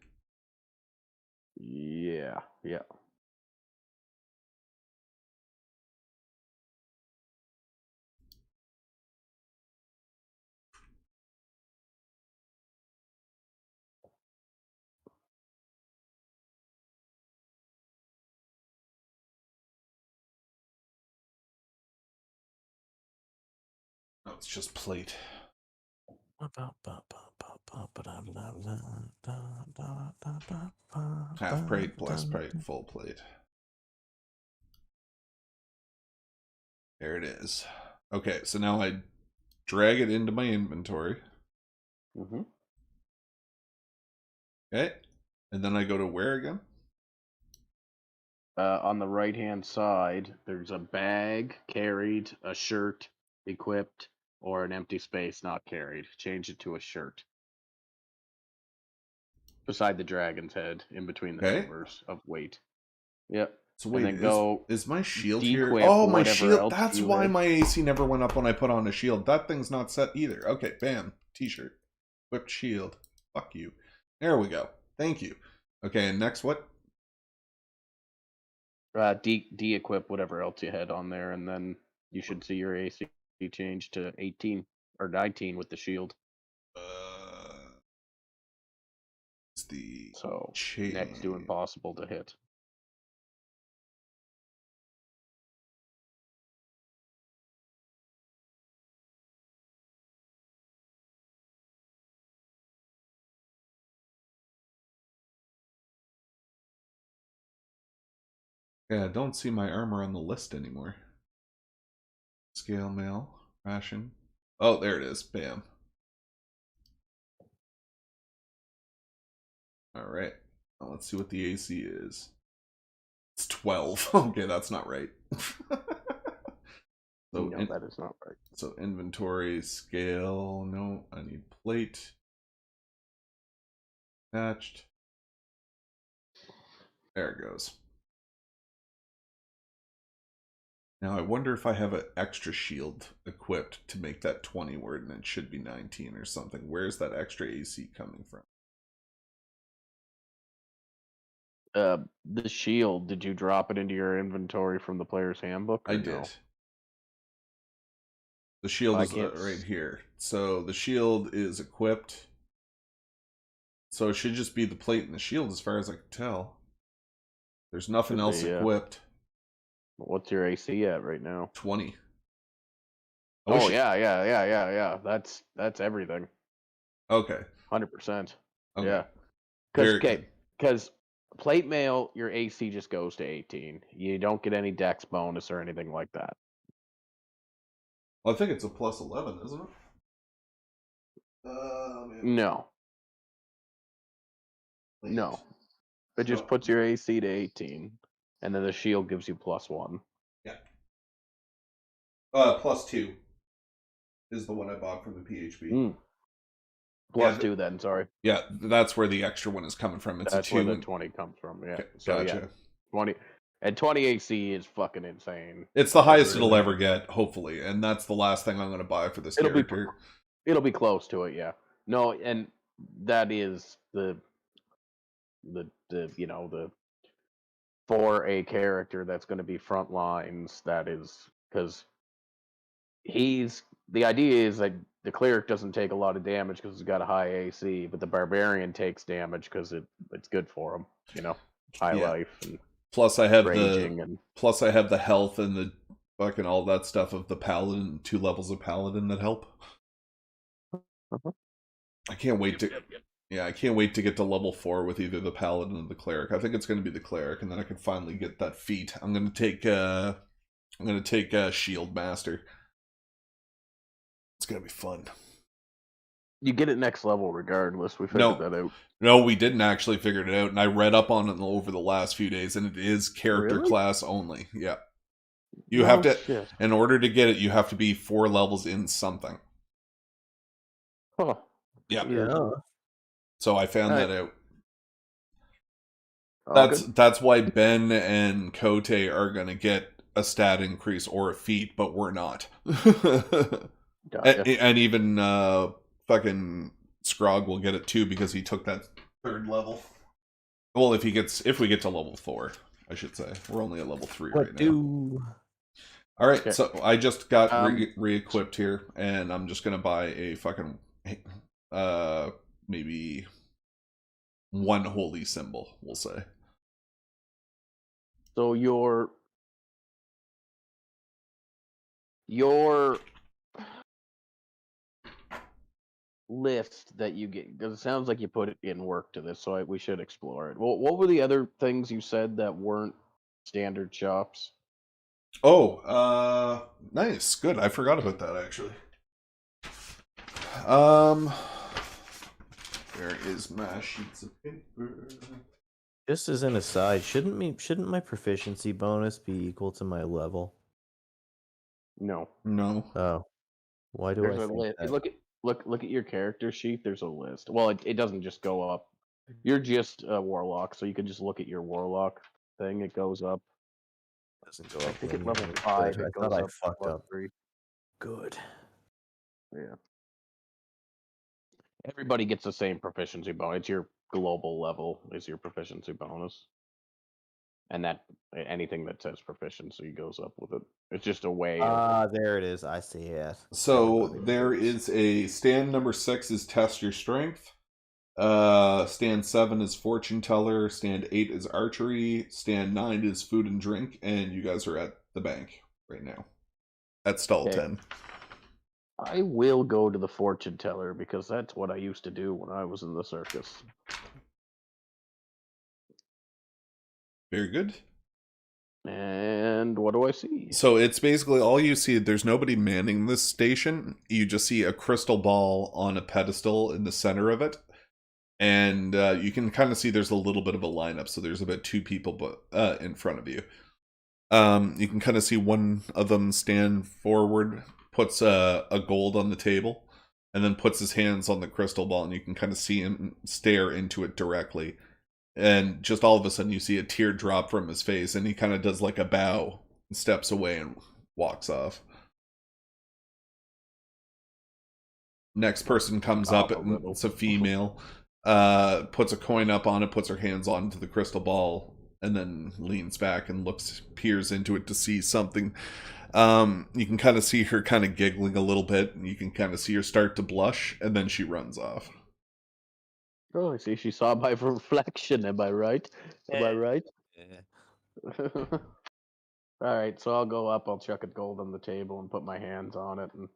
Yeah. No, it's just plate. Half plate plus plate, full plate. There it is. Okay, so now I drag it into my inventory. Mm-hmm. Okay, and then I go to where again? On the right-hand side, there's a bag, carried, a shirt, equipped, or an empty space not carried. Change it to a shirt. Beside the dragon's head, in between the numbers of weight. Yep. So wait, and then is my shield here? dequip Oh, my whatever shield. else That's you why had. my AC never went up when I put on a shield. That thing's not set either. Okay, bam. T-shirt. Equipped shield. Fuck you. There we go. Thank you. Okay, and next what? De-equip whatever else you had on there, and then you should see your AC change to 18 or 19 with the shield. It's the So change. next to impossible to hit. Yeah, I don't see my armor on the list anymore. Scale mail, ration. Oh, there it is. Bam. All right. Now let's see what the AC is. It's 12. Okay, that's not right. So No, that is not right. So inventory, scale. No, I need plate. Attached. There it goes. Now I wonder if I have an extra shield equipped to make that 20 word, and it should be 19 or something. Where's that extra AC coming from? The shield, did you drop it into your inventory from the player's handbook? I did. No? The shield is right here. So the shield is equipped. So it should just be the plate and the shield as far as I can tell. There's nothing else equipped. What's your AC at right now? 20. Oh, yeah. That's everything. Okay. 100%. Okay. Yeah. Because plate mail, your AC just goes to 18. You don't get any dex bonus or anything like that. Well, I think it's a plus 11, isn't it? No. No. It just puts your AC to 18. And then the shield gives you +1. Yeah. +2 is the one I bought from the PHP. +2 then, sorry. Yeah, that's where the extra one is coming from. That's where the 20 comes from, yeah. Okay, so gotcha. yeah, 20. And 20 AC is fucking insane. It's the highest it'll ever get, hopefully. And that's the last thing I'm going to buy for this character. It'll be close to it, yeah. No, and that is the for a character that's going to be front lines, that is, because the idea is that the cleric doesn't take a lot of damage because he's got a high AC, but the barbarian takes damage because it's good for him, high life and plus I have the health and the fucking all that stuff of the paladin, 2 levels of paladin that help. I can't wait to I can't wait to get to level 4 with either the paladin or the cleric. I think it's going to be the cleric, and then I can finally get that feat. I'm going to take Shield Master. It's going to be fun. You get it next level regardless. We figured that out. No, we didn't actually figure it out, and I read up on it over the last few days, and it is character class only. Yeah. You have to, shit. in order to get it, you have to be 4 levels in something. Huh. Yeah. Yeah. So I found Alright. that out. All good? That's why Ben and Kote are gonna get a stat increase or a feat, but we're not. Gotcha. and even fucking Scrog will get it too because he took that 3rd level. Well, if we get to level 4, I should say. We're only at level 3 right now. All right, Okay. so I just got re-equipped here, and I'm just gonna buy a fucking maybe 1 holy symbol, we'll say. So your list that you get, because it sounds like you put it in work to this, so we should explore it. Well, what were the other things you said that weren't standard shops? Oh, nice, good. I forgot about that actually. Where is my sheets of paper? Just as an aside, shouldn't my proficiency bonus be equal to my level? No. No. Oh, why do There's I a think list. that? Look at your character sheet. There's a list. Well, it doesn't just go up. You're just a warlock, so you can just look at your warlock thing. It goes up. Doesn't go up. I think at linearly. level Good. 5 I it thought goes I up fucked plus up. 3. Good. Yeah. Everybody gets the same proficiency bonus. It's your global level is your proficiency bonus. And that anything that says proficiency goes up with it. It's just a way of There it is. I see it. So Everybody there gets- is a stand number 6 is test your strength. Stand 7 is fortune teller. Stand 8 is archery. Stand 9 is food and drink. And you guys are at the bank right now. At stall Okay. 10. I will go to the fortune teller because that's what I used to do when I was in the circus. Very good. And what do I see? So it's basically all you see. There's nobody manning this station. You just see a crystal ball on a pedestal in the center of it. And you can kind of see there's a little bit of a lineup. So there's about 2 people in front of you. You can kind of see one of them stand forward, puts a gold on the table, and then puts his hands on the crystal ball, and you can kind of see him stare into it directly. And just all of a sudden you see a tear drop from his face, and he kind of does like a bow, and steps away and walks off. Next person comes up, and it's a female, puts a coin up on it, puts her hands onto the crystal ball, and then leans back and peers into it to see something. You can kind of see her kind of giggling a little bit, and you can kind of see her start to blush, and then she runs off. Oh, I see. She saw my reflection. Am I right? Am I right? Yeah. All right, so I'll go up. I'll chuck a gold on the table and put my hands on it and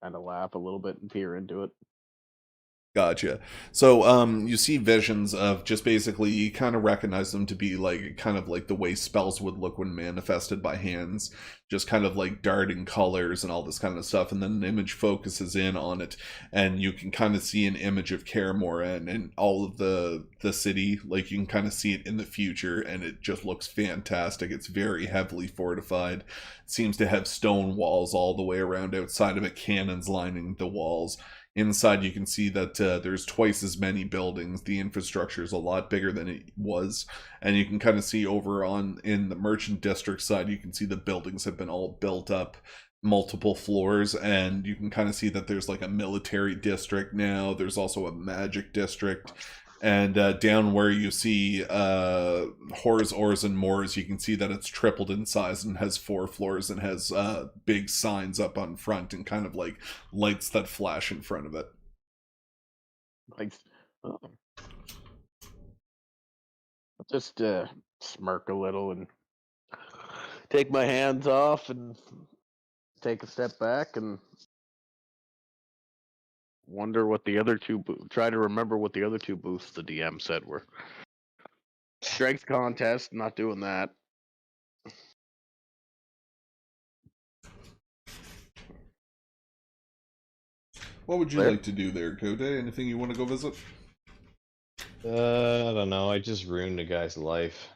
kind of laugh a little bit and peer into it. Gotcha. So, you see visions of just basically, you kind of recognize them to be like, kind of like the way spells would look when manifested by hands, just kind of like darting colors and all this kind of stuff, and then an image focuses in on it, and you can kind of see an image of Karamor and all of the city, like you can kind of see it in the future, and it just looks fantastic. It's very heavily fortified. It seems to have stone walls all the way around outside of it, cannons lining the walls. Inside, you can see that there's twice as many buildings. The infrastructure is a lot bigger than it was. And you can kind of see over in the merchant district side, you can see the buildings have been all built up multiple floors. And you can kind of see that there's like a military district now. There's also a magic district. And down where you see Horrors, Ors, and Moors, you can see that it's tripled in size and has 4 floors and has big signs up on front and kind of like lights that flash in front of it. Like, oh. I'll just smirk a little and take my hands off and take a step back and wonder what the other 2 try to remember what the other 2 boosts the DM said were. Strength contest, not doing that. What would you There. like to do there, Kote? Anything you want to go visit? I don't know. I just ruined a guy's life.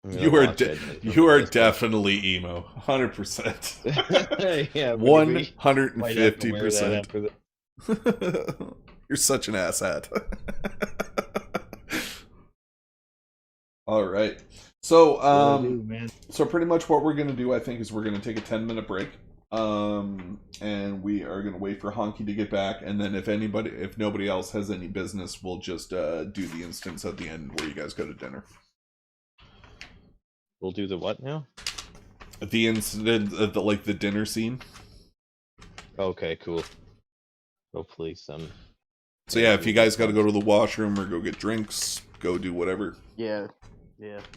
I'm gonna You are watch it. you are definitely emo. 100%. Yeah, maybe. Might have to wear that 150%. after the. You're such an asshat. All right. So, What I do, man. so pretty much what we're gonna do, I think, is we're gonna take a 10-minute break, and we are gonna wait for Honky to get back, and then if nobody else has any business, we'll just do the instance at the end where you guys go to dinner. We'll do the what now? The incident, the dinner scene. Okay, cool. Hopefully some. So yeah, if you guys got to go to the washroom or go get drinks, go do whatever. Yeah,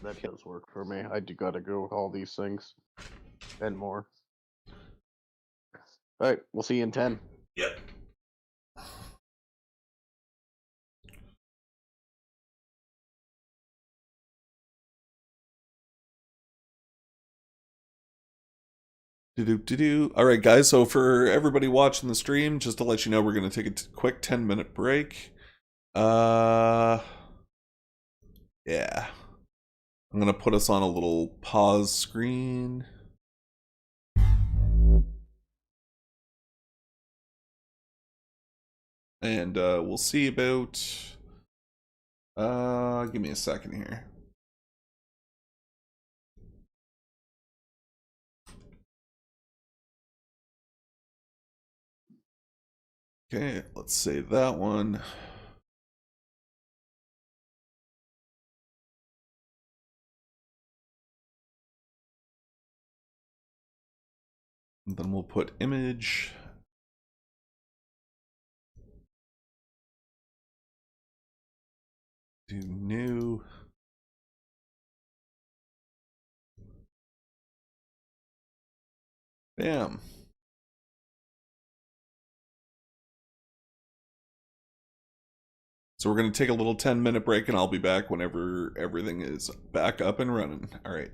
that does work for me. I do gotta go with all these things and more. All right, we'll see you in 10. Yep. All right, guys. So for everybody watching the stream, just to let you know, we're gonna take a quick 10-minute break. Yeah. I'm gonna put us on a little pause screen. And we'll see about give me a second here. Okay, let's save that one. And then we'll put image. Do new. Bam. So we're going to take a little 10-minute break, and I'll be back whenever everything is back up and running. All right.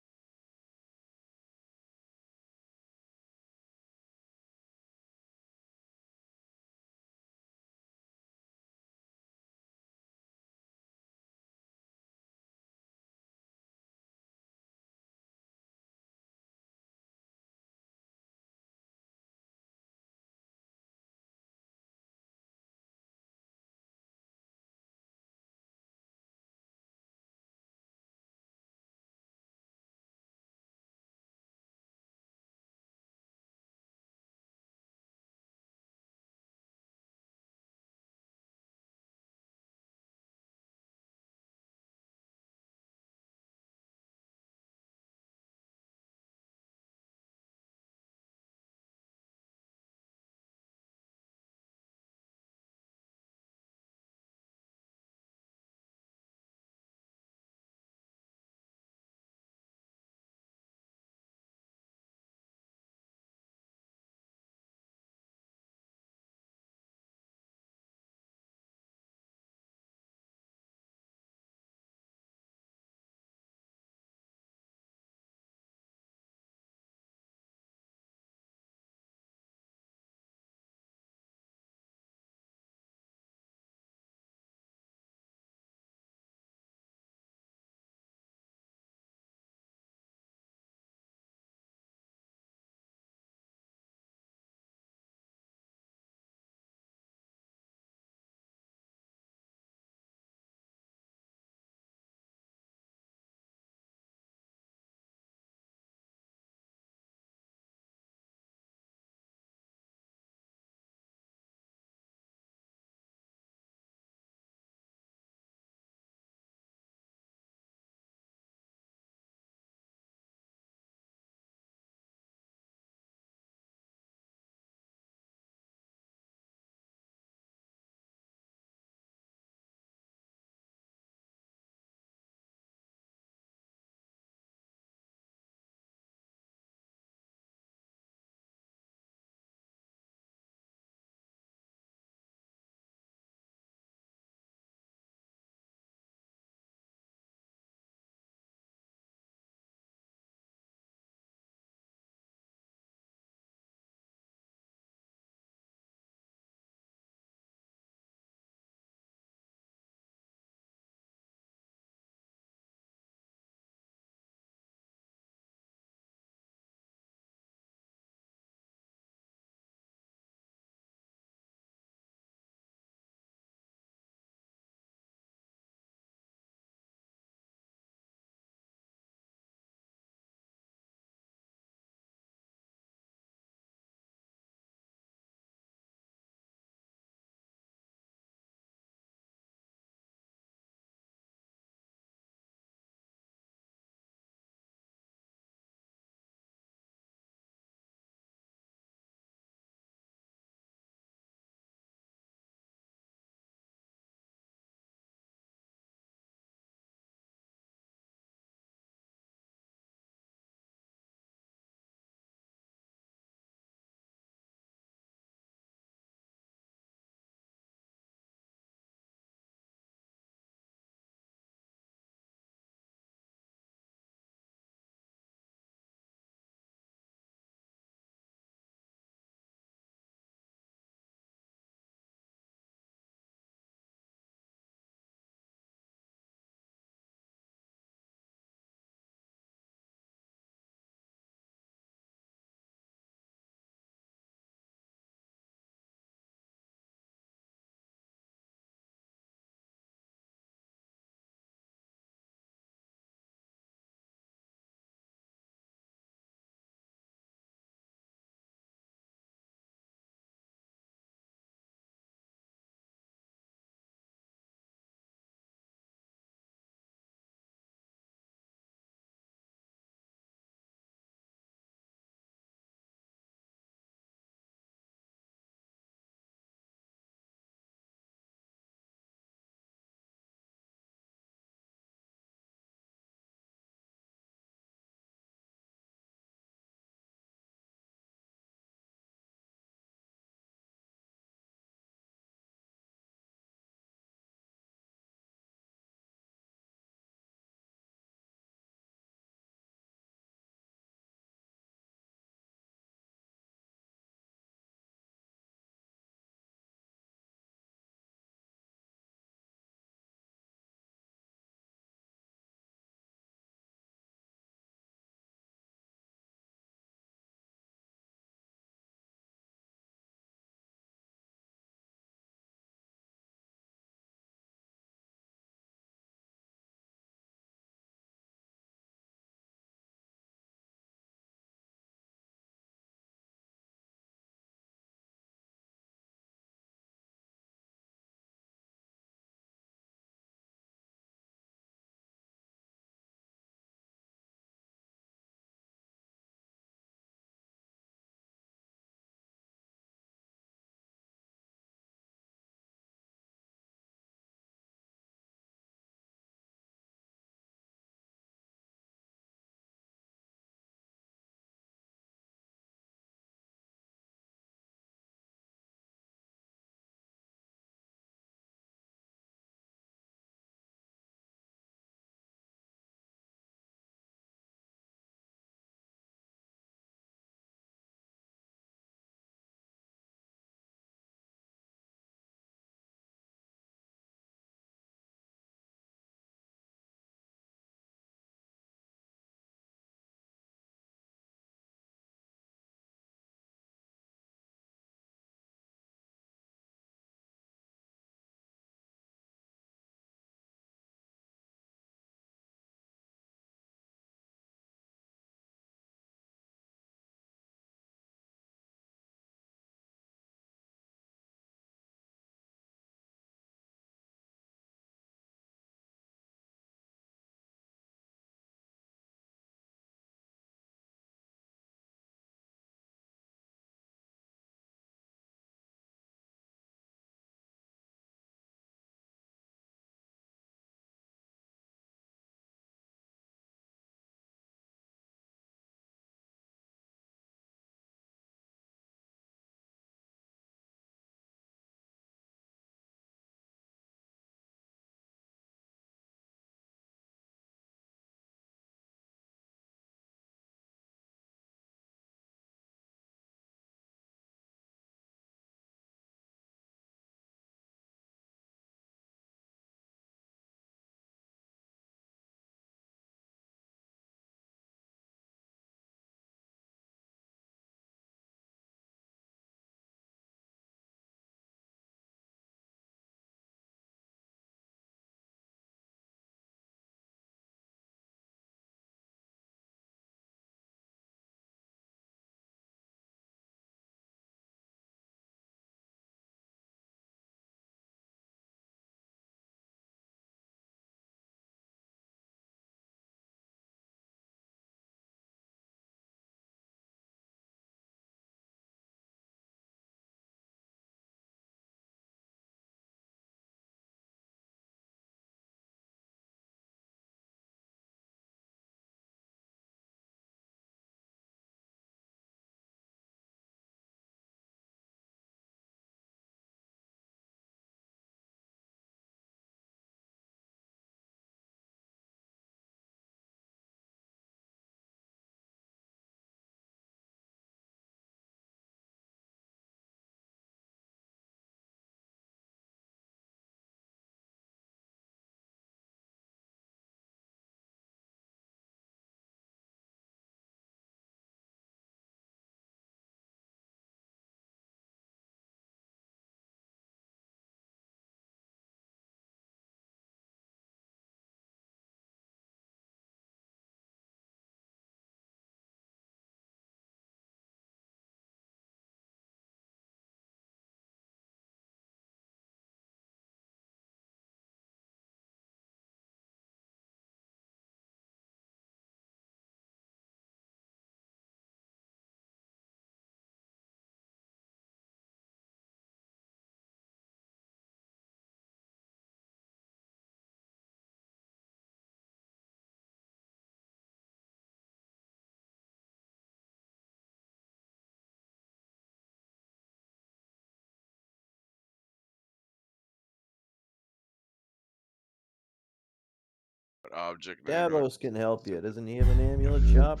object. Davos can help you. Doesn't he have an amulet shop?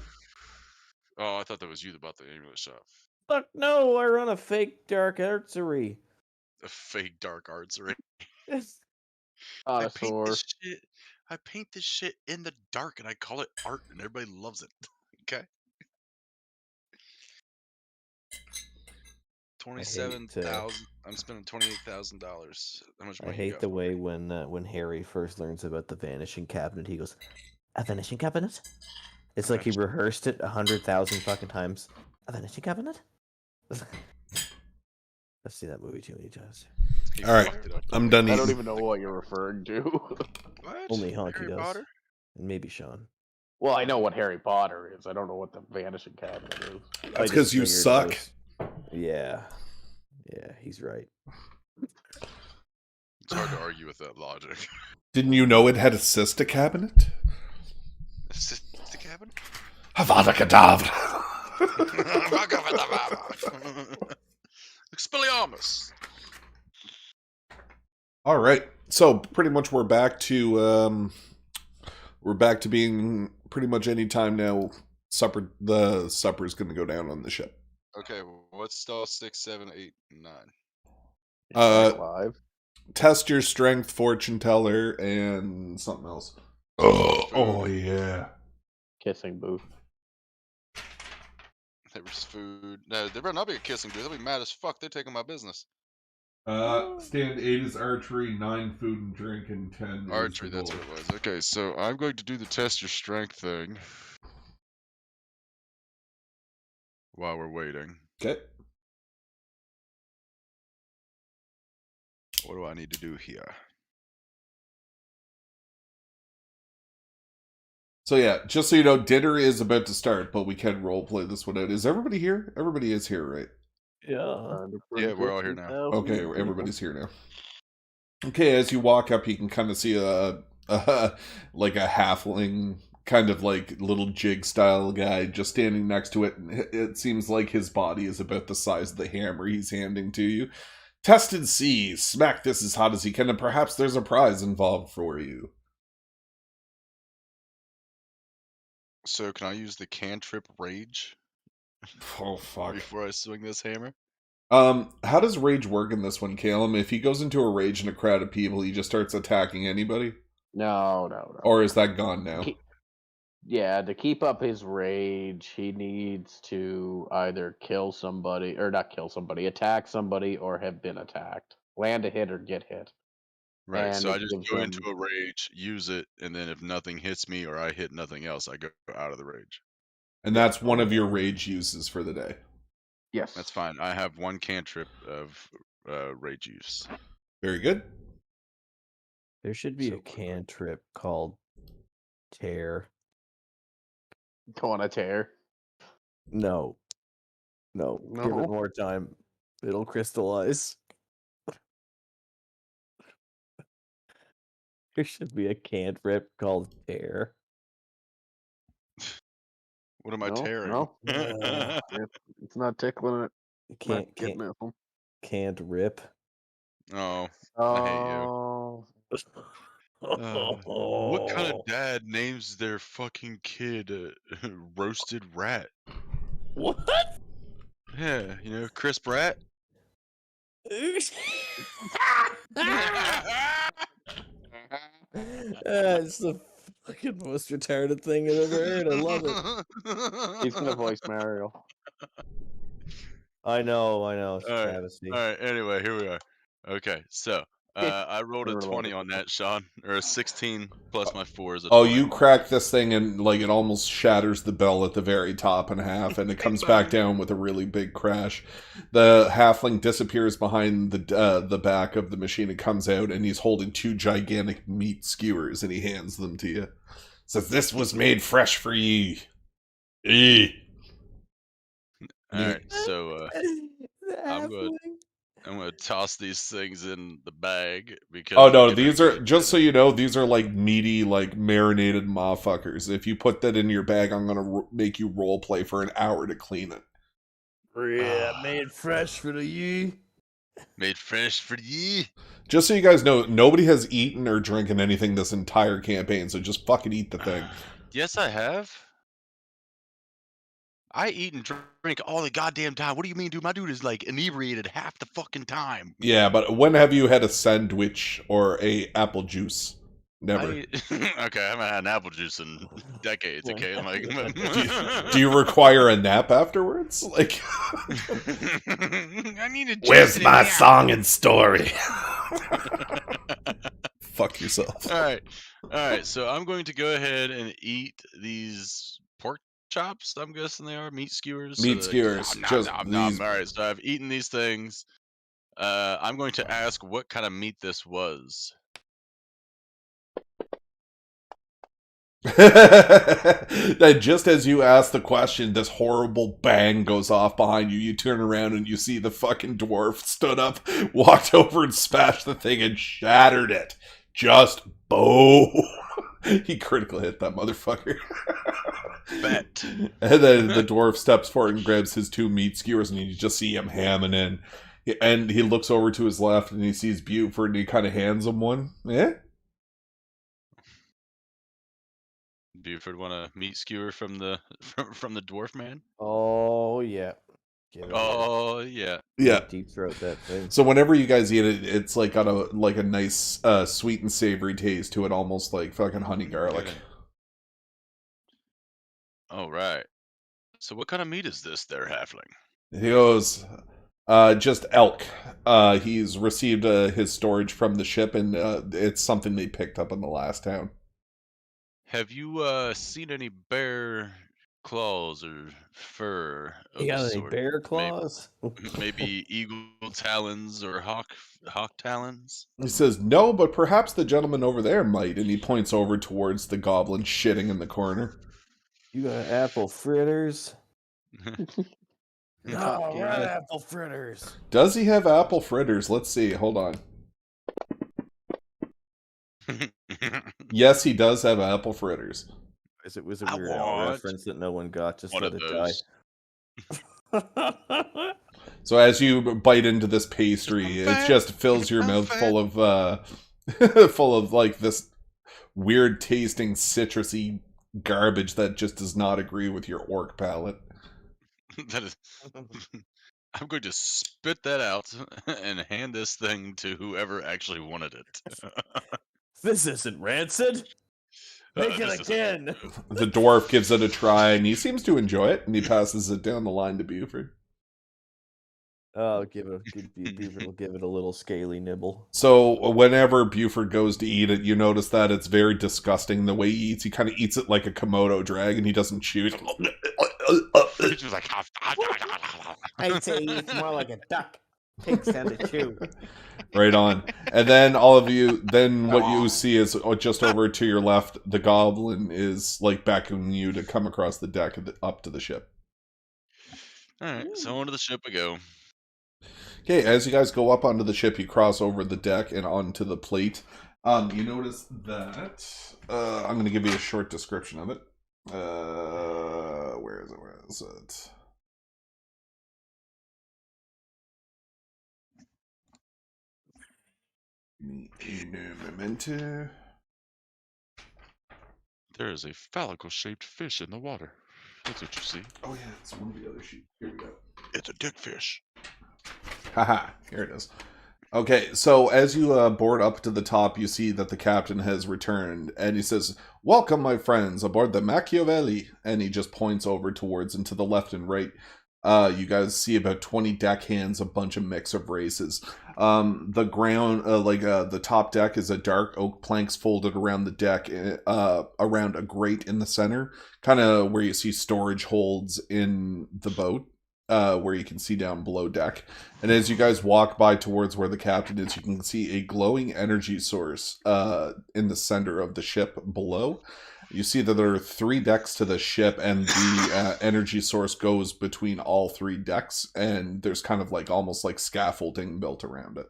Oh, I thought that was you about the amulet shop. Fuck no! I run a fake dark archery. A fake dark archery. Connoisseur. I paint this shit in the dark and I call it art and everybody loves it. Okay. 27,000. I'm spending $28,000. How much I money? hate the way when Harry first learns about the vanishing cabinet, he goes, "A vanishing cabinet?" It's like he rehearsed it 100,000 fucking times. A vanishing cabinet? I've seen that movie too many times. All right, I'm done I eating. don't even know what you're referring to. What? Only Honky Harry does. Potter? And maybe Sean. Well, I know what Harry Potter is. I don't know what the Vanishing Cabinet is. That's because you suck. Yeah. Yeah, he's right. It's hard to argue with that logic. Didn't you know it had a sister cabinet? Sister cabinet? Avada Kedavra. Expelliarmus. All right, so pretty much we're back to being pretty much any time now. The supper's going to go down on the ship. Okay, what's stall 6, 7, 8, 9? Live. Test your strength, fortune teller, and something else. Oh yeah. Kissing booth. There was food. No, there better not be a kissing booth. They'll be mad as fuck. They're taking my business. Stand 8 is archery, 9 food and drink, and 10 Archery, that's what it was. Okay, so I'm going to do the test your strength thing while we're waiting. Okay. What do I need to do here? So yeah, just so you know, dinner is about to start, but we can roleplay this one out. Is everybody here? Everybody is here, right? Yeah. Yeah, we're all here now. Okay, everybody's here now. Okay, as you walk up, you can kind of see a like a halfling, kind of like little jig style guy just standing next to it. And it seems like his body is about the size of the hammer he's handing to you. Test and see. Smack this as hot as he can, and perhaps there's a prize involved for you. So can I use the cantrip rage Oh fuck! before I swing this hammer? How does rage work in this one, Calum? If he goes into a rage in a crowd of people, he just starts attacking anybody? No. Or is that gone now? To keep up his rage, he needs to either kill somebody, or not kill somebody, attack somebody, or have been attacked. Land a hit or get hit. Right, And so I it just gives go him- into a rage, use it, and then if nothing hits me or I hit nothing else, I go out of the rage. And that's one of your rage uses for the day. Yes. That's fine. I have one cantrip of rage use. Very good. There should be So a cantrip called Tear. Go on a tear. No. Give No. it more time. It'll crystallize. There should be a cantrip called Tear. What am I No, tearing? no. It's not tickling it. Can't can't rip. Oh, Oh. I hate you. What kind of dad names their fucking kid roasted rat? What? Yeah, crisp rat. It's the fucking most retarded thing I've ever heard. I love it. He's gonna voice Mario. I know. It's a All right. travesty. All right. Anyway, here we are. Okay, so I rolled a Never 20 mind. on that, Sean, or a 16 plus my 4 is a Oh, 20. you crack this thing and like it almost shatters the bell at the very top in half, and it comes back down with a really big crash. The halfling disappears behind the back of the machine. It comes out, and he's holding 2 gigantic meat skewers, and he hands them to you. Says, "This was made fresh for ye." All right, so I'm gonna toss these things in the bag because. Oh no, these are, just so you know, these are like meaty, like marinated motherfuckers. If you put that in your bag, I'm gonna make you role play for an hour to clean it. Yeah, made fresh for the ye. Made fresh for ye. Just so you guys know, nobody has eaten or drinking anything this entire campaign, so just fucking eat the thing. Yes, I have. I eat and drink all the goddamn time. What do you mean, dude? My dude is like inebriated half the fucking time. Yeah, but when have you had a sandwich or a apple juice? Never. Okay, I haven't had an apple juice in decades. Okay, I'm like, Do you require a nap afterwards? Like, I need a. Where's my song and story? fuck yourself. All right. So I'm going to go ahead and eat these pork chops. I'm guessing they are meat skewers. Meat skewers. Just these. All right. So I've eaten these things. I'm going to ask what kind of meat this was. Then just as you ask the question, this horrible bang goes off behind you. You turn around and you see the fucking dwarf stood up, walked over and smashed the thing and shattered it. Just boom. He critically hit that motherfucker. Bet. And then the dwarf steps forward and grabs his 2 meat skewers, and you just see him hamming in. And he looks over to his left and he sees Buford and he kind of hands him one. Yeah? Buford want a meat skewer from the dwarf man? Oh yeah. Give it Oh yeah. Yeah. deep throat that thing. So whenever you guys eat it, it's like got a nice sweet and savory taste to it, almost like fucking honey garlic. All right. So what kind of meat is this there, halfling? He goes, just elk. He's received his storage from the ship, and it's something they picked up in the last town. Have you seen any bear claws or fur of You got the any sort? bear claws? Maybe eagle talons or hawk talons? He says, no, but perhaps the gentleman over there might, and he points over towards the goblin shitting in the corner. You got apple fritters? Fuck yeah. apple fritters. Does he have apple fritters? Let's see. Hold on. Yes, he does have apple fritters. It was a I weird want reference that no one got. Just one let of it those. die. So as you bite into this pastry, it just fills your mouth full of full of like this weird tasting citrusy garbage that just does not agree with your orc palate. That is. I'm going to spit that out and hand this thing to whoever actually wanted it. This isn't rancid. Make This it is- again. The dwarf gives it a try, and he seems to enjoy it, and he passes it down the line to Buford. Oh, Buford will give it a little scaly nibble. So whenever Buford goes to eat it, you notice that it's very disgusting the way he eats. He kind of eats it like a Komodo dragon. He doesn't chew. He's just like, I'd say it's more like a duck. Takes time to chew. Right on. And then all of you, then what you see is just over to your left, the goblin is like beckoning you to come across the deck up to the ship. all right, so onto the ship we go. Okay, as you guys go up onto the ship, you cross over the deck and onto the plate. You notice that I'm going to give you a short description of it. Where is it? Memento. There is a phallical-shaped fish in the water. That's what you see. Oh yeah, it's one of the other sheets. Here we go. It's a dickfish. Haha, here it is. Okay, so as you board up to the top, you see that the captain has returned, and he says, "Welcome, my friends, aboard the Machiavelli," and he just points over towards and to the left and right. You guys see about 20 deckhands, a bunch of mix of races. The ground, the top deck is a dark oak planks folded around the deck, around a grate in the center, kind of where you see storage holds in the boat. Where you can see down below deck. And as you guys walk by towards where the captain is, you can see a glowing energy source in the center of the ship below. You see that there are 3 decks to the ship, and the energy source goes between all 3 decks, and there's kind of like almost like scaffolding built around it.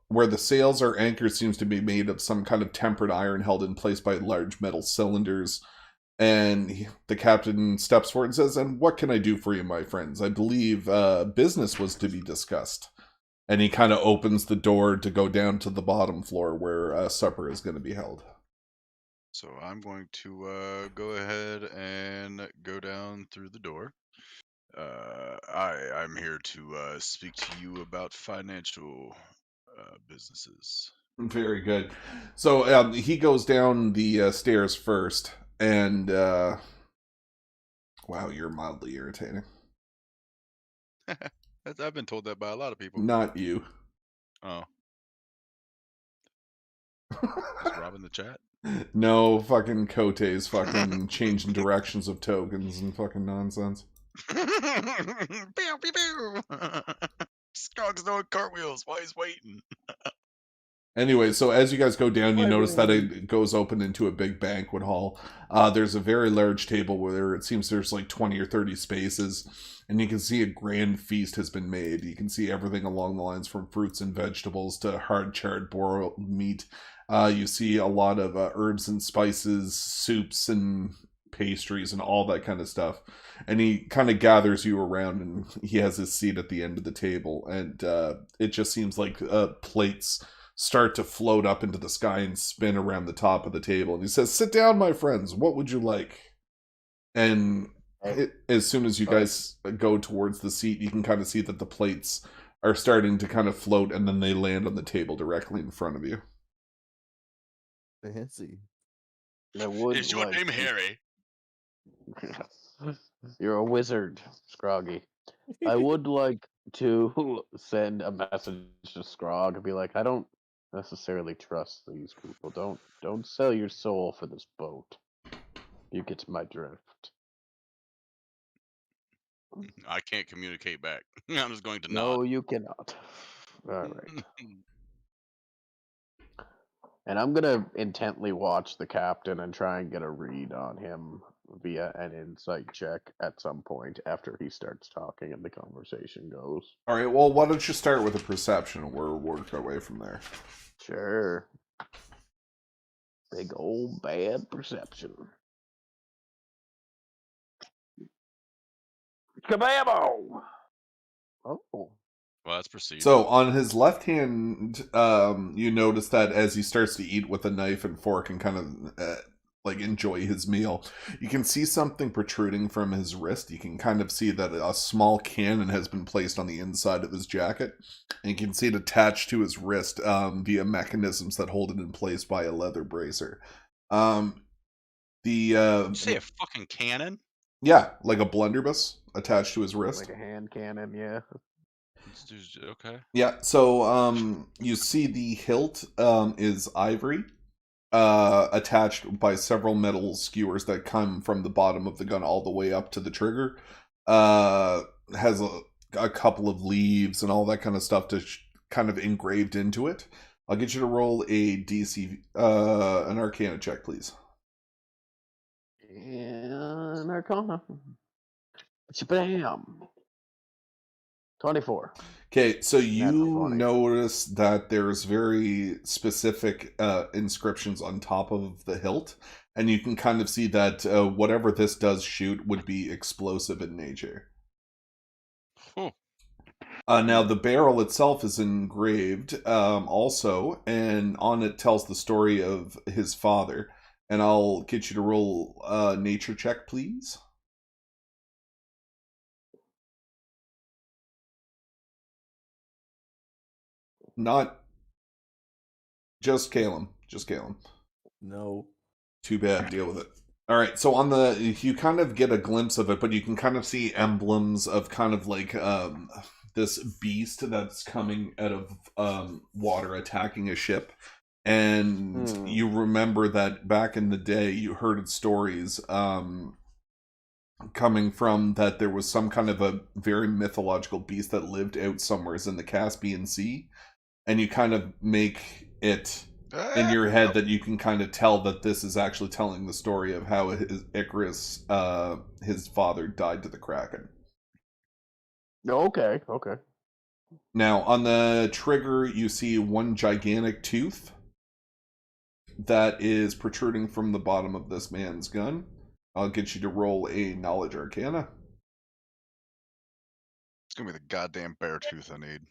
Where the sails are anchored seems to be made of some kind of tempered iron held in place by large metal cylinders. And the captain steps forward and says, "And what can I do for you, my friends? I believe business was to be discussed." And he kind of opens the door to go down to the bottom floor where supper is going to be held. So I'm going to go ahead and go down through the door. I'm here to speak to you about financial businesses. Very good. So he goes down the stairs first, and wow, you're mildly irritating. I've been told that by a lot of people. Not you. Oh. Just robbing the chat? No, fucking Kote's fucking changing directions of tokens and fucking nonsense. Pew, pew, pew. Strong's doing cartwheels while he's waiting. Anyway, so as you guys go down, you notice that it goes open into a big banquet hall. There's a very large table where it seems there's like 20 or 30 spaces, and you can see a grand feast has been made. You can see everything along the lines from fruits and vegetables to hard charred boiled meat. You see a lot of herbs and spices, soups and pastries and all that kind of stuff. And he kind of gathers you around, and he has his seat at the end of the table. And it just seems like plates start to float up into the sky and spin around the top of the table. And he says, "Sit down, my friends. What would you like?" And as soon as you guys go towards the seat, you can kind of see that the plates are starting to kind of float, and then they land on the table directly in front of you. Fancy. Is your name Harry? You're a wizard, Scroggy. I would like to send a message to Scrog and be like, I don't necessarily trust these people. Don't sell your soul for this boat. You get my drift. I can't communicate back. I'm just going to No, nod. you cannot. All right. And I'm gonna intently watch the captain and try and get a read on him via an insight check at some point after he starts talking and the conversation goes. All right, well, why don't you start with a perception and we'll work our way from there. Sure. Big old bad perception. Kabamo! Oh. Well, let's proceed. So on his left hand, you notice that as he starts to eat with a knife and fork and kind of like enjoy his meal, you can see something protruding from his wrist. You can kind of see that a small cannon has been placed on the inside of his jacket, and you can see it attached to his wrist via mechanisms that hold it in place by a leather bracer. Did you say a fucking cannon? Yeah, like a blunderbuss attached to his wrist. Like a hand cannon, yeah. Okay. Yeah, so you see the hilt is ivory, attached by several metal skewers that come from the bottom of the gun all the way up to the trigger. Has a couple of leaves and all that kind of stuff to kind of engraved into it. I'll get you to roll a DC, an Arcana check, please. And Arcana. Bam! 24. Okay, so you Natural 20. notice that there's very specific inscriptions on top of the hilt, and you can kind of see that whatever this does shoot would be explosive in nature. Oh. Now, the barrel itself is engraved also, and on it tells the story of his father. And I'll get you to roll a nature check, please. Not just Calum. Just Calum. No. Too bad. Deal with it. All right. So on the, you kind of get a glimpse of it, but you can kind of see emblems of kind of like this beast that's coming out of water attacking a ship. And you remember that back in the day, you heard stories coming from that there was some kind of a very mythological beast that lived out somewhere in the Caspian Sea. And you kind of make it in your head that you can kind of tell that this is actually telling the story of how Icarus, his father, died to the Kraken. Okay. Now, on the trigger, you see one gigantic tooth that is protruding from the bottom of this man's gun. I'll get you to roll a knowledge arcana. It's gonna be the goddamn bear tooth I need.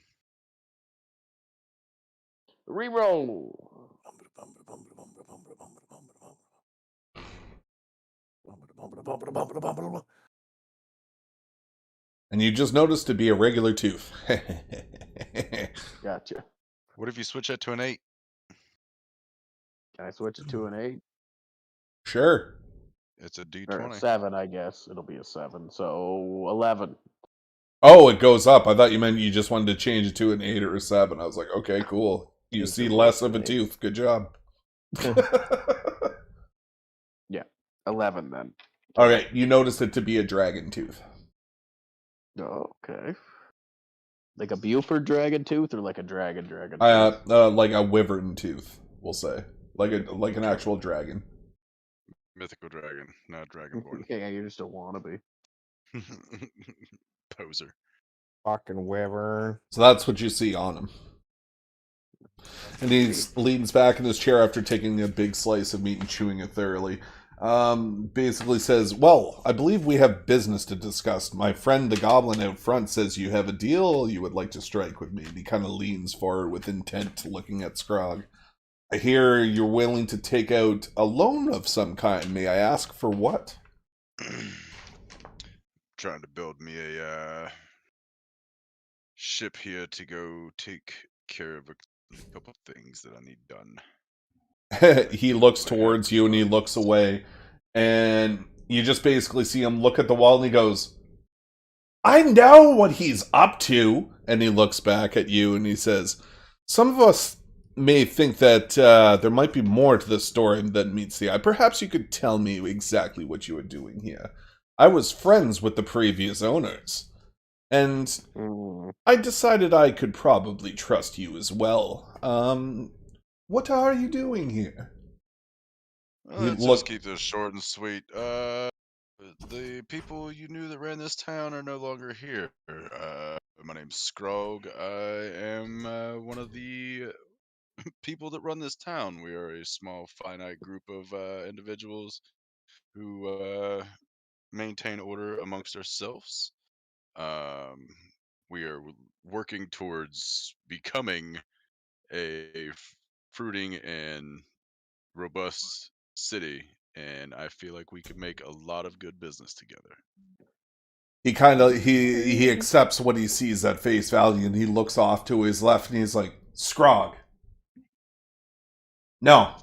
Reroll. And you just noticed to be a regular tooth. Gotcha. What if you switch that to an 8? Can I switch it to an 8? Sure. It's a Or a D20. 7, I guess. It'll be a 7. So 11. Oh, it goes up. I thought you meant you just wanted to change it to an 8 or a 7. I was like, okay, cool. You Change see it less to of a an 8. tooth. Good job. Yeah. 11 then. All right, you noticed it to be a dragon tooth. Oh, okay. Like a Buford dragon tooth or like a dragon tooth? Like a wyvern tooth, we'll say. Like an actual dragon. Mythical dragon, not dragonborn. Yeah, you're just a wannabe. Poser. Fucking wyvern. So that's what you see on him. And he leans back in his chair after taking a big slice of meat and chewing it thoroughly. Basically says, well, I believe we have business to discuss. My friend the goblin out front says you have a deal you would like to strike with me. And he kind of leans forward with intent, looking at Scrog. I hear you're willing to take out a loan of some kind. May I ask for what? Trying to build me a ship here to go take care of a couple things that I need done. He looks towards you and he looks away. And you just basically see him look at the wall and he goes, I know what he's up to. And he looks back at you and he says, some of us may think that there might be more to the story than meets the eye. Perhaps you could tell me exactly what you were doing here. I was friends with the previous owners. And I decided I could probably trust you as well. What are you doing here? Let's just keep this short and sweet. The people you knew that ran this town are no longer here. My name's Scrog. I am one of the people that run this town. We are a small, finite group of individuals who maintain order amongst ourselves. We are working towards becoming a fruiting and robust city, and I feel like we could make a lot of good business together. He kind of he accepts what he sees at face value, and he looks off to his left, and he's like, Scrog. No,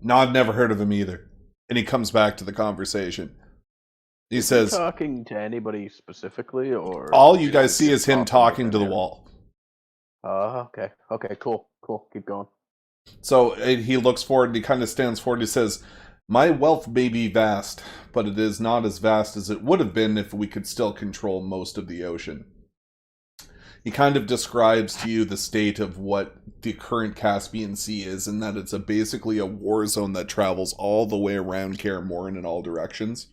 I've never heard of him either. And he comes back to the conversation. He says, talking to anybody specifically, or all you guys see is him talking to the wall. Okay, cool. Keep going. So he looks forward and he kind of stands forward. He says, my wealth may be vast, but it is not as vast as it would have been if we could still control most of the ocean. He kind of describes to you the state of what the current Caspian Sea is, and that it's basically a war zone that travels all the way around Kaer Morhen in all directions.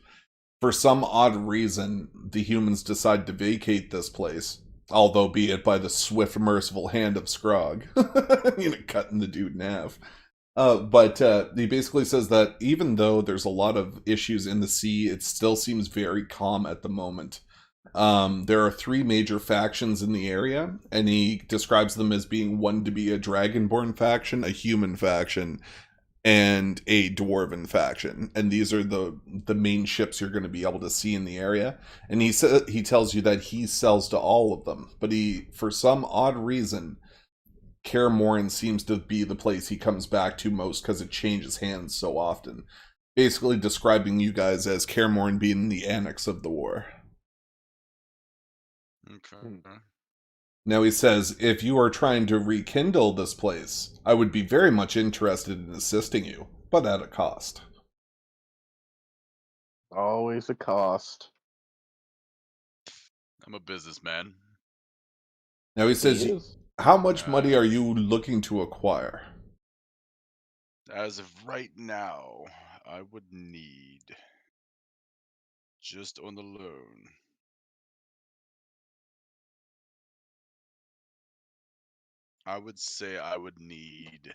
For some odd reason, the humans decide to vacate this place, although be it by the swift, merciful hand of Scrog, cutting the dude in half. But he basically says that even though there's a lot of issues in the sea, it still seems very calm at the moment. There are 3 major factions in the area, and he describes them as being one to be a dragonborn faction, a human faction, and a dwarven faction. And these are the main ships you're going to be able to see in the area. And he tells you that he sells to all of them, but for some odd reason, Kaer Morhen seems to be the place he comes back to most because it changes hands so often. Basically describing you guys as Kaer Morhen being the annex of the war. Okay. Now he says, if you are trying to rekindle this place, I would be very much interested in assisting you, but at a cost. Always a cost. I'm a businessman. Now he says, how much money are you looking to acquire? As of right now, I would need, just on the loan, I would say I would need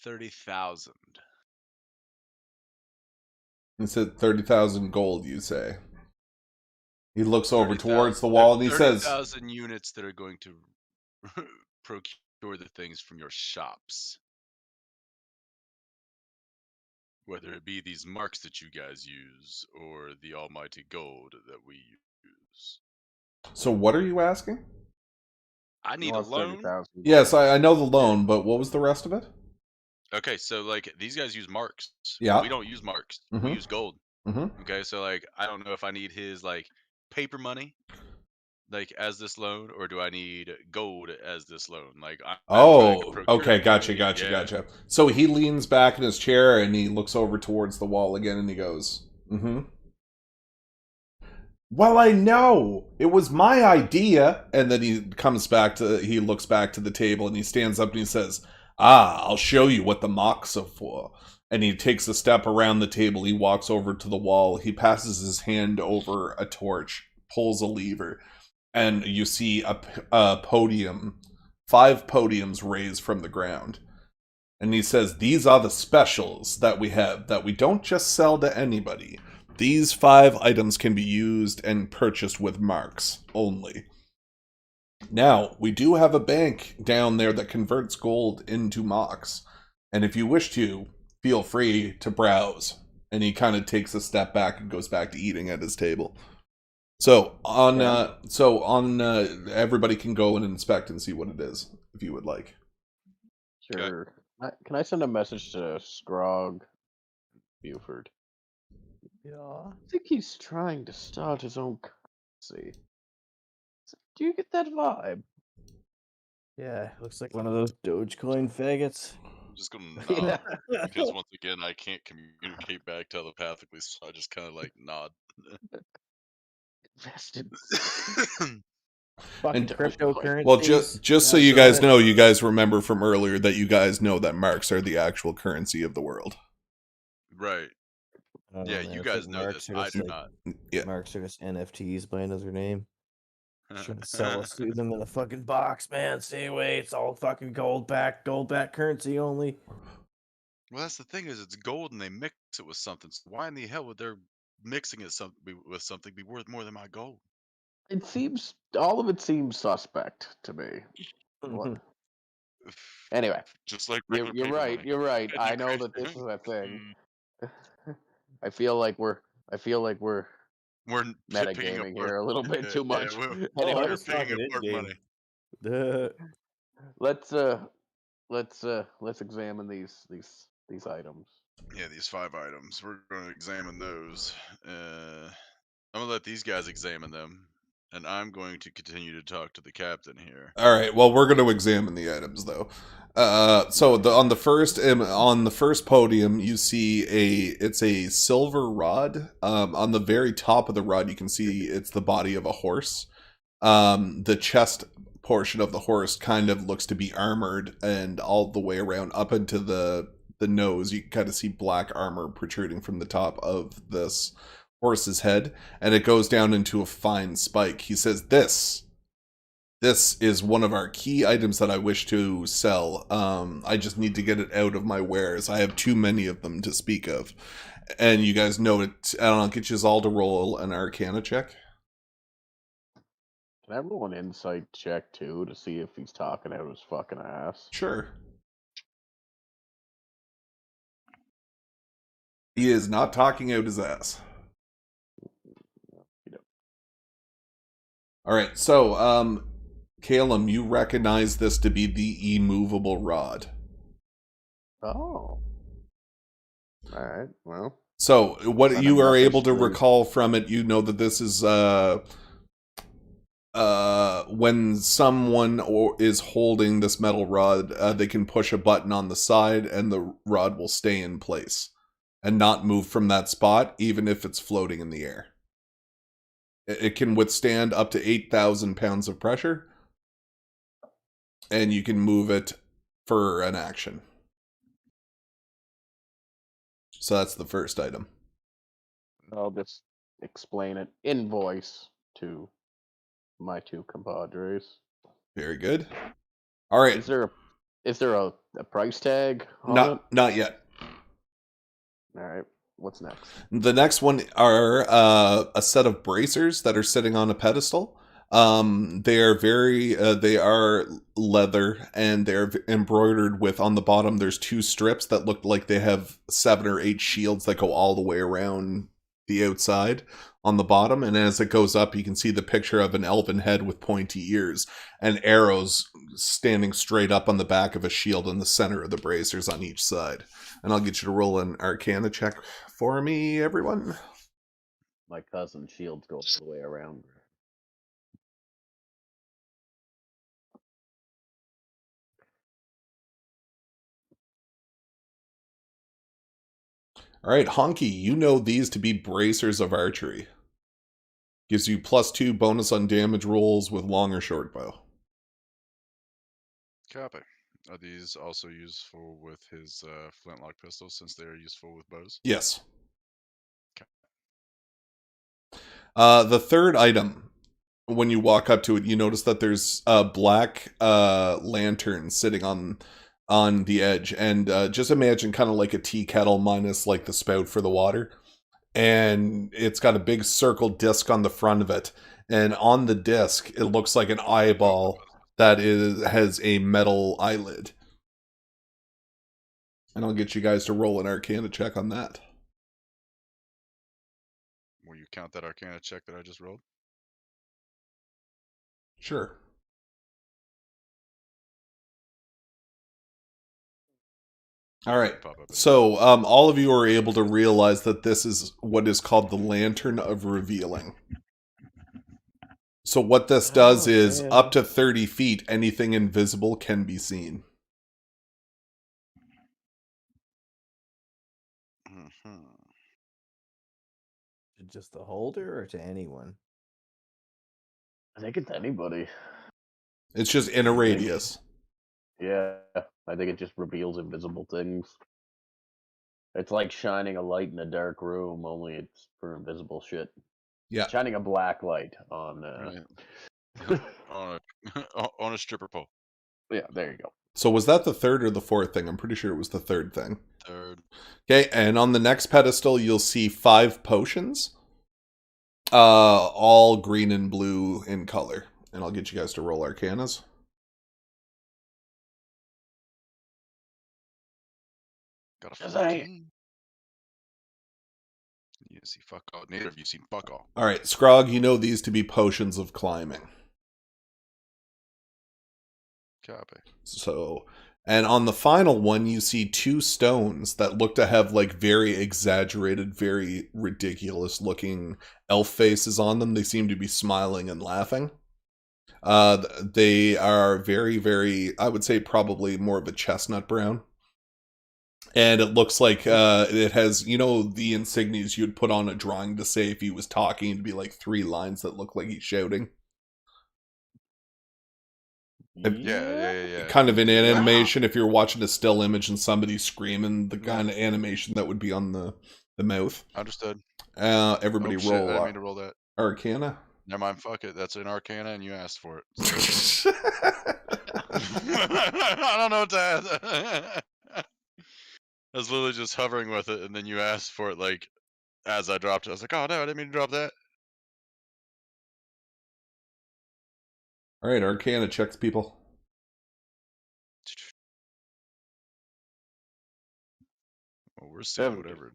30,000. He said 30,000 gold, you say. He looks over towards the wall and he says, 30,000 units that are going to procure the things from your shops. Whether it be these marks that you guys use or the almighty gold that we use. So what are you asking? I He need a wants loan. 30,000 Yes, gold. I know the loan, but what was the rest of it? Okay, so like these guys use marks. Yeah. We don't use marks. Mhm. We use gold. Mm-hmm. Okay, so like I don't know if I need his like paper money like as this loan, or do I need gold as this loan? Like I'm trying to Oh, procure okay, gotcha, everything. gotcha, Yeah. gotcha. So he leans back in his chair and he looks over towards the wall again and he goes, mm-hmm. Well, I know. It was my idea. And then he looks back to the table and he stands up and he says, I'll show you what the mocks are for. And he takes a step around the table. He walks over to the wall. He passes his hand over a torch, pulls a lever, and you see a podium, 5 podiums raised from the ground. And he says, these are the specials that we have, that we don't just sell to anybody. These 5 items can be used and purchased with marks only. Now, we do have a bank down there that converts gold into mocks. And if you wish to, feel free to browse. And he kind of takes a step back and goes back to eating at his table. So everybody can go and inspect and see what it is, if you would like. Sure. Can I send a message to Scrog Buford? Yeah. I think he's trying to start his own currency. Do you get that vibe? Yeah, looks like one of those Dogecoin faggots. I'm just gonna nod because once again I can't communicate back telepathically, so I just kind of like nod. Invested. Fucking And- cryptocurrency. Well, just so you guys know, you guys remember from earlier that you guys know that marks are the actual currency of the world. Right. Yeah, you guys know this. I do not. Yeah. Marks are just NFTs by another name. Should sell us through them in a fucking box, man. Stay away. It's all fucking gold back currency only. Well, that's the thing is it's gold and they mix it with something. So why in the hell would they're mixing it with something be worth more than my gold? All of it seems suspect to me. What? Anyway, Just like you're regular paper right. money. You're right. And I you know guys- that this is a thing. I feel like we're We're metagaming here a little bit too much. we're Anyway, paying it for money. let's examine these items. Yeah, these 5 items. We're going to examine those. I'm going to let these guys examine them, and I'm going to continue to talk to the captain here. All right. Well, we're going to examine the items, though. So on the first podium, you see it's a silver rod. On the very top of the rod, you can see it's the body of a horse. The chest portion of the horse kind of looks to be armored, and all the way around up into the nose, you can kind of see black armor protruding from the top of this horse's head, and it goes down into a fine spike. He says, This is one of our key items that I wish to sell. I just need to get it out of my wares. I have too many of them to speak of. And you guys know it. I don't know, get you all to roll an Arcana check. Can I roll an insight check too to see if he's talking out his fucking ass? Sure. He is not talking out his ass. All right, so, Calum, you recognize this to be the immovable rod. Oh. All right. Well. So, what Kind you of are able to message recall from it, you know that this is when someone is holding this metal rod, they can push a button on the side, and the rod will stay in place and not move from that spot, even if it's floating in the air. It can withstand up to 8,000 pounds of pressure, and you can move it for an action. So that's the first item. I'll just explain it in voice to my 2 compadres. Very good. All right. Is there a price tag on it? Not yet. All right. What's next? The next one are a set of bracers that are sitting on a pedestal. They are they are leather, and they're embroidered with, on the bottom, there's 2 strips that look like they have 7 or 8 shields that go all the way around the outside on the bottom. And as it goes up, you can see the picture of an elven head with pointy ears and arrows standing straight up on the back of a shield in the center of the bracers on each side. And I'll get you to roll an Arcana check for me, everyone. My cousin's shields go all the way around. All right, Honky, you know these to be bracers of archery. Gives you +2 bonus on damage rolls with long or short bow. Copy. Are these also useful with his flintlock pistols, since they are useful with bows? Yes. Okay. The third item, when you walk up to it, you notice that there's a black lantern sitting on the edge, and just imagine kind of like a tea kettle minus like the spout for the water, and it's got a big circle disc on the front of it, and on the disc it looks like an eyeball that has a metal eyelid. And I'll get you guys to roll an Arcana check on that. Will you count that Arcana check that I just rolled? Sure. All right. So all of you are able to realize that this is what is called the Lantern of Revealing. So what this does is, up to 30 feet, anything invisible can be seen. Just the holder or to anyone? I think it's anybody. It's just in a radius. Yeah, I think it just reveals invisible things. It's like shining a light in a dark room, only it's for invisible shit. Yeah. Shining a black light on Right. on a stripper pole. Yeah, there you go. So was that the third or the fourth thing? I'm pretty sure it was the third thing. Third. Okay, and on the next pedestal, you'll see 5 potions. All green and blue in color. And I'll get you guys to roll Arcanas. Got a 14. You see fuck all. Neither of you seen fuck all. Alright, Scrog, you know these to be potions of climbing. Copy. So, and on the final one, you see 2 stones that look to have like very exaggerated, very ridiculous looking elf faces on them. They seem to be smiling and laughing. They are very, very, I would say probably more of a chestnut brown. And it looks like it has, you know, the insignias you'd put on a drawing to say if he was talking, to be like 3 lines that look like he's shouting. Yeah. Kind of an animation, if you're watching a still image and somebody's screaming, the kind of animation that would be on the mouth. Understood. Everybody roll. I didn't mean to roll that. Arcana? Never mind, fuck it. That's an Arcana and you asked for it. I don't know what to add. I was literally just hovering with it, and then you asked for it, like, as I dropped it. I was like, oh no, I didn't mean to drop that. Alright, Arcana checks, people. Well, we're seeing whatever.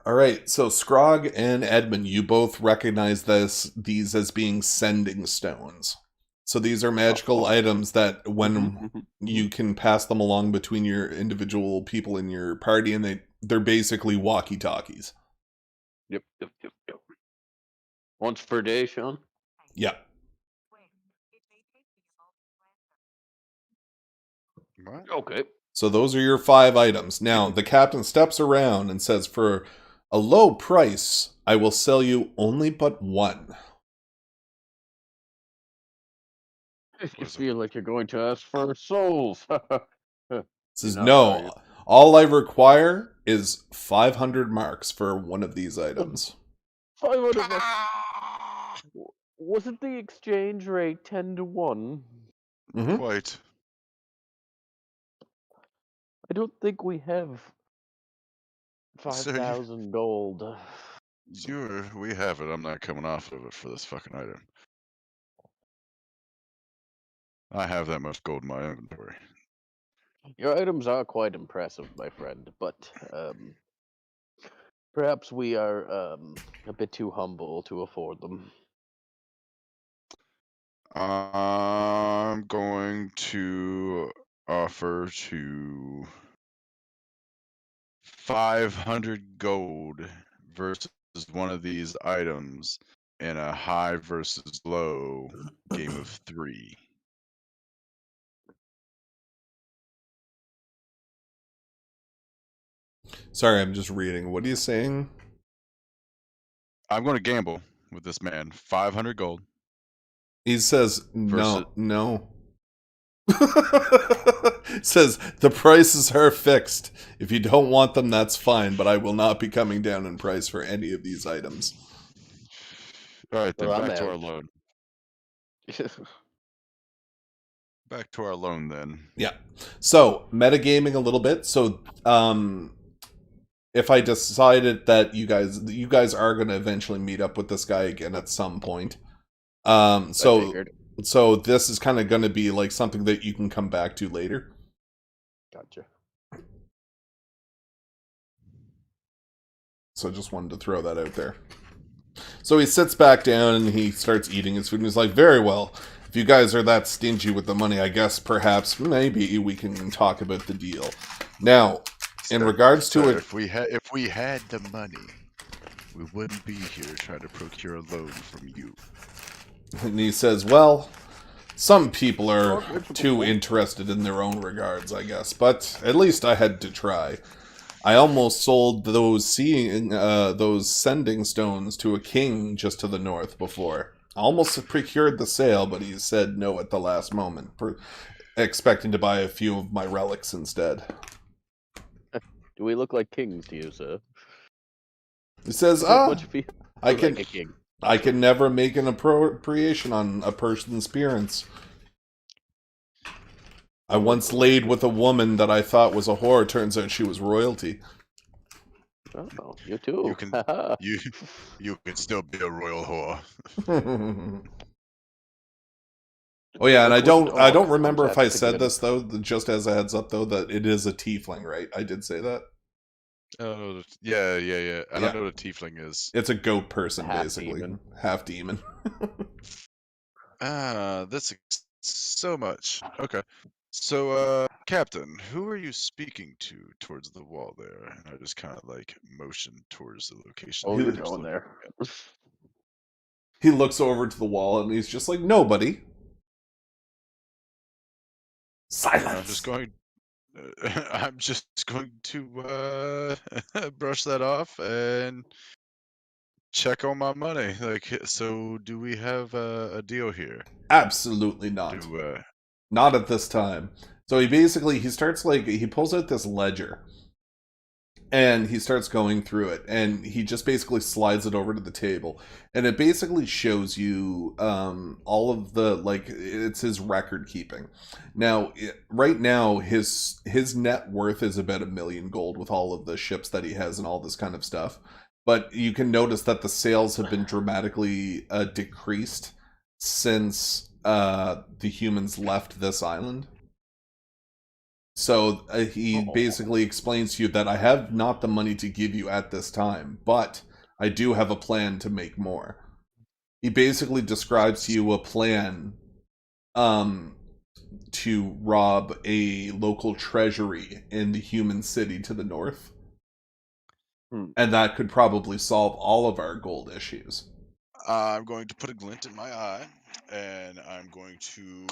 Alright, so Scrog and Edmund, you both recognize these as being sending stones. So these are magical items that when you can pass them along between your individual people in your party, and they're basically walkie-talkies. Yep. Once per day, Sean? Yeah. What? Okay. So those are your 5 items. Now, the captain steps around and says, for a low price, I will sell you only but 1. If you feel like you're going to ask for souls. Says, no, all I require is 500 marks for one of these items. 500 marks. Wasn't the exchange rate 10-1? Mm-hmm. Quite. I don't think we have 5,000 gold. Sure, we have it. I'm not coming off of it for this fucking item. I have that much gold in my inventory. Your items are quite impressive, my friend, but perhaps we are a bit too humble to afford them. I'm going to offer to 500 gold versus one of these items in a high versus low game of 3. Sorry, I'm just reading. What are you saying? I'm going to gamble with this man. 500 gold. He says, Versus- no. Says, the prices are fixed. If you don't want them, that's fine, but I will not be coming down in price for any of these items. All right, then Well, I'm back to our out. loan. Back to our loan, then. Yeah. So, metagaming a little bit. So, if I decided that you guys are going to eventually meet up with this guy again at some point, so this is kind of going to be like something that you can come back to later. Gotcha. So just wanted to throw that out there. So he sits back down and he starts eating his food and he's like, very well, if you guys are that stingy with the money, I guess perhaps maybe we can talk about the deal. Now, in regards to it, if we had the money, we wouldn't be here trying to procure a loan from you. and he says, well, some people are too interested in their own regards, I guess, but at least I had to try. I almost sold those sending stones to a king just to the north before. I almost procured the sale, but he said no at the last moment, expecting to buy a few of my relics instead. Do we look like kings to you, sir? He says, I can never make an appropriation on a person's appearance. I once laid with a woman that I thought was a whore. Turns out she was royalty. Oh, you too. You can still be a royal whore. Oh yeah, and I don't remember if I said this though. Just as a heads up though, that it is a tiefling, right? I did say that. Oh yeah. I don't know what a tiefling is. It's a goat person, Half basically, demon. half demon. That's so much. Okay. So, Captain, who are you speaking to towards the wall there? And I just kind of like motion towards the location. Oh, that you're he was going looking there. at. He looks over to the wall and he's just like, nobody. Silence. I'm just going to brush that off and check on my money. Like, so do we have a deal here? Absolutely not. Not at this time. So he pulls out this ledger and he starts going through it and he just basically slides it over to the table and it basically shows you all of the, it's his record keeping. Now, right now his net worth is about 1 million gold with all of the ships that he has and all this kind of stuff. But you can notice that the sales have been dramatically decreased since the humans left this island. So he basically explains to you that I have not the money to give you at this time, but I do have a plan to make more. He basically describes to you a plan to rob a local treasury in the human city to the north. And that could probably solve all of our gold issues. I'm going to put a glint in my eye, and I'm going to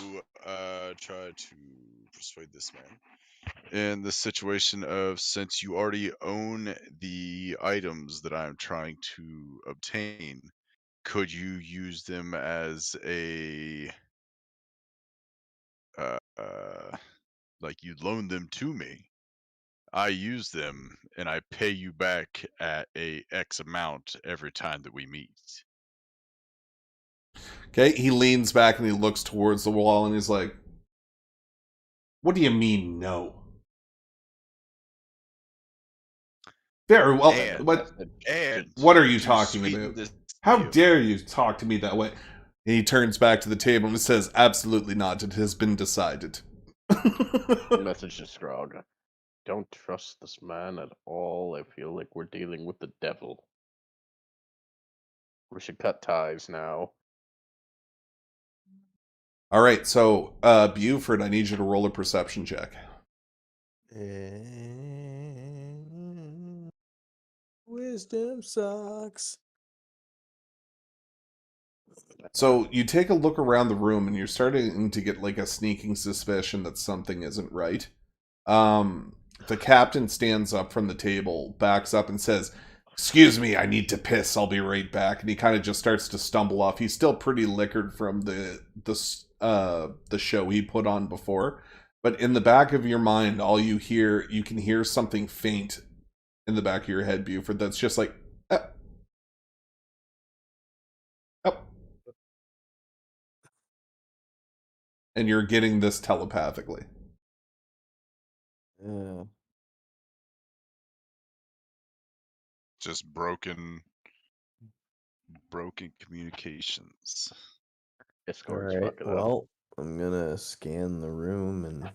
try to persuade this man. In the situation of, since you already own the items that I'm trying to obtain, could you use them as a like you loan them to me? I use them and I pay you back at a X amount every time that we meet. Okay, he leans back and he looks towards the wall and he's like, what do you mean, no? Very well. And- What are you to talking sweeten about? this How deal. dare you talk to me that way? He turns back to the table and says, "Absolutely not. It has been decided." Message to Scrog. Don't trust this man at all. I feel like we're dealing with the devil. We should cut ties now. All right, so Buford, I need you to roll a perception check. Wisdom sucks. So you take a look around the room and you're starting to get like a sneaking suspicion that something isn't right. The captain stands up from the table, backs up and says, "Excuse me, I need to piss. I'll be right back." And he kind of just starts to stumble off. He's still pretty liquored from the show he put on before. But in the back of your mind, you can hear something faint in the back of your head, Buford, that's just like, oh. And you're getting this telepathically. Yeah. Just broken communications. Discord's Alright, fucking up. well, I'm gonna scan the room and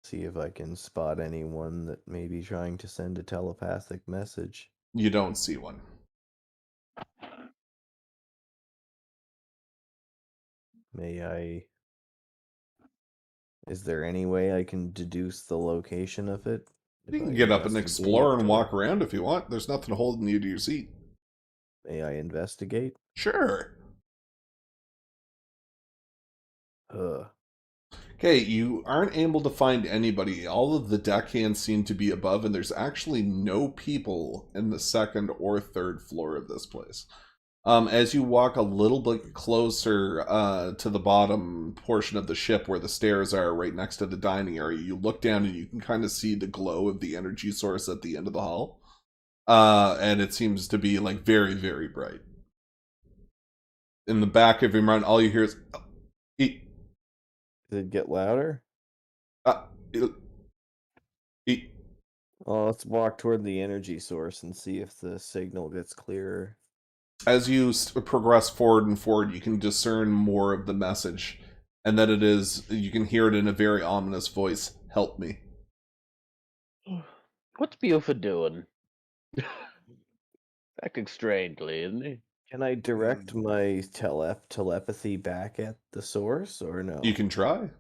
see if I can spot anyone that may be trying to send a telepathic message. You don't see one. Is there any way I can deduce the location of it? You If can I get up and investigate explore and or walk around if you want. There's nothing holding you to your seat. May I investigate? Sure. Okay, you aren't able to find anybody. All of the deckhands seem to be above, and there's actually no people in the second or third floor of this place. As you walk a little bit closer to the bottom portion of the ship where the stairs are right next to the dining area, you look down and you can kind of see the glow of the energy source at the end of the hall. And it seems to be like very, very bright. In the back of your mind, all you hear is, eat. Did it get louder? Eat. Well, let's walk toward the energy source and see if the signal gets clearer. As you progress forward and forward, you can discern more of the message, and that you can hear it in a very ominous voice. "Help me." What's Buford doing? Acting strangely, isn't he? Can I direct my telepathy back at the source, or no? You can try.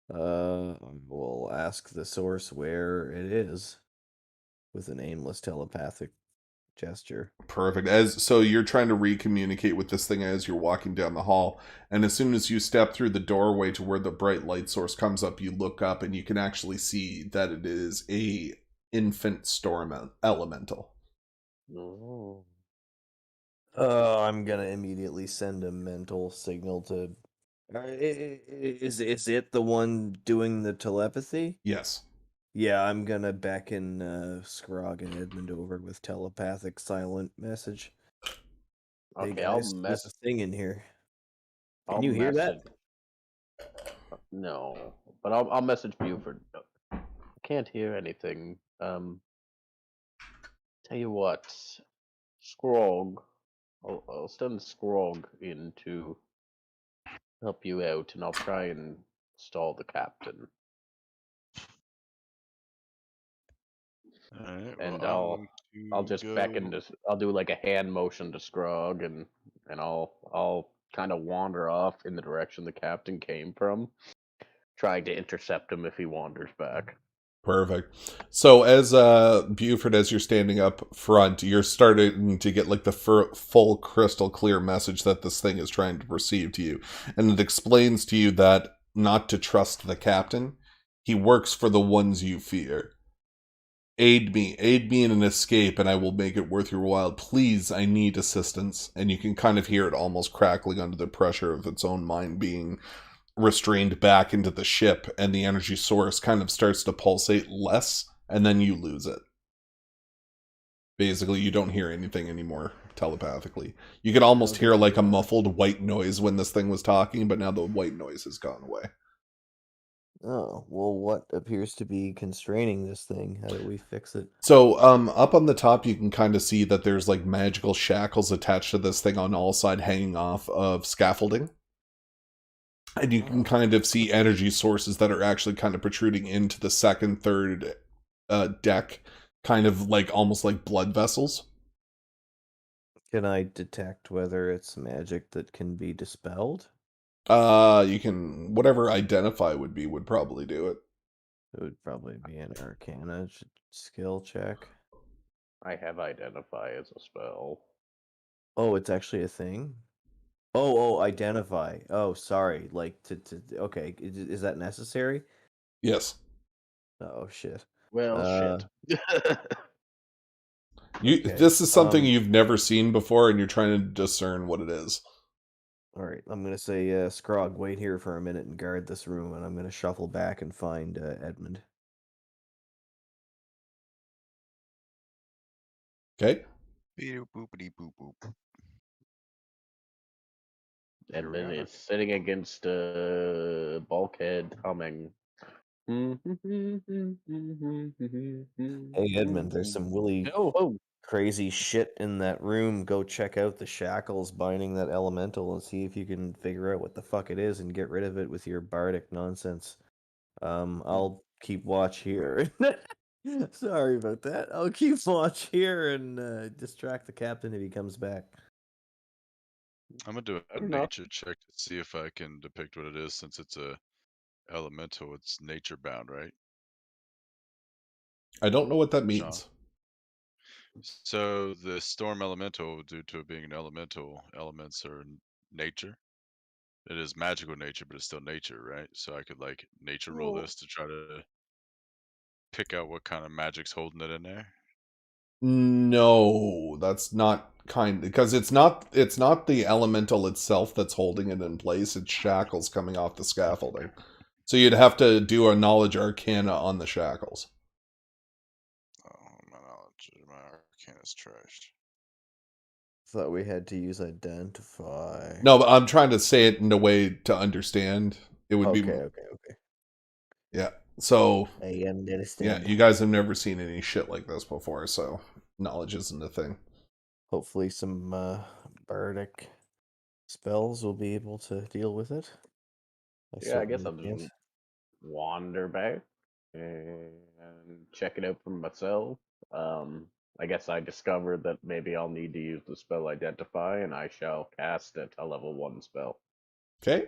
We'll ask the source where it is with an aimless telepathic gesture. Perfect. So you're trying to recommunicate with this thing as you're walking down the hall, and as soon as you step through the doorway to where the bright light source comes up, you look up and you can actually see that it is a infant storm elemental. Oh. I'm gonna immediately send a mental signal to. Is it the one doing the telepathy? Yes. Yeah, I'm gonna beckon Scrog and Edmund over with telepathic silent message. Hey Okay, guys, there's a thing in here. Can you hear that? No, but I'll message Buford. I can't hear anything. Tell you what, Scrog. I'll send Scrog in to help you out, and I'll try and stall the captain. Alright, And well, I'll just beckon to. I'll do like a hand motion to Scrog, and I'll kind of wander off in the direction the captain came from, trying to intercept him if he wanders back. Perfect. So as Buford, as you're standing up front, you're starting to get like the full crystal clear message that this thing is trying to perceive to you. And it explains to you that not to trust the captain. He works for the ones you fear. Aid me in an escape, and I will make it worth your while. Please, I need assistance. And you can kind of hear it almost crackling under the pressure of its own mind being restrained back into the ship, and the energy source kind of starts to pulsate less, and then you lose it. Basically, you don't hear anything anymore telepathically. You could almost hear like a muffled white noise when this thing was talking, but now the white noise has gone away. Oh, well, what appears to be constraining this thing? How do we fix it? So, up on the top, you can kind of see that there's like magical shackles attached to this thing on all sides, hanging off of scaffolding. And you can kind of see energy sources that are actually kind of protruding into the second, third deck, kind of like almost like blood vessels. Can I detect whether it's magic that can be dispelled? You can whatever identify would probably do it. It would probably be an Arcana skill check. I have identify as a spell. Oh, it's actually a thing? Oh, identify. Oh, sorry. Like okay, is that necessary? Yes. Oh shit. Well, shit. Okay. This is something you've never seen before, and you're trying to discern what it is. All right, I'm gonna say, Scrog, wait here for a minute and guard this room, and I'm gonna shuffle back and find Edmund. Okay. Edmund is sitting against a bulkhead humming. Hey, Hey, Edmund, there's some really crazy shit in that room. Go check out the shackles binding that elemental and see if you can figure out what the fuck it is and get rid of it with your bardic nonsense. I'll keep watch here. Sorry about that. I'll keep watch here and distract the captain if he comes back. I'm gonna do a nature check to see if I can depict what it is, since it's a elemental. It's nature bound, right? I don't know what that means. So the storm elemental, due to it being an elemental, elements are nature. It is magical nature, but it's still nature, right? So I could like nature roll this to try to pick out what kind of magic's holding it in there. No, that's not because it's not the elemental itself that's holding it in place. It's shackles coming off the scaffolding. So you'd have to do a knowledge arcana on the shackles. Oh, my arcana's trashed. Thought we had to use identify. No, but I'm trying to say it in a way to understand. It would be okay. Yeah. So I understand. yeah, you guys have never seen any shit like this before, so knowledge isn't a thing. Hopefully some bardic spells will be able to deal with it. I guess I'll just wander back and check it out for myself. I guess I discovered that maybe I'll need to use the spell Identify, and I shall cast it, a level 1 spell. Okay.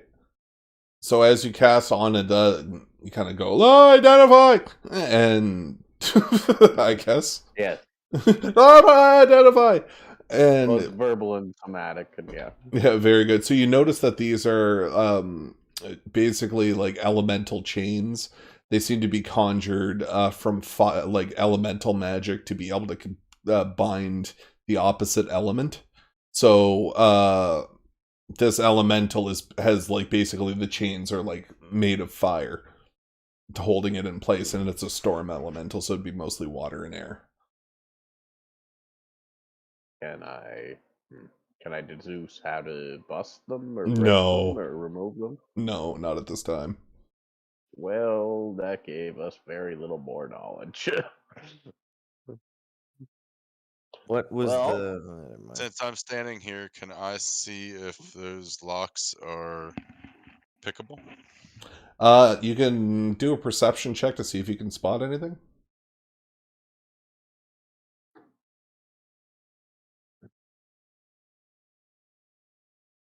So as you cast on it, you kind of go, oh, identify! And I guess. Yes. Identify! And Both verbal and somatic, and yeah. Yeah, very good. So you notice that these are basically like elemental chains. They seem to be conjured from like elemental magic to be able to bind the opposite element. So this elemental has like basically the chains are like made of fire, holding it in place, and it's a storm elemental, so it'd be mostly water and air. Can I deduce how to bust them or break No. them or remove them? No, not at this time. Well, that gave us very little more knowledge. What was Since I'm standing here, can I see if those locks are pickable? You can do a perception check to see if you can spot anything.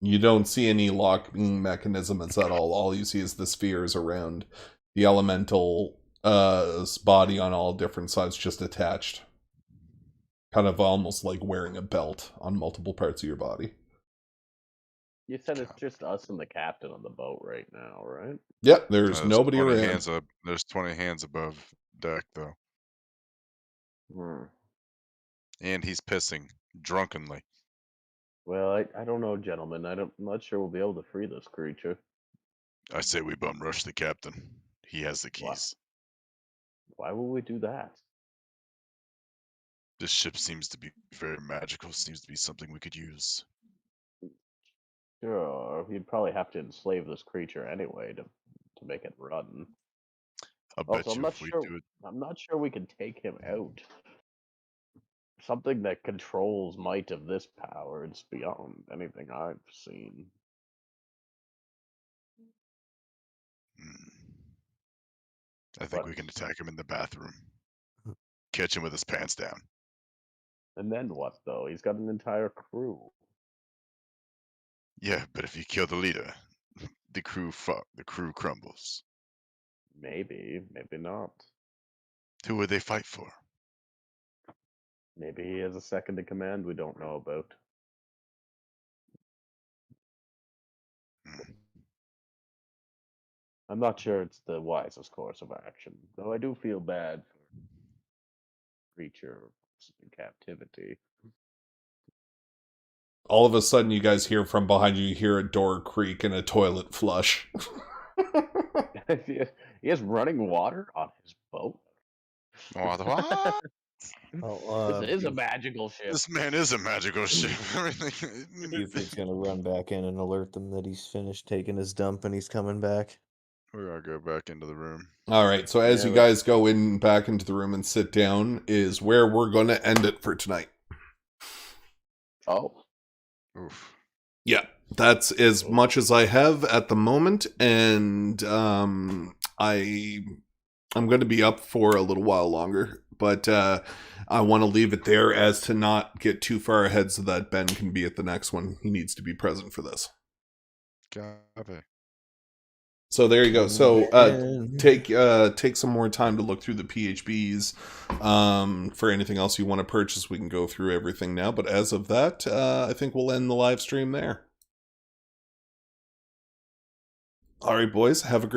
You don't see any locking mechanisms at all. All you see is the spheres around the elemental body on all different sides, just attached. Kind of almost like wearing a belt on multiple parts of your body. You said it's just us and the captain on the boat right now, right? Yep, there's nobody 20 around. Hands up. There's 20 hands above deck, though. And he's pissing drunkenly. Well, I don't know, gentlemen. I'm not sure we'll be able to free this creature. I say we bum rush the captain. He has the keys. Why would we do that? This ship seems to be very magical. Seems to be something we could use. Sure, you'd probably have to enslave this creature anyway to make it run. I'll Also, bet you if we do it. I'm not sure we can take him out. Something that controls might of this power. It's beyond anything I've seen. I think But- we can attack him in the bathroom. Catch him with his pants down. And then what, though? He's got an entire crew. Yeah, but if you kill the leader, the crew crumbles. Maybe, maybe not. Who would they fight for? Maybe he has a second in command we don't know about. I'm not sure it's the wisest course of action, though I do feel bad for creature in captivity. All of a sudden, you guys hear from behind you, you hear a door creak and a toilet flush. He has running water on his boat. What? This is a magical ship. This man is a magical ship. Buford's gonna run back in and alert them that he's finished taking his dump and he's coming back. We're gonna go back into the room. All right, so as Yeah, you guys go in back into the room and sit down is where we're going to end it for tonight. Oh. Oof. Yeah, that's as much as I have at the moment, and I'm going to be up for a little while longer, but I want to leave it there as to not get too far ahead so that Ben can be at the next one. He needs to be present for this. Copy. So there you go. So take some more time to look through the PHBs. For anything else you want to purchase, we can go through everything now. But as of that, I think we'll end the live stream there. All right, boys. Have a great